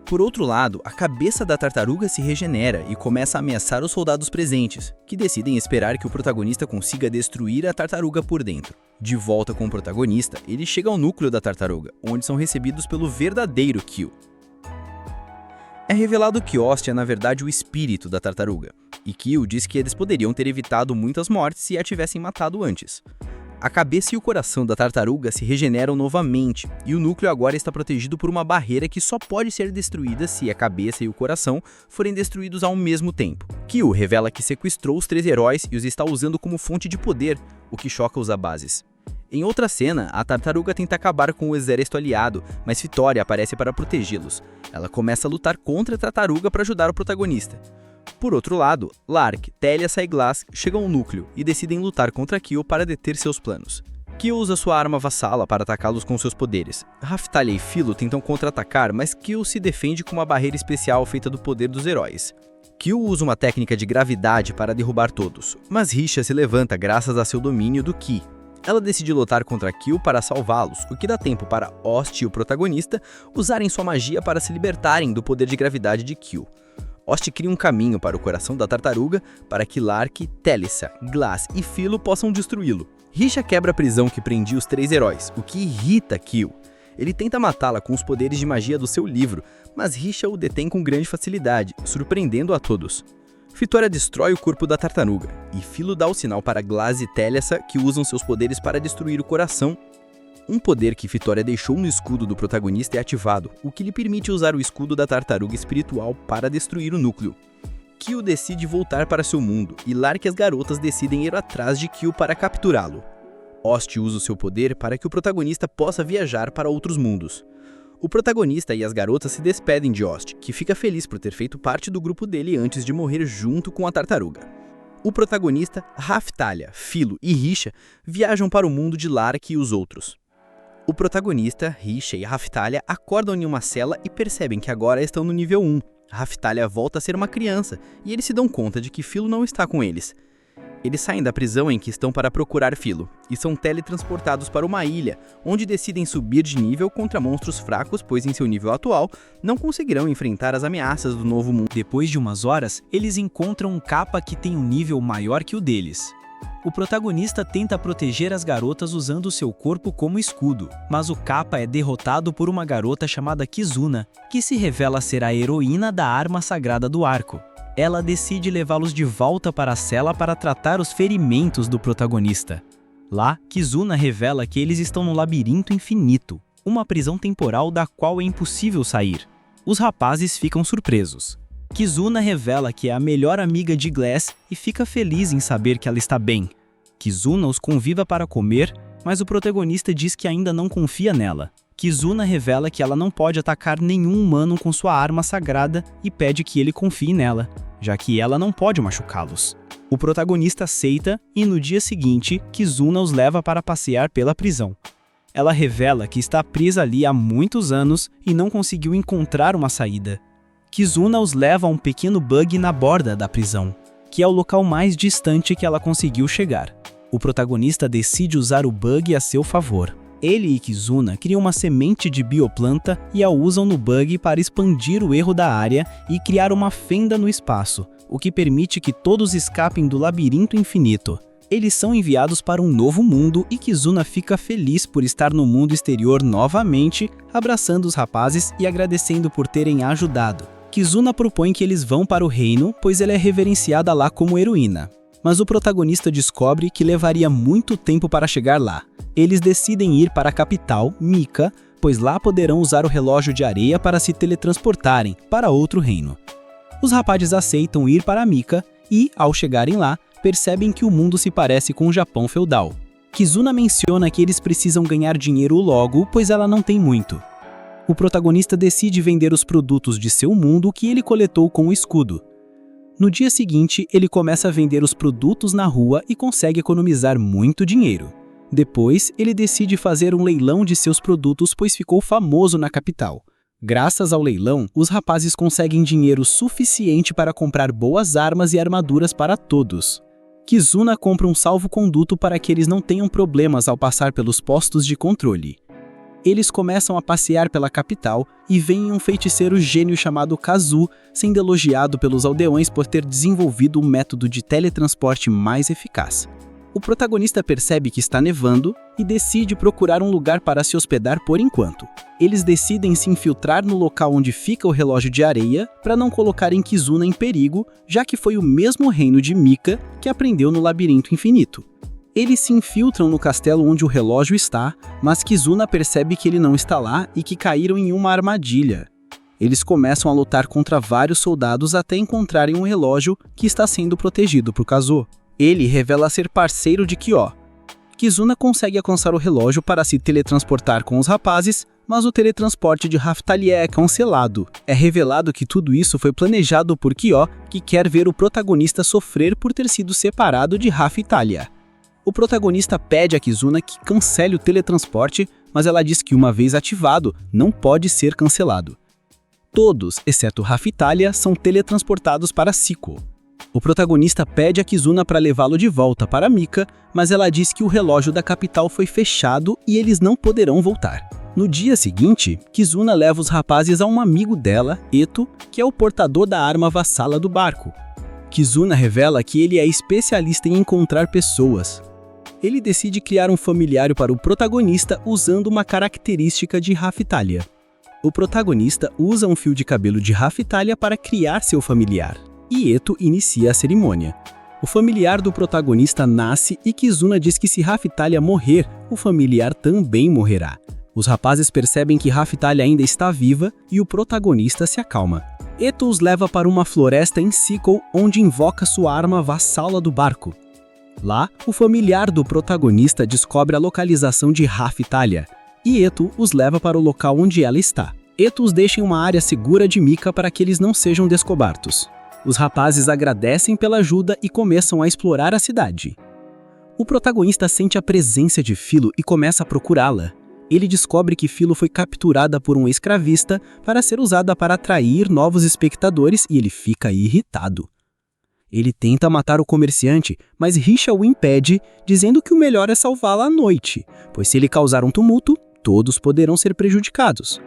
Por outro lado, a cabeça da tartaruga se regenera e começa a ameaçar os soldados presentes, que decidem esperar que o protagonista consiga destruir a tartaruga por dentro. De volta com o protagonista, ele chega ao núcleo da tartaruga, onde são recebidos pelo verdadeiro Kyo. É revelado que Ost é na verdade o espírito da tartaruga, e Kyo diz que eles poderiam ter evitado muitas mortes se a tivessem matado antes. A cabeça e o coração da tartaruga se regeneram novamente, e o núcleo agora está protegido por uma barreira que só pode ser destruída se a cabeça e o coração forem destruídos ao mesmo tempo. Kyo revela que sequestrou os 3 heróis e os está usando como fonte de poder, o que choca os Abazes. Em outra cena, a tartaruga tenta acabar com o exército aliado, mas Fitoria aparece para protegê-los. Ela começa a lutar contra a tartaruga para ajudar o protagonista. Por outro lado, Lark, Therese e Glass chegam ao núcleo e decidem lutar contra Kyo para deter seus planos. Kyo usa sua arma vassala para atacá-los com seus poderes. Raphtalia e Philo tentam contra-atacar, mas Kyo se defende com uma barreira especial feita do poder dos heróis. Kyo usa uma técnica de gravidade para derrubar todos, mas Risha se levanta graças a seu domínio do Ki. Ela decide lutar contra Kyo para salvá-los, o que dá tempo para Ost e o protagonista usarem sua magia para se libertarem do poder de gravidade de Kyo. Ost cria um caminho para o coração da tartaruga para que Lark, Telissa, Glass e Philo possam destruí-lo. Risha quebra a prisão que prendia os 3 heróis, o que irrita Kyo. Ele tenta matá-la com os poderes de magia do seu livro, mas Risha o detém com grande facilidade, surpreendendo a todos. Vitória destrói o corpo da tartaruga, e Philo dá o sinal para Glass e Telissa, que usam seus poderes para destruir o coração. Um poder que Vitória deixou no escudo do protagonista é ativado, o que lhe permite usar o escudo da tartaruga espiritual para destruir o núcleo. Kyo decide voltar para seu mundo, e Lark e as garotas decidem ir atrás de Kyo para capturá-lo. Ost usa o seu poder para que o protagonista possa viajar para outros mundos. O protagonista e as garotas se despedem de Ost, que fica feliz por ter feito parte do grupo dele antes de morrer junto com a tartaruga. O protagonista, Raphtalia, Philo e Risha viajam para o mundo de Lark e os outros. O protagonista, Risha e Raphtalia acordam em uma cela e percebem que agora estão no nível 1. Raphtalia volta a ser uma criança e eles se dão conta de que Philo não está com eles. Eles saem da prisão em que estão para procurar Philo e são teletransportados para uma ilha, onde decidem subir de nível contra monstros fracos, pois em seu nível atual não conseguirão enfrentar as ameaças do novo mundo. Depois de umas horas, eles encontram um Kappa que tem um nível maior que o deles. O protagonista tenta proteger as garotas usando seu corpo como escudo, mas o Kappa é derrotado por uma garota chamada Kizuna, que se revela ser a heroína da arma sagrada do arco. Ela decide levá-los de volta para a cela para tratar os ferimentos do protagonista. Lá, Kizuna revela que eles estão no labirinto infinito, uma prisão temporal da qual é impossível sair. Os rapazes ficam surpresos. Kizuna revela que é a melhor amiga de Glass e fica feliz em saber que ela está bem. Kizuna os convida para comer, mas o protagonista diz que ainda não confia nela. Kizuna revela que ela não pode atacar nenhum humano com sua arma sagrada e pede que ele confie nela, já que ela não pode machucá-los. O protagonista aceita e no dia seguinte, Kizuna os leva para passear pela prisão. Ela revela que está presa ali há muitos anos e não conseguiu encontrar uma saída. Kizuna os leva a um pequeno bug na borda da prisão, que é o local mais distante que ela conseguiu chegar. O protagonista decide usar o bug a seu favor. Ele e Kizuna criam uma semente de bioplanta e a usam no bug para expandir o erro da área e criar uma fenda no espaço, o que permite que todos escapem do labirinto infinito. Eles são enviados para um novo mundo e Kizuna fica feliz por estar no mundo exterior novamente, abraçando os rapazes e agradecendo por terem ajudado. Kizuna propõe que eles vão para o reino, pois ela é reverenciada lá como heroína. Mas o protagonista descobre que levaria muito tempo para chegar lá. Eles decidem ir para a capital, Mika, pois lá poderão usar o relógio de areia para se teletransportarem para outro reino. Os rapazes aceitam ir para Mika e, ao chegarem lá, percebem que o mundo se parece com o Japão feudal. Kizuna menciona que eles precisam ganhar dinheiro logo, pois ela não tem muito. O protagonista decide vender os produtos de seu mundo que ele coletou com o escudo. No dia seguinte, ele começa a vender os produtos na rua e consegue economizar muito dinheiro. Depois, ele decide fazer um leilão de seus produtos, pois ficou famoso na capital. Graças ao leilão, os rapazes conseguem dinheiro suficiente para comprar boas armas e armaduras para todos. Kizuna compra um salvo-conduto para que eles não tenham problemas ao passar pelos postos de controle. Eles começam a passear pela capital e veem um feiticeiro gênio chamado Kazu sendo elogiado pelos aldeões por ter desenvolvido um método de teletransporte mais eficaz. O protagonista percebe que está nevando e decide procurar um lugar para se hospedar por enquanto. Eles decidem se infiltrar no local onde fica o relógio de areia para não colocarem Kizuna em perigo, já que foi o mesmo reino de Mika que aprendeu no labirinto infinito. Eles se infiltram no castelo onde o relógio está, mas Kizuna percebe que ele não está lá e que caíram em uma armadilha. Eles começam a lutar contra vários soldados até encontrarem um relógio que está sendo protegido por Kazu. Ele revela ser parceiro de Kyo. Kizuna consegue alcançar o relógio para se teletransportar com os rapazes, mas o teletransporte de Raphtalia é cancelado. É revelado que tudo isso foi planejado por Kyo, que quer ver o protagonista sofrer por ter sido separado de Raphtalia. O O protagonista pede a Kizuna que cancele o teletransporte, mas ela diz que uma vez ativado, não pode ser cancelado. Todos, exceto Raftalia, são teletransportados para Sequel. O protagonista pede a Kizuna para levá-lo de volta para Mika, mas ela diz que o relógio da capital foi fechado e eles não poderão voltar. No dia seguinte, Kizuna leva os rapazes a um amigo dela, Eto, que é o portador da arma vassala do barco. Kizuna revela que ele é especialista em encontrar pessoas. Ele decide criar um familiar para o protagonista usando uma característica de Raftalia. O protagonista usa um fio de cabelo de Raftalia para criar seu familiar, e Eto inicia a cerimônia. O familiar do protagonista nasce e Kizuna diz que se Raftalia morrer, o familiar também morrerá. Os rapazes percebem que Raftalia ainda está viva e o protagonista se acalma. Eto os leva para uma floresta em Sequel, onde invoca sua arma vassala do barco. Lá, o familiar do protagonista descobre a localização de Raftalia, e Eto os leva para o local onde ela está. Eto os deixa em uma área segura de Mika para que eles não sejam descobertos. Os rapazes agradecem pela ajuda e começam a explorar a cidade. O protagonista sente a presença de Filo e começa a procurá-la. Ele descobre que Filo foi capturada por um escravista para ser usada para atrair novos espectadores e ele fica irritado. Ele tenta matar o comerciante, mas Risha o impede, dizendo que o melhor é salvá-la à noite, pois se ele causar um tumulto, todos poderão ser prejudicados.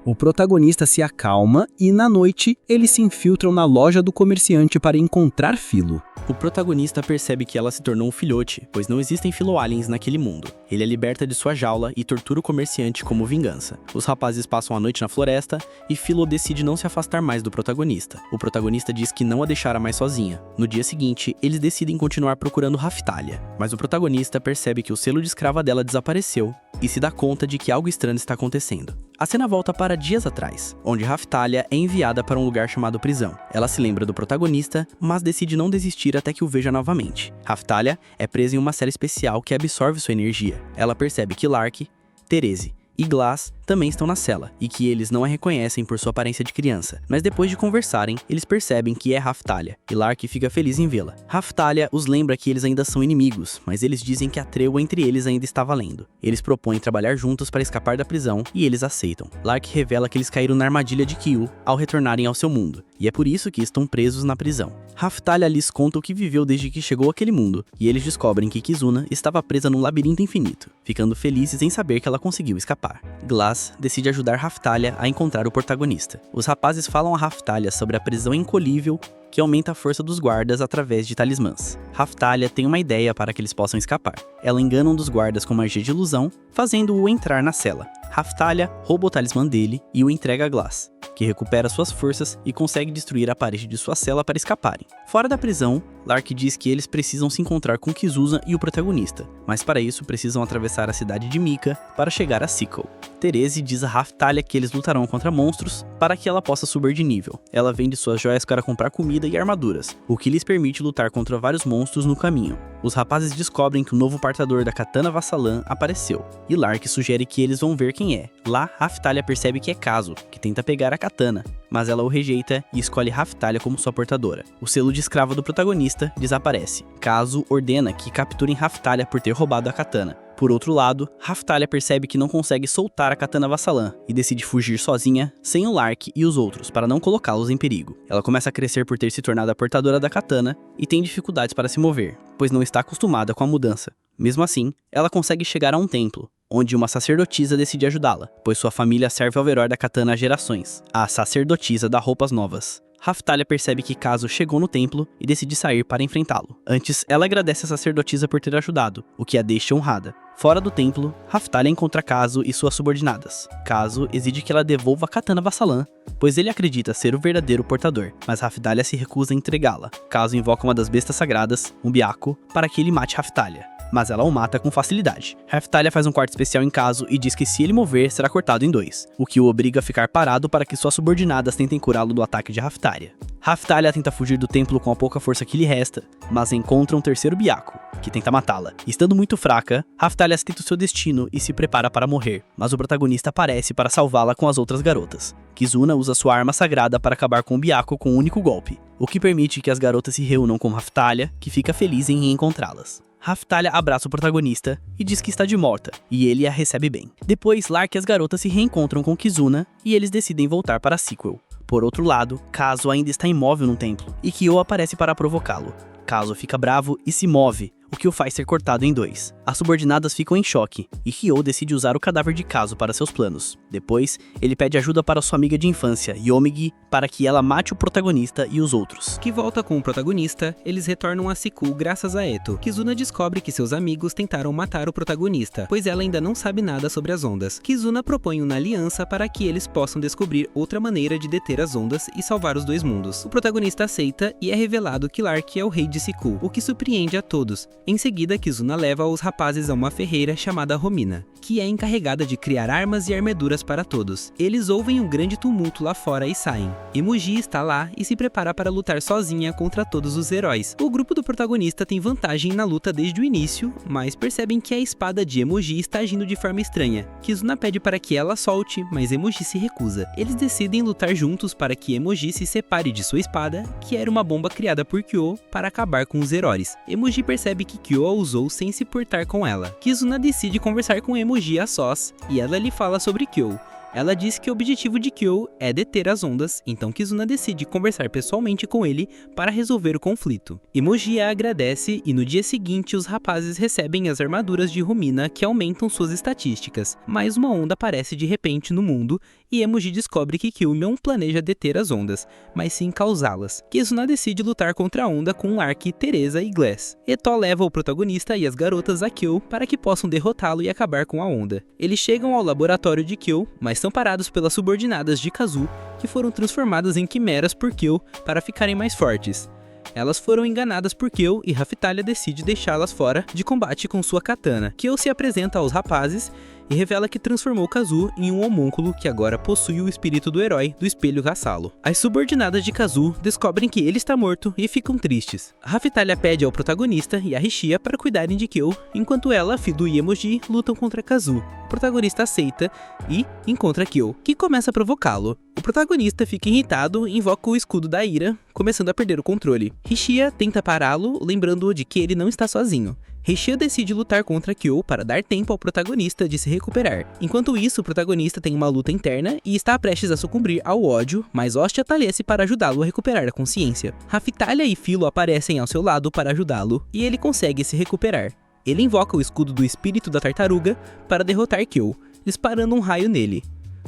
O protagonista se acalma e, na noite, eles se infiltram na loja do comerciante para encontrar Filo. O protagonista percebe que ela se tornou um filhote, pois não existem filo-aliens naquele mundo. Ele a liberta de sua jaula e tortura o comerciante como vingança. Os rapazes passam a noite na floresta e Filo decide não se afastar mais do protagonista. O protagonista diz que não a deixará mais sozinha. No dia seguinte, eles decidem continuar procurando Raftalia, mas o protagonista percebe que o selo de escrava dela desapareceu e se dá conta de que algo estranho está acontecendo. A cena volta para dias atrás, onde Raftalia é enviada para um lugar chamado prisão. Ela se lembra do protagonista, mas decide não desistir até que o veja novamente. Raftalia é presa em uma cela especial que absorve sua energia. Ela percebe que Lark, Therese e Glass também estão na cela, e que eles não a reconhecem por sua aparência de criança. Mas depois de conversarem, eles percebem que é Raftalia, e Lark fica feliz em vê-la. Raftalia os lembra que eles ainda são inimigos, mas eles dizem que a trégua entre eles ainda está valendo. Eles propõem trabalhar juntos para escapar da prisão, e eles aceitam. Lark revela que eles caíram na armadilha de Kyu ao retornarem ao seu mundo, e é por isso que estão presos na prisão. Raftalia lhes conta o que viveu desde que chegou àquele mundo, e eles descobrem que Kizuna estava presa num labirinto infinito, ficando felizes em saber que ela conseguiu escapar. Glass decide ajudar Raftalia a encontrar o protagonista. Os rapazes falam a Raftalia sobre a prisão incolível que aumenta a força dos guardas através de talismãs. Raftalia tem uma ideia para que eles possam escapar. Ela engana um dos guardas com magia de ilusão, fazendo-o entrar na cela. Raftalia rouba o talismã dele e o entrega a Glass, que recupera suas forças e consegue destruir a parede de sua cela para escaparem. Fora da prisão, Lark diz que eles precisam se encontrar com Kizuna e o protagonista, mas para isso precisam atravessar a cidade de Mika para chegar a Sequel. Therese diz a Raftalia que eles lutarão contra monstros para que ela possa subir de nível. Ela vende suas joias para comprar comida e armaduras, o que lhes permite lutar contra vários monstros no caminho. Os rapazes descobrem que o novo portador da katana Vassalan apareceu, e Lark sugere que eles vão ver quem é. Lá, Raftalia percebe que é Kazu, que tenta pegar a katana, mas ela o rejeita e escolhe Raftalia como sua portadora. O selo de escrava do protagonista desaparece. Kazu ordena que capturem Raftalia por ter roubado a katana. Por outro lado, Raftalia percebe que não consegue soltar a katana Vassalan e decide fugir sozinha, sem o Lark e os outros, para não colocá-los em perigo. Ela começa a crescer por ter se tornado a portadora da katana e tem dificuldades para se mover, pois não está acostumada com a mudança. Mesmo assim, ela consegue chegar a um templo, onde uma sacerdotisa decide ajudá-la, pois sua família serve ao herói da katana há gerações. A sacerdotisa dá roupas novas. Raftalia percebe que Kazu chegou no templo e decide sair para enfrentá-lo. Antes, ela agradece a sacerdotisa por ter ajudado, o que a deixa honrada. Fora do templo, Raftalia encontra Kazu e suas subordinadas. Kazu exige que ela devolva a katana Vassalan, pois ele acredita ser o verdadeiro portador, mas Raftalia se recusa a entregá-la. Kazu invoca uma das bestas sagradas, um Byaku, para que ele mate Raftalia, mas ela o mata com facilidade. Raftalia faz um corte especial em Kazu e diz que se ele mover, será cortado em dois, o que o obriga a ficar parado para que suas subordinadas tentem curá-lo do ataque de Raftalia. Raftalia tenta fugir do templo com a pouca força que lhe resta, mas encontra um terceiro Byaku, que tenta matá-la. Estando muito fraca, Raftalia aceita o seu destino e se prepara para morrer, mas o protagonista aparece para salvá-la com as outras garotas. Kizuna usa sua arma sagrada para acabar com o Byaku com um único golpe, o que permite que as garotas se reúnam com Raftalia, que fica feliz em reencontrá-las. Raftalia abraça o protagonista e diz que está de morta, e ele a recebe bem. Depois, Lark e as garotas se reencontram com Kizuna e eles decidem voltar para Sequel. Por outro lado, Kazu ainda está imóvel no templo e Kyo aparece para provocá-lo. Kazu fica bravo e se move, o que o faz ser cortado em dois. As subordinadas ficam em choque, e Ryo decide usar o cadáver de Kazu para seus planos. Depois, ele pede ajuda para sua amiga de infância, Yomigi, para que ela mate o protagonista e os outros. Que volta com o protagonista, eles retornam a Sequel graças a Eto. Kizuna descobre que seus amigos tentaram matar o protagonista, pois ela ainda não sabe nada sobre as ondas. Kizuna propõe uma aliança para que eles possam descobrir outra maneira de deter as ondas e salvar os dois mundos. O protagonista aceita e é revelado que Lark é o rei de Sequel, o que surpreende a todos. Em seguida, Kizuna leva os rapazes a uma ferreira chamada Romina, que é encarregada de criar armas e armaduras para todos. Eles ouvem um grande tumulto lá fora e saem. Emoji está lá e se prepara para lutar sozinha contra todos os heróis. O grupo do protagonista tem vantagem na luta desde o início, mas percebem que a espada de Emoji está agindo de forma estranha. Kizuna pede para que ela solte, mas Emoji se recusa. Eles decidem lutar juntos para que Emoji se separe de sua espada, que era uma bomba criada por Kyo para acabar com os heróis. Emoji percebe que Kyo a usou sem se portar com ela. Kizuna decide conversar com Emoji a sós e ela lhe fala sobre Kyo. Ela diz que o objetivo de Kyo é deter as ondas, então Kizuna decide conversar pessoalmente com ele para resolver o conflito. Emoji a agradece e no dia seguinte os rapazes recebem as armaduras de Romina que aumentam suas estatísticas, mas uma onda aparece de repente no mundo e Emoji descobre que Kyo não planeja deter as ondas, mas sim causá-las. Kizuna decide lutar contra a onda com Lark, Teresa e Glass. Eto leva o protagonista e as garotas a Kyo para que possam derrotá-lo e acabar com a onda. Eles chegam ao laboratório de Kyo, mas são parados pelas subordinadas de Kazu, que foram transformadas em quimeras por Kyo para ficarem mais fortes. Elas foram enganadas por Kyo e Raftalia decide deixá-las fora de combate com sua katana. Kyo se apresenta aos rapazes e revela que transformou Kazu em um homúnculo que agora possui o espírito do herói do espelho Hassalo. As subordinadas de Kazu descobrem que ele está morto e ficam tristes. Raftalia pede ao protagonista e a Rishia para cuidarem de Kyo, enquanto ela, Fido e Emoji lutam contra Kazu. O protagonista aceita e encontra Kyo, que começa a provocá-lo. O protagonista fica irritado e invoca o escudo da ira, começando a perder o controle. Rishia tenta pará-lo, lembrando-o de que ele não está sozinho. Rishia decide lutar contra Kyo para dar tempo ao protagonista de se recuperar. Enquanto isso, o protagonista tem uma luta interna e está prestes a sucumbir ao ódio, mas Hostia talhece para ajudá-lo a recuperar a consciência. Raftalia e Filo aparecem ao seu lado para ajudá-lo e ele consegue se recuperar. Ele invoca o escudo do espírito da tartaruga para derrotar Kyo, disparando um raio nele.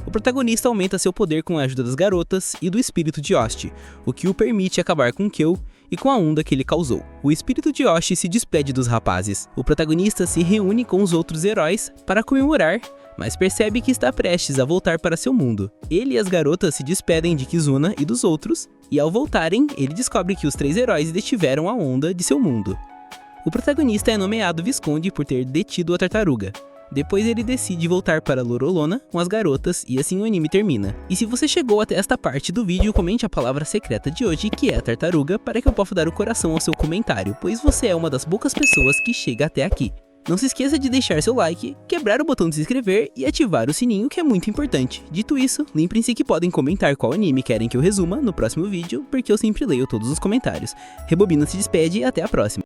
O protagonista aumenta seu poder com a ajuda das garotas e do espírito de Hostia, o que o permite acabar com Kyo e com a onda que ele causou. O espírito de Hostia se despede dos rapazes. O protagonista se reúne com os outros heróis para comemorar, mas percebe que está prestes a voltar para seu mundo. Ele e as garotas se despedem de Kizuna e dos outros, e ao voltarem, ele descobre que os 3 heróis detiveram a onda de seu mundo. O protagonista é nomeado Visconde por ter detido a tartaruga. Depois ele decide voltar para Lorolona com as garotas e assim o anime termina. E se você chegou até esta parte do vídeo, comente a palavra secreta de hoje, que é a tartaruga, para que eu possa dar o coração ao seu comentário, pois você é uma das poucas pessoas que chega até aqui. Não se esqueça de deixar seu like, quebrar o botão de se inscrever e ativar o sininho, que é muito importante. Dito isso, lembrem-se que podem comentar qual anime querem que eu resuma no próximo vídeo, porque eu sempre leio todos os comentários. Rebobina se despede e até a próxima.